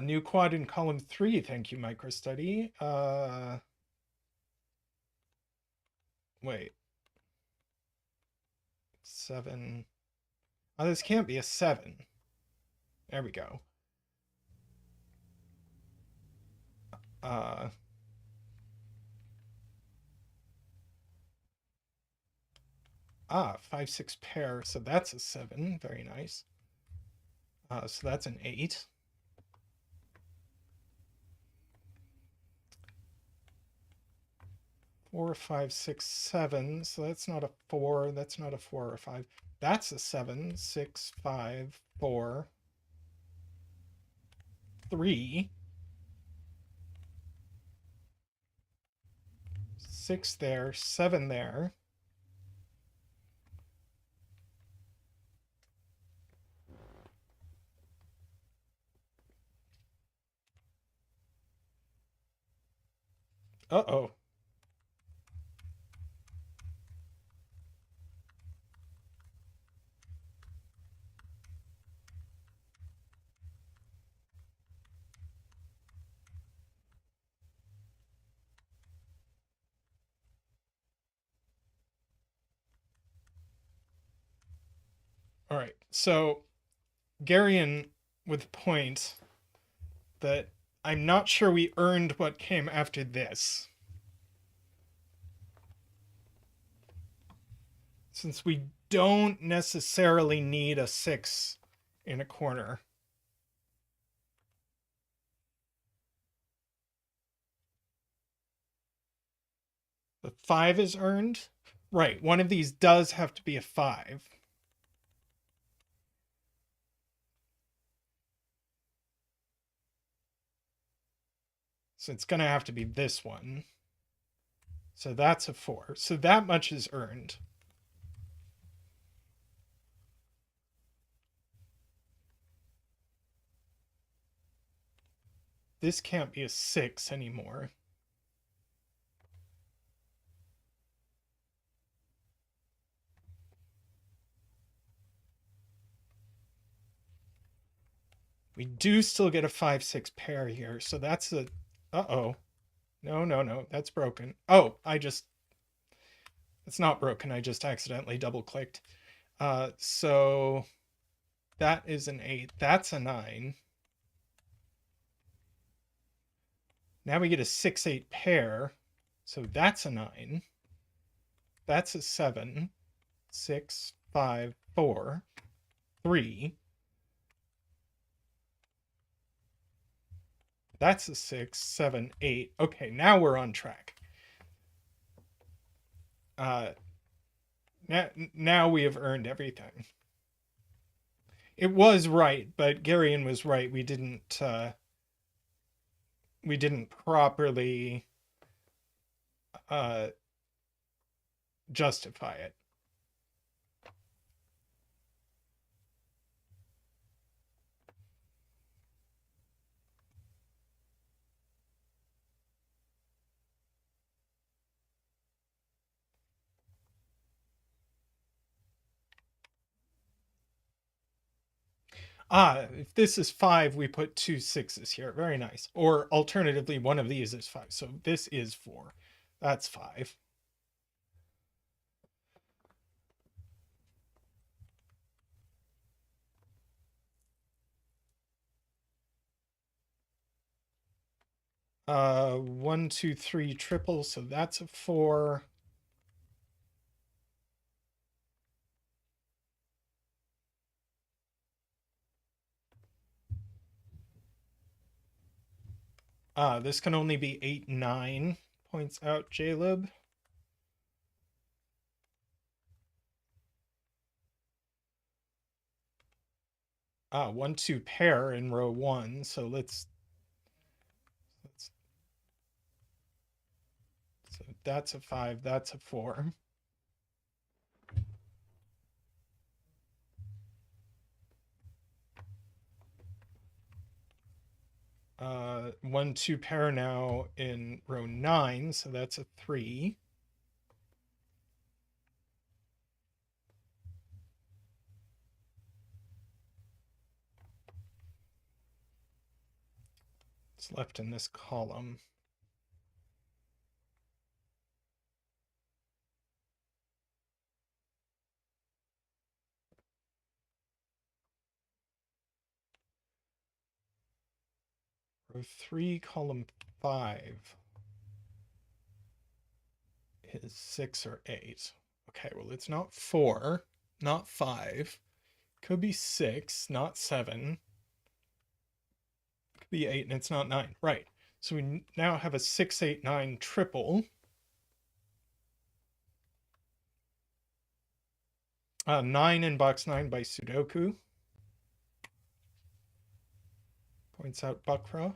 New quad in column 3. Thank you, MicroStudy. Wait. 7. Oh, this can't be a 7. There we go. 5, 6 pair. So that's a 7. Very nice. So that's an 8. 4, 5, 6, 7. So that's not a 4. That's not a 4 or 5. That's a 7. 6, 5, 4, 3. 6 there. 7 there. Uh-oh. All right. So Garion with point that I'm not sure we earned what came after this. Since we don't necessarily need a 6 in a corner. The 5 is earned. Right, one of these does have to be a 5. So it's going to have to be this one. So that's a 4. So that much is earned. This can't be a 6 anymore. We do still get a 5, 6 pair here. So that's a... Uh-oh. No, no, no. That's broken. Oh, it's not broken. I just accidentally double-clicked. So that is an 8. That's a 9. Now we get a 6, 8 pair. So that's a 9. That's a 7. 6, 5, 4, 3. That's a 6, 7, 8. Okay, now we're on track. Now we have earned everything. It was right, but Garion was right. We didn't properly justify it. If this is 5, we put 2 6s here. Very nice. Or alternatively, one of these is 5. So this is 4. That's 5. One, two, three, triple. So that's a 4. This can only be 8, 9, points out Jaleb. Ah, 1, 2 pair in row 1. So so that's a 5, that's a 4. 1, 2 pair now in row 9, so that's a 3. It's left in this column. Row 3, column 5 is 6 or 8. Okay, well, it's not 4, not 5. Could be 6, not 7. Could be 8, and it's not 9. Right. So we now have a 6, 8, 9 triple. 9 in box 9 by Sudoku. Points out Buckra.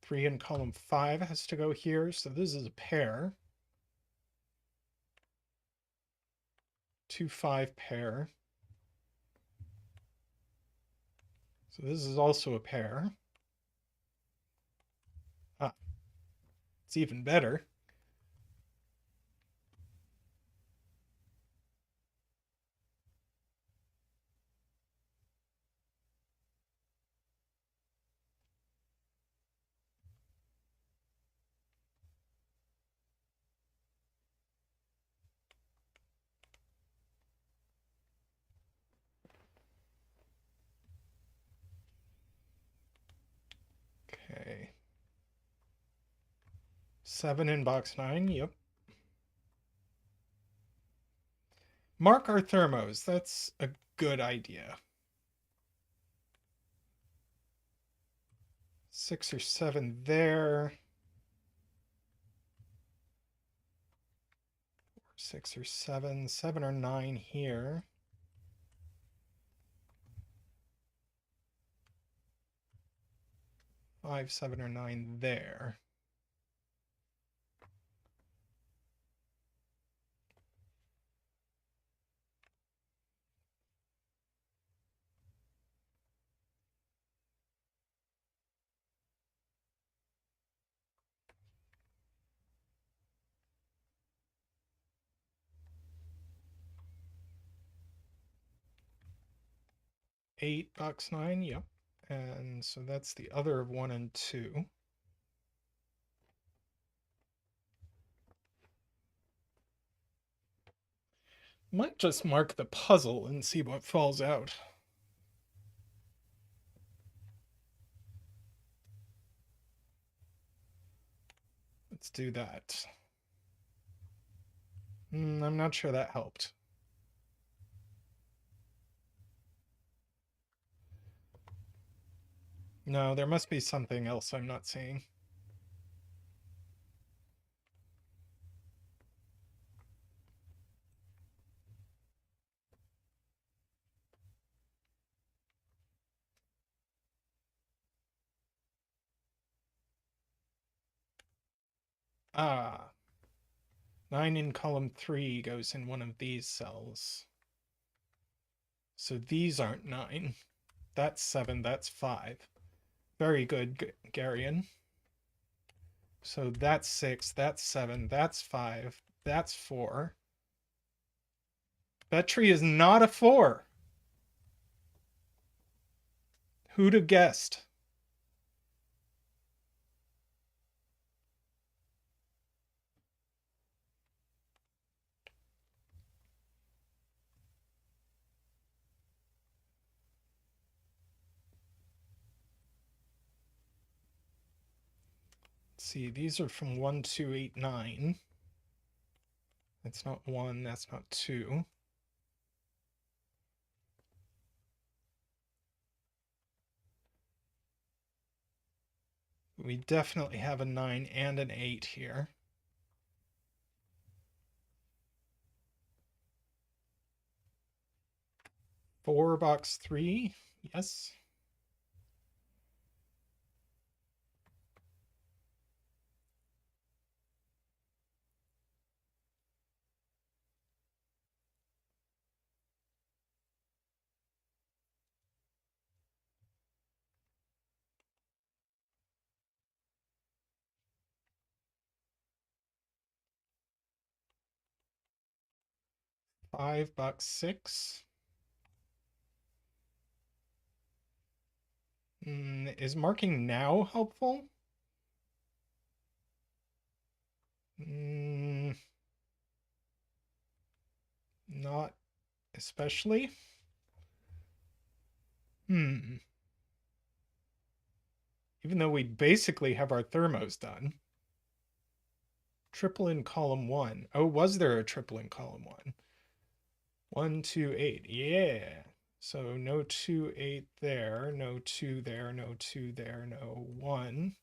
3 in column 5 has to go here, so this is a pair. 2, 5 pair. So this is also a pair. Ah, it's even better. Okay. 7 in box 9, yep. Mark our thermos, that's a good idea. 6 or 7 there. 6 or 7, 7 or 9 here. 5, 7 or 9 there. Eight, box 9, yep. And so that's the other of 1 and 2. Might just mark the puzzle and see what falls out. Let's do that. I'm not sure that helped. No, there must be something else I'm not seeing. Ah, 9 in column 3 goes in one of these cells. So these aren't 9. That's 7, that's 5. Very good, Garion. So that's 6, that's 7, that's 5, that's 4. That tree is not a 4. Who'd have guessed? Let's see, these are from 1, 2, 8, 9. That's not 1, that's not 2. We definitely have a 9 and an 8 here. Four, box 3. Yes. Five, box 6. Is marking now helpful? Not especially. Even though we basically have our thermos done. Triple in column 1. Oh, was there a triple in column 1? 1, 2, 8. Yeah. So no 2, 8 there, no 2 there, no 2 there, no 1.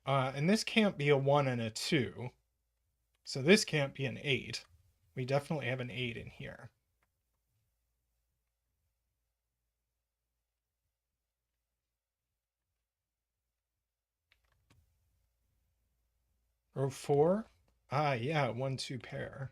And this can't be a 1 and a 2. So this can't be an 8. We definitely have an 8 in here. Row 4? Ah, yeah, 1, 2 pair.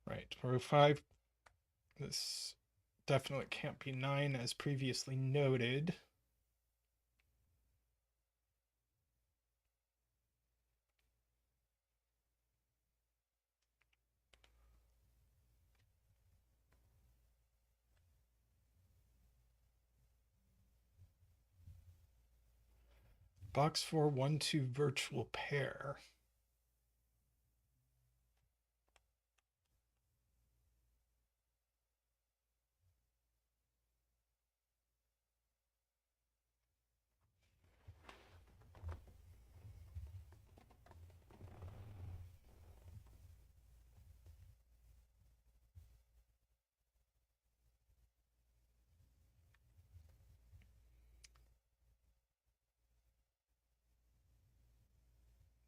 Right, row 5. This definitely can't be 9 as previously noted. Box 4, 1, 2 virtual pair.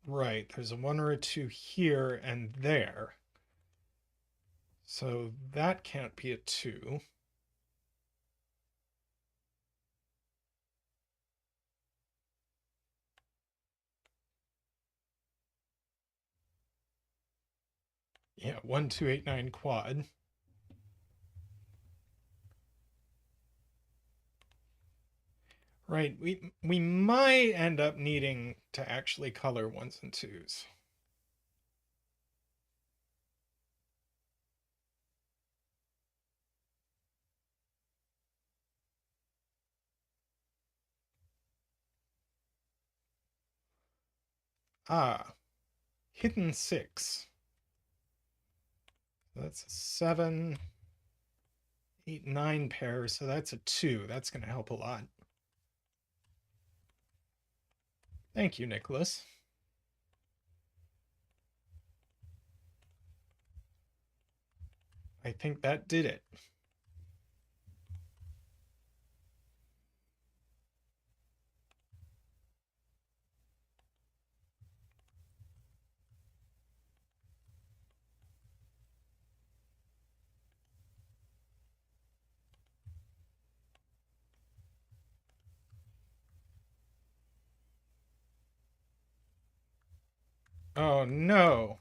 Right, there's a 1 or a 2 here and there. So that can't be a 2. Yeah, 1, 2, 8, 9 quad. Right, we might end up needing to actually color 1s and 2s. Ah, hidden 6. That's a 7, 8, 9 pair, so that's a 2. That's going to help a lot. Thank you, Nicholas. I think that did it. Oh no.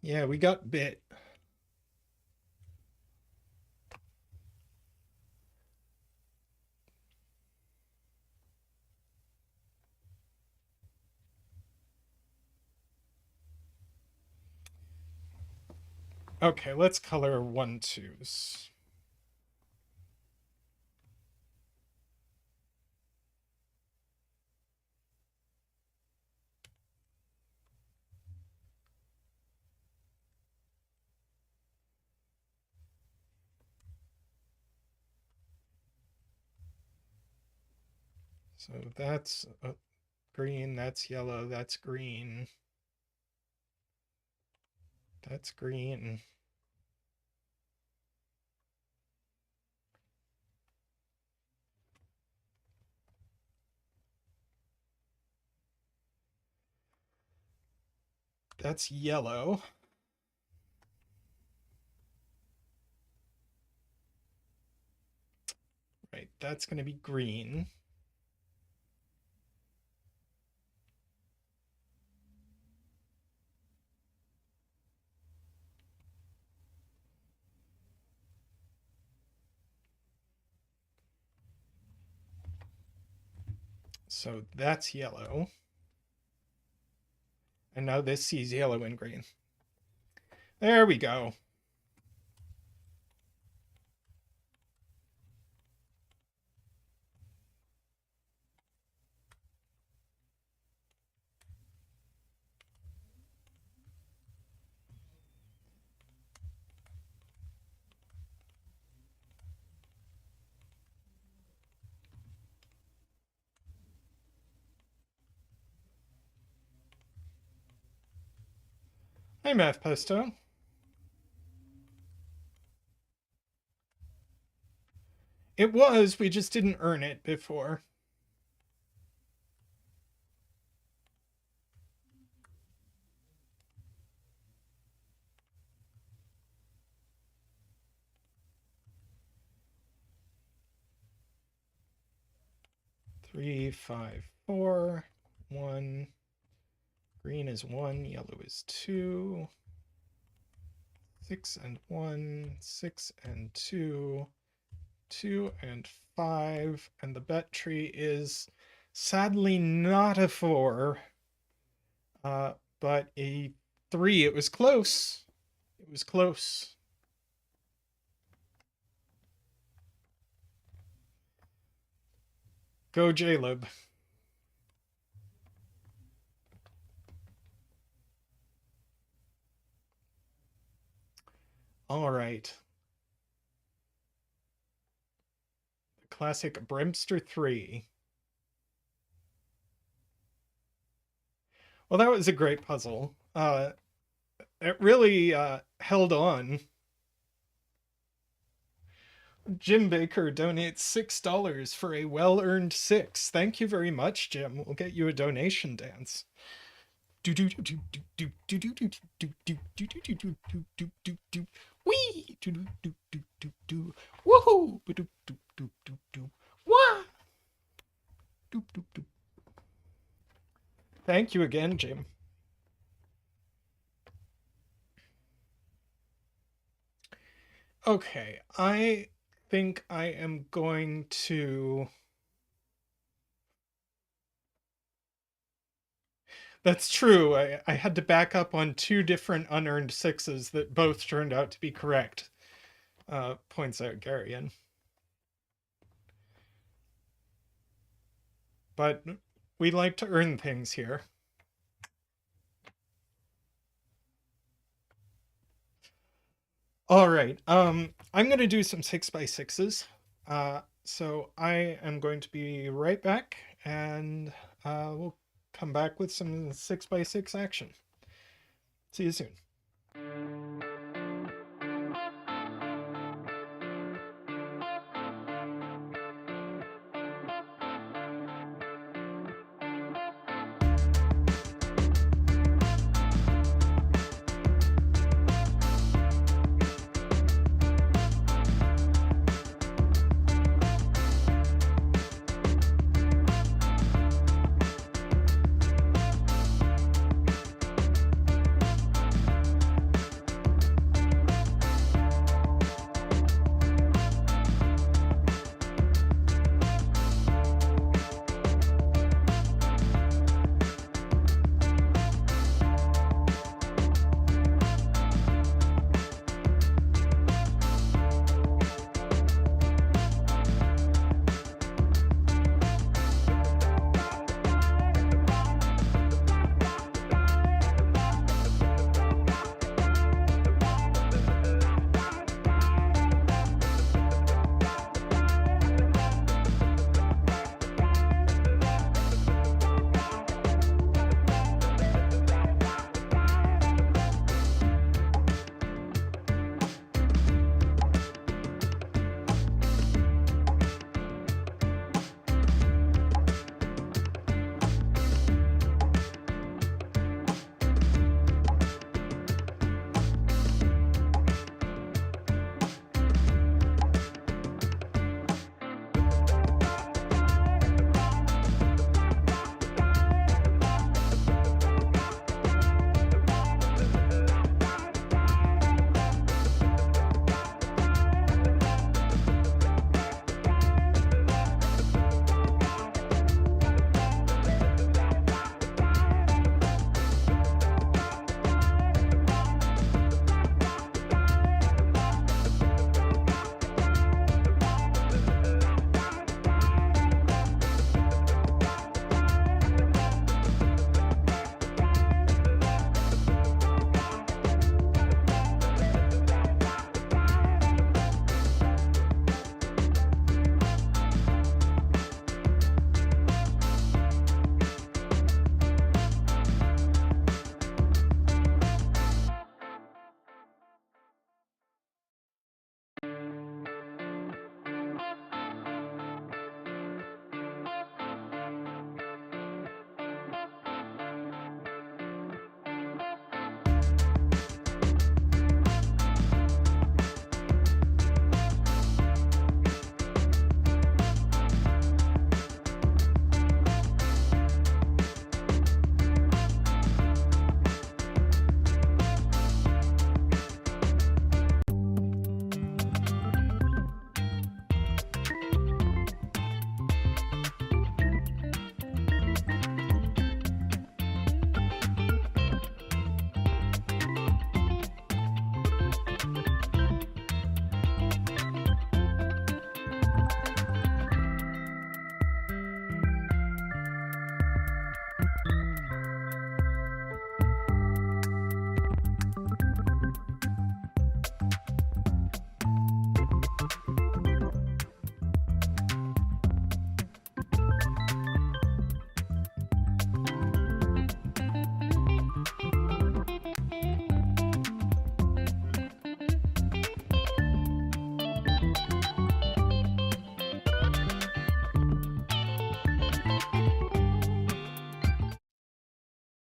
Yeah, we got bit. Okay, let's color 1-2s. So that's green, that's yellow, that's green. That's green. That's yellow. Right, that's going to be green. So that's yellow. And now this sees yellow and green. There we go. Hi, Math Pesto. It was, we just didn't earn it before. Three, 5, 4, 1. Green is 1, yellow is 2. 6 and 1, 6 and 2, 2 and 5, and the bet tree is sadly not a 4, but a 3. It was close. It was close. Go Jaleb. All right. The classic Brimster 3. Well, that was a great puzzle. It really held on. Jim Baker donates $6 for a well-earned 6. Thank you very much, Jim. We'll get you a donation dance. Wee! Woohoo! Wah! Thank you again, Jim. Okay, I think I am going to... That's true. I had to back up on 2 different unearned 6s that both turned out to be correct, points out Garian. But we like to earn things here. All right, I'm going to do some 6x6s. So I am going to be right back, and we'll come back with some 6x6 action. See you soon.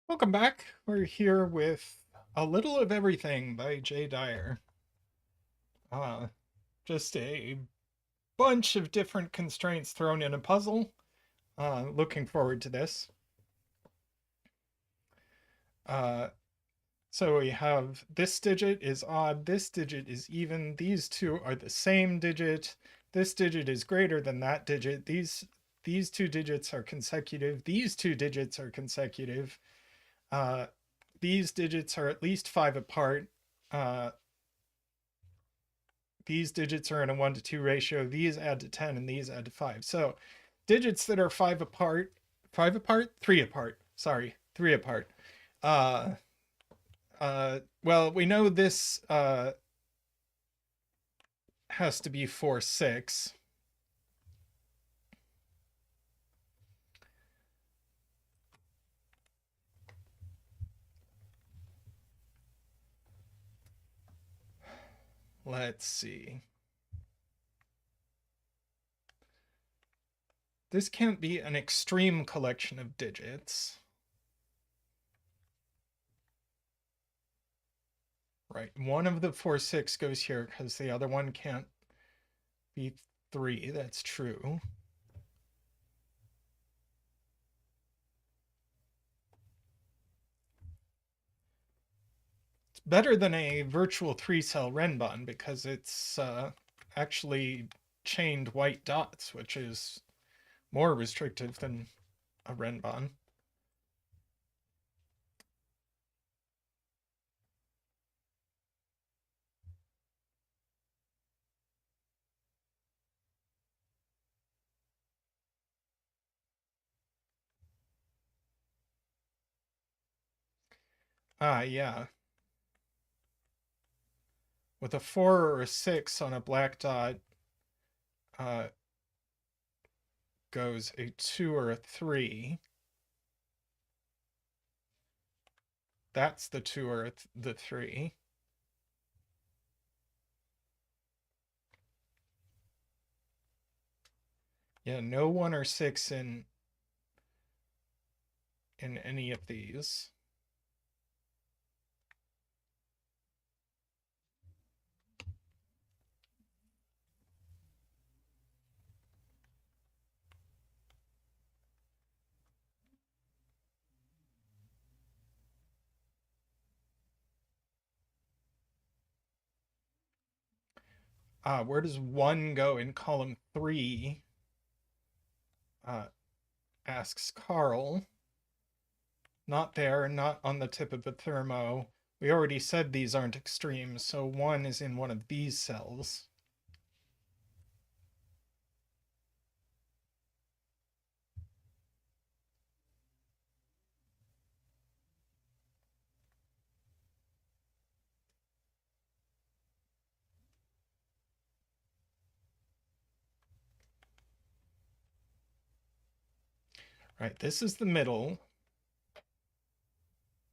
Welcome back. We're here with A Little of Everything by Dyer. Just a bunch of different constraints thrown in a puzzle. Looking forward to this. So we have this digit is odd, this digit is even, these two are the same digit, this digit is greater than that digit, these two digits are consecutive, these two digits are consecutive. These digits are at least 5 apart. These digits are in a 1 to 2 ratio. These add to 10 and these add to 5. So digits that are 5 apart, 3 apart. Sorry, 3 apart. Well, we know this has to be 4, 6. Let's see. This can't be an extreme collection of digits. Right, one of the 4, 6 goes here because the other one can't be 3. That's true. It's better than a virtual 3-cell renban because it's actually chained white dots, which is more restrictive than a renban. Yeah. With a 4 or a 6 on a black dot, goes a 2 or a 3. That's the 2 or the 3. Yeah, no 1 or 6 in any of these. Where does 1 go in column 3? Asks Carl. Not there, not on the tip of the thermo. We already said these aren't extremes, so 1 is in one of these cells. Right, this is the middle.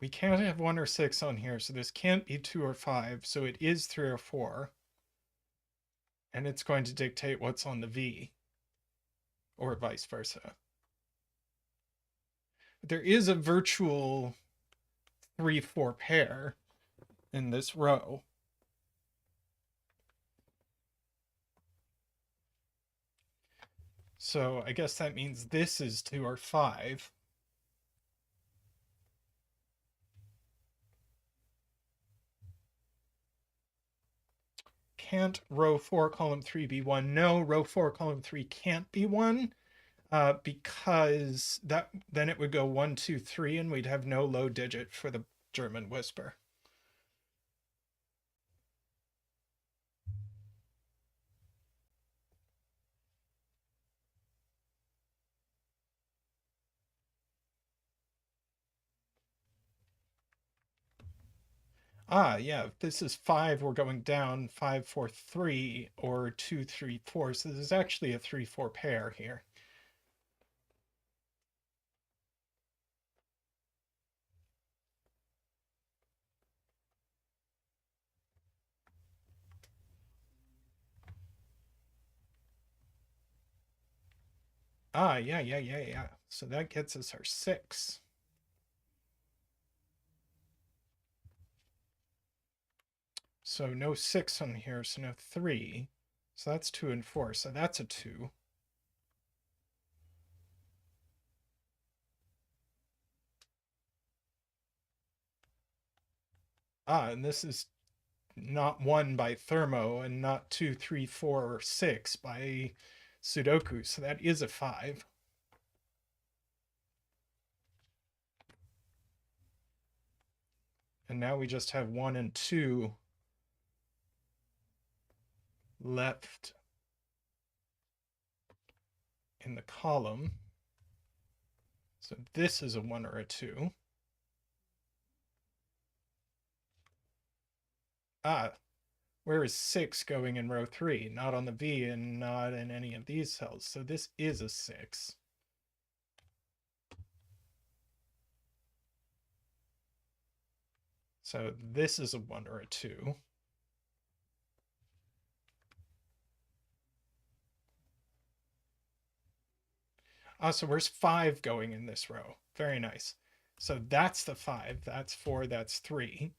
We can't have 1 or 6 on here, so this can't be 2 or 5, so it is 3 or 4. and it's going to dictate what's on the V, or vice versa. There is a virtual 3-4 pair in this row. So I guess that means this is 2 or 5. Can't row 4, column 3 be 1? No, row 4, column 3 can't be 1, because then it would go 1, 2, 3, and we'd have no low digit for the German whisper. Yeah, if this is 5, we're going down 5, 4, 3, or 2, 3, 4. So this is actually a 3, 4 pair here. Yeah. So that gets us our 6. So no 6 on here, so no 3. So that's 2 and 4, so that's a 2. And this is not 1 by thermo, and not 2, 3, 4, or 6 by sudoku, so that is a 5. And now we just have 1 and 2 left in the column. So this is a 1 or a 2. Where is 6 going in row 3? Not on the V and not in any of these cells. So this is a 6. So this is a 1 or a 2. So where's 5 going in this row? Very nice. So that's the 5. That's 4. That's 3.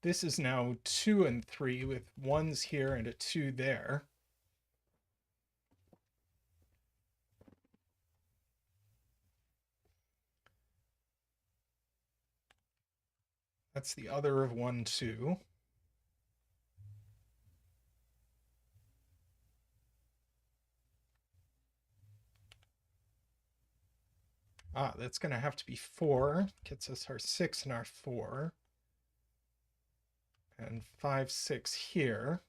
This is now 2 and 3 with 1s here and a 2 there. That's the other of 1, 2. That's going to have to be 4. Gets us our 6 and our 4. And 5, 6 here.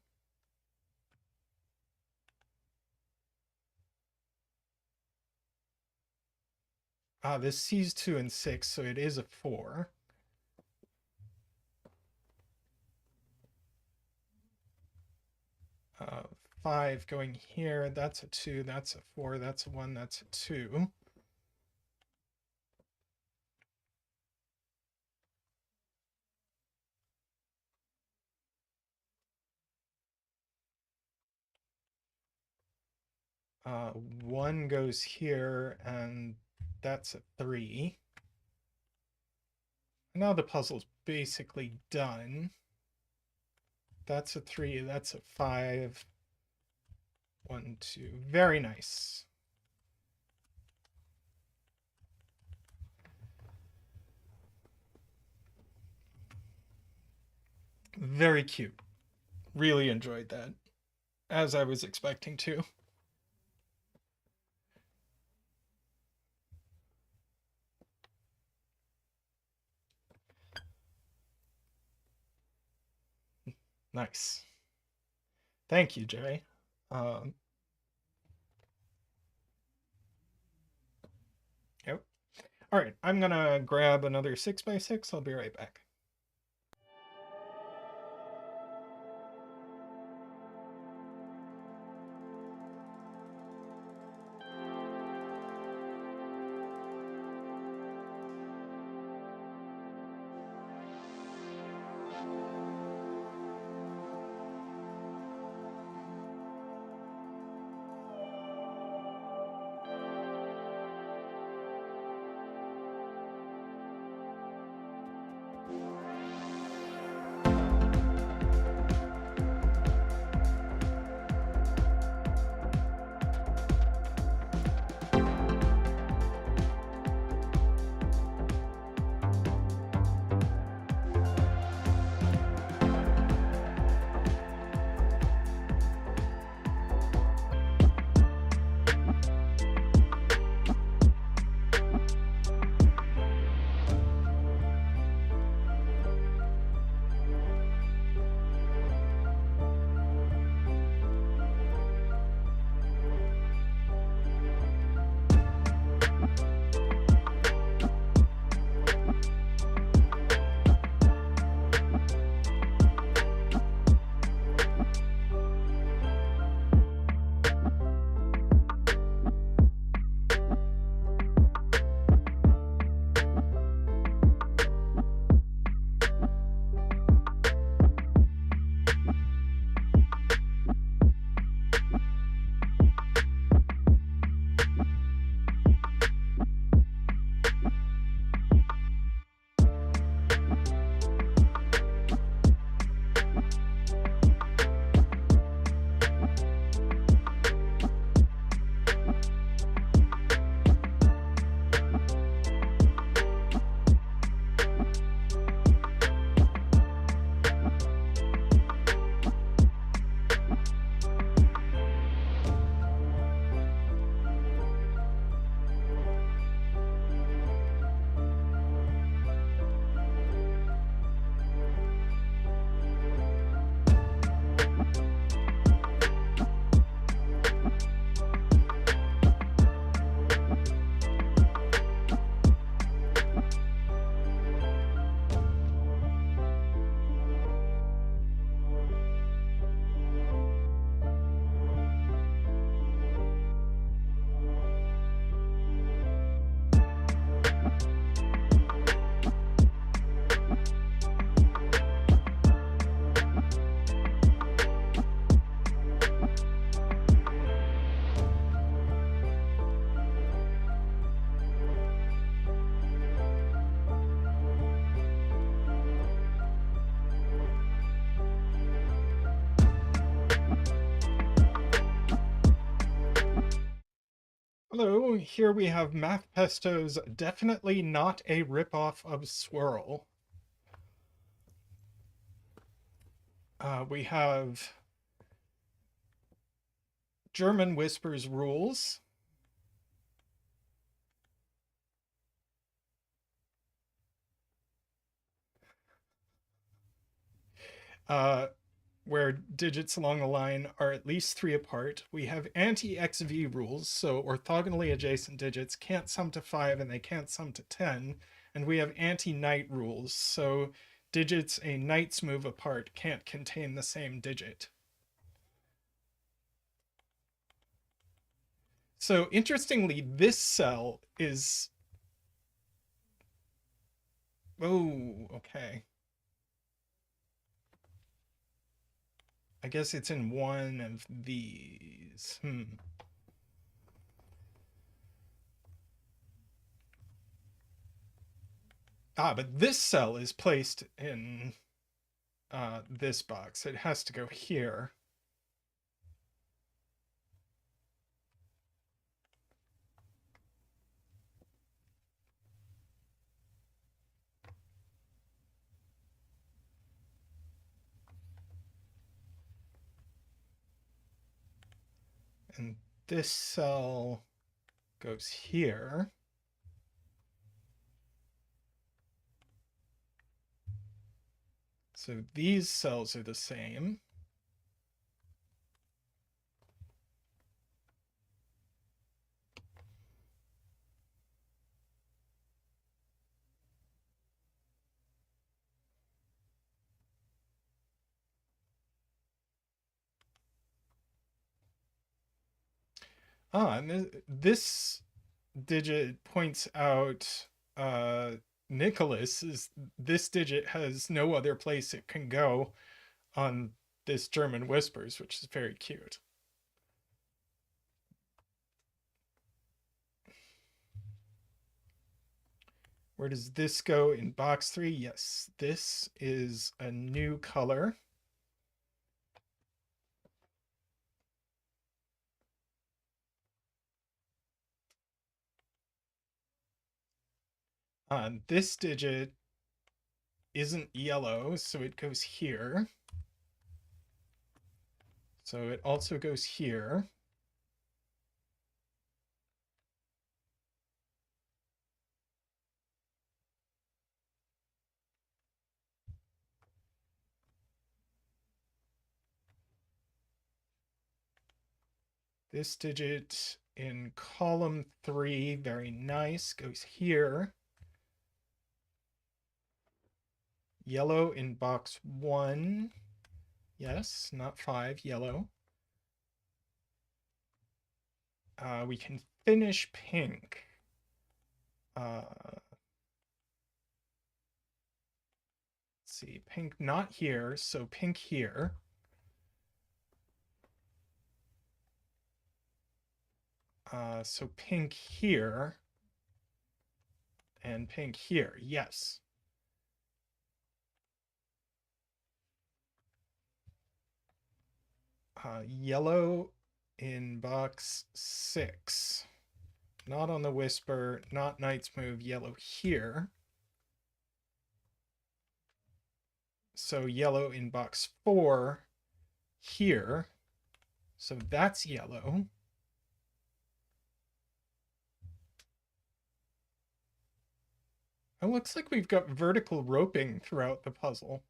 This sees 2 and 6, so it is a 4. Uh, 5 going here, that's a 2, that's a 4, that's a 1, that's a 2. Uh, 1 goes here, and that's a 3. Now the puzzle's basically done. That's a 3, that's a 5. 1, 2. Very nice. Very cute. Really enjoyed that, as I was expecting to. Nice. Thank you, Jay. Yep. All right, I'm gonna grab another 6x6. I'll be right back. Hello, here we have Math Pesto's definitely not a ripoff of Swirl. We have German Whispers rules. Uh, where digits along the line are at least 3 apart. We have anti-XV rules, so orthogonally adjacent digits can't sum to 5 and they can't sum to 10. And we have anti-knight rules, so digits a knight's move apart can't contain the same digit. So interestingly, this cell is... Oh, okay. I guess it's in one of these. But this cell is placed in this box. It has to go here. And this cell goes here. So these cells are the same. And this digit points out Nicholas. This digit has no other place it can go on this German Whispers, which is very cute. Where does this go in box 3? Yes, this is a new color. This digit isn't yellow, so it goes here. So it also goes here. This digit in column 3, very nice, goes here. Yellow in box 1. Yes, not 5, yellow. We can finish pink. Let's see, pink not here, so pink here. So pink here. And pink here, yes. Yellow in box 6. Not on the Whisper, not Knight's Move, yellow here. So yellow in box 4 here. So that's yellow. It looks like we've got vertical roping throughout the puzzle.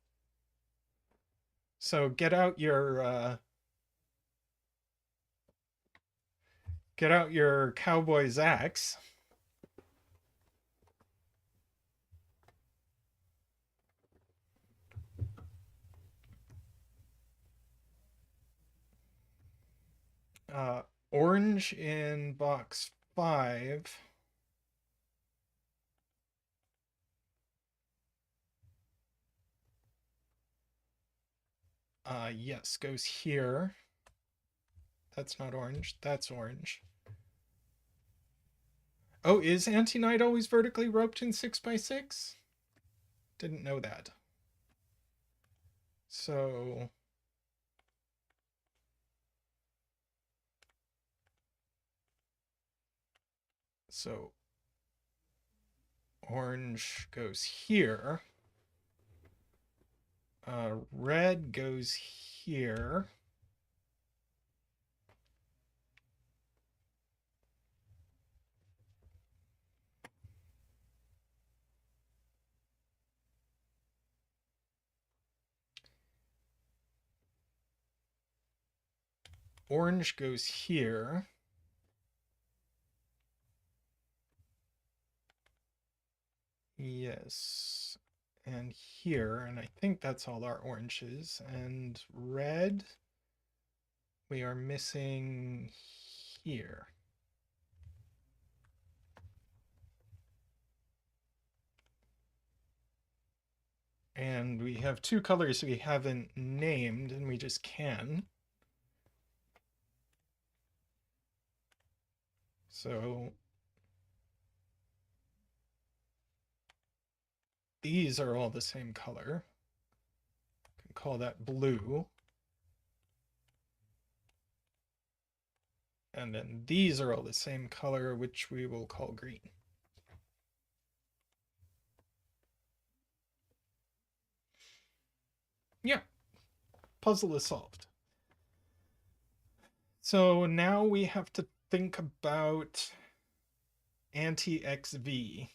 So get out your cowboy's axe. Orange in box 5. Yes, goes here. That's not orange. That's orange. Oh, is Anti-Knight always vertically roped in 6x6? Didn't know that. So... So orange goes here. Red goes here. Orange goes here. Yes. And here, and I think that's all our oranges. And red, we are missing here. And we have two colors we haven't named, and we just can. So these are all the same color. We can call that blue. And then these are all the same color, which we will call green. Yeah, puzzle is solved. So now we have to think about anti-XV.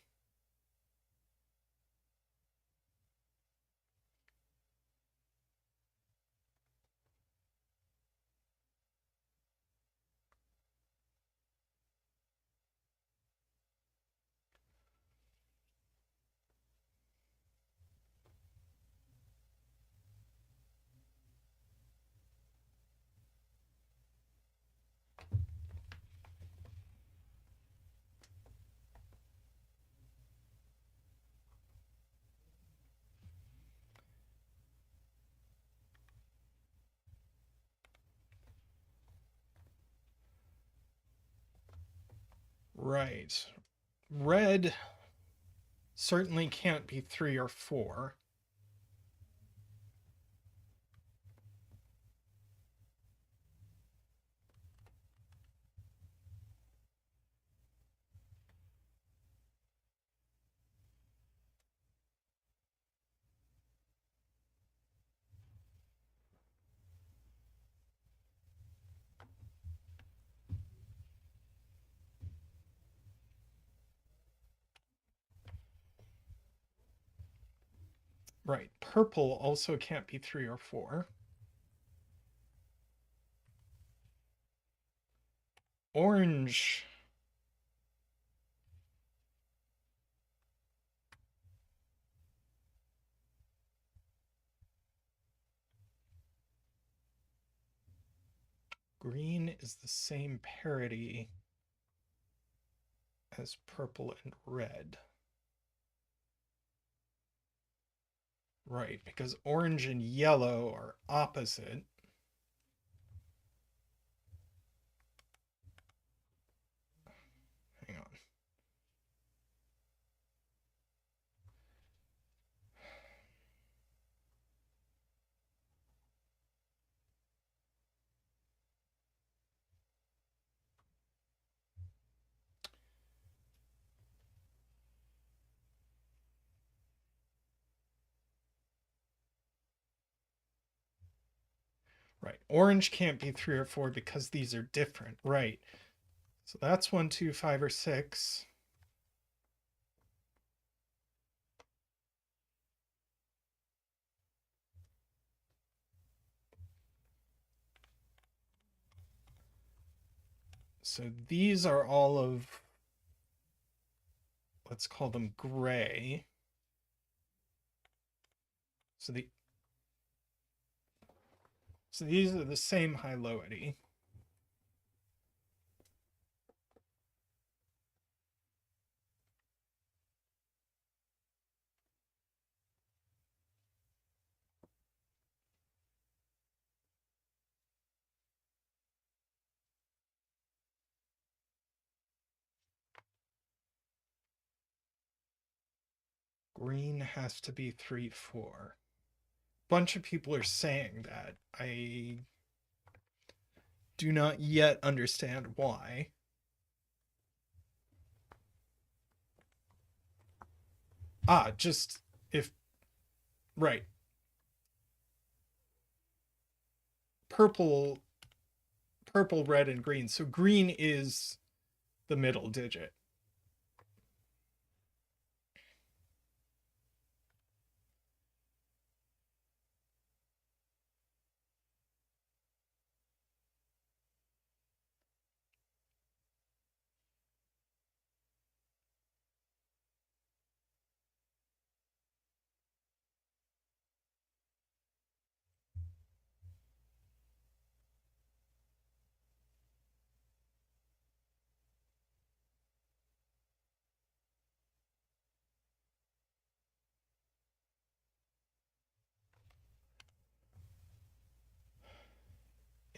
Right. Red certainly can't be 3 or 4. Right. Purple also can't be 3 or 4. Orange. Green is the same parity as purple and red. Right, because orange and yellow are opposite. Hang on. Right, orange can't be 3 or 4 because these are different. Right. So that's 1, 2, 5, or 6. So these are all of, let's call them gray. So these are the same high-loity. Green has to be 3, 4. Bunch of people are saying that. I do not yet understand why. Just if, right. Purple, red, and green. So green is the middle digit.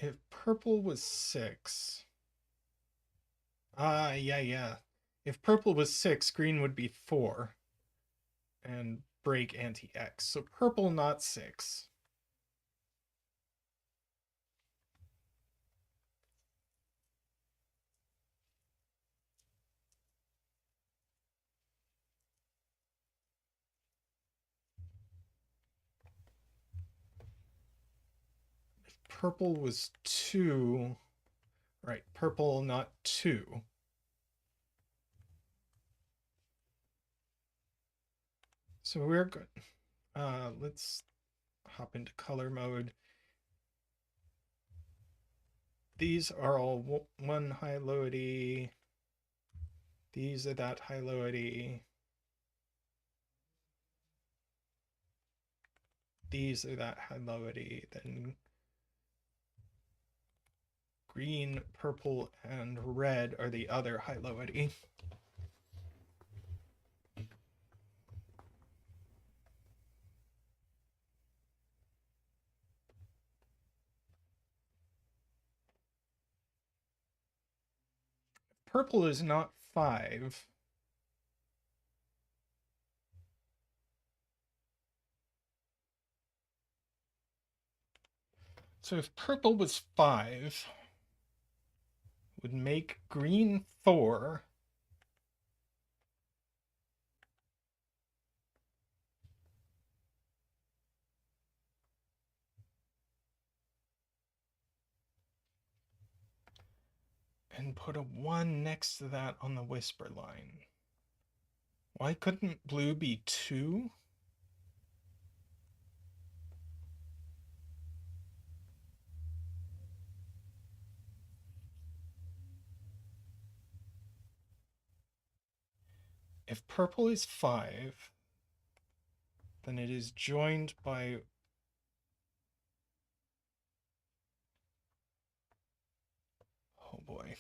If purple was 6. Yeah. If purple was 6, green would be 4. And break anti-X. So purple, not 6. If purple was 2, right, purple, not 2. So we're good. Let's hop into color mode. These are all one high-low-ity. These are that high-low-ity. These are that high-low-ity. Then green, purple, and red are the other high-low-ity. Purple is not 5. So if purple was 5, would make green 4. And put a 1 next to that on the whisper line. Why couldn't blue be 2? If purple is 5, then it is joined by... Oh boy.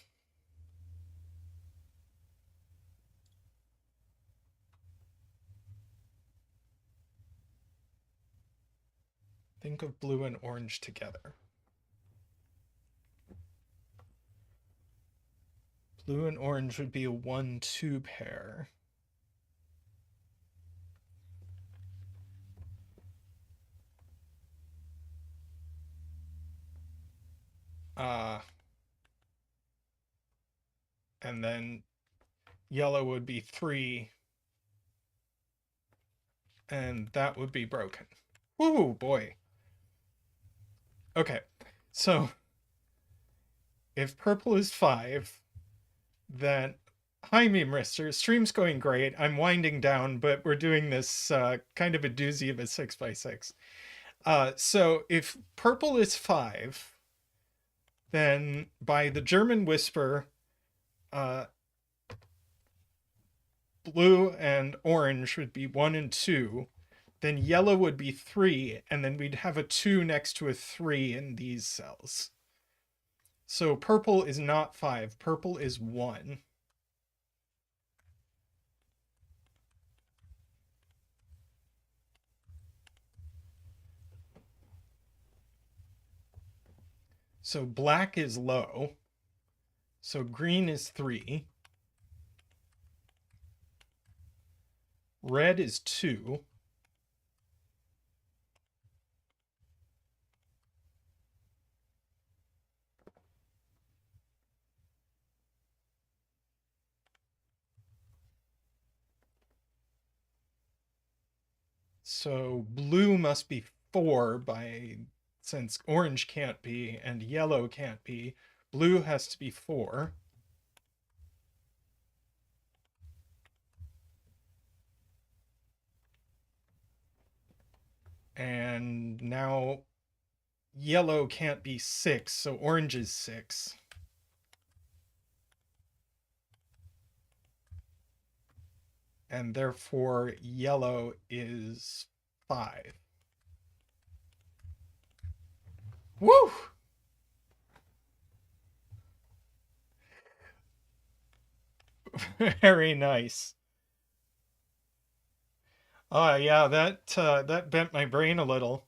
Think of blue and orange together. Blue and orange would be a 1-2 pair. And then yellow would be 3. And that would be broken. Woo, boy. Okay, so if purple is 5, then... Hi, Meme Rister. Stream's going great. I'm winding down, but we're doing this kind of a doozy of a 6x6. So if purple is 5, then by the German whisper, blue and orange would be 1 and 2. Then yellow would be 3, and then we'd have a 2 next to a 3 in these cells. So purple is not 5. Purple is 1. So black is low. So green is 3. Red is 2. So blue must be 4 since orange can't be and yellow can't be. Blue has to be 4. And now yellow can't be 6, so orange is 6. And therefore yellow is 5. Woo! Very nice. Yeah, that bent my brain a little.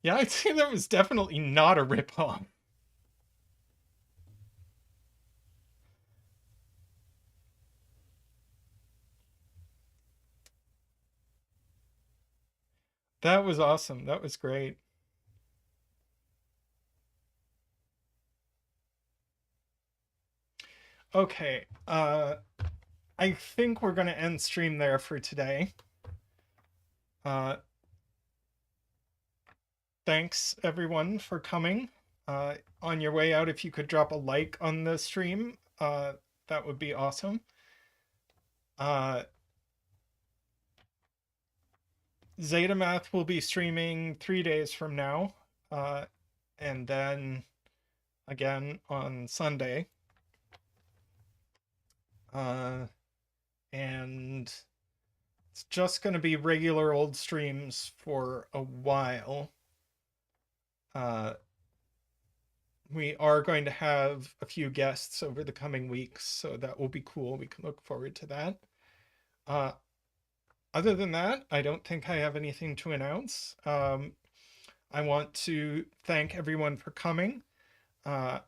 Yeah, I'd say that was definitely not a ripoff. That was awesome. That was great. Okay, I think we're gonna end stream there for today. Uh, thanks everyone for coming. On your way out, if you could drop a like on the stream, that would be awesome. Zeta Math will be streaming 3 days from now, and then again on Sunday. And it's just going to be regular old streams for a while. We are going to have a few guests over the coming weeks, so that will be cool. We can look forward to that. Other than that, I don't think I have anything to announce. I want to thank everyone for coming. I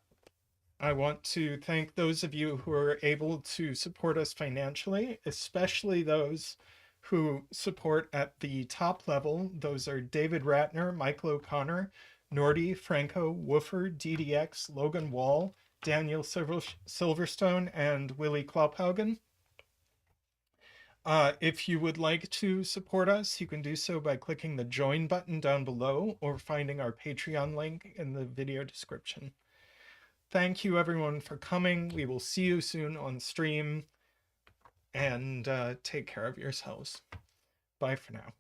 want to thank those of you who are able to support us financially, especially those who support at the top level. Those are David Ratner, Michael O'Connor, Nordy, Franco, Woofer, DDX, Logan Wall, Daniel Silverstone, and Willie Klopphaugen. If you would like to support us, you can do so by clicking the join button down below or finding our Patreon link in the video description. Thank you everyone for coming. We will see you soon on stream, and take care of yourselves. Bye for now.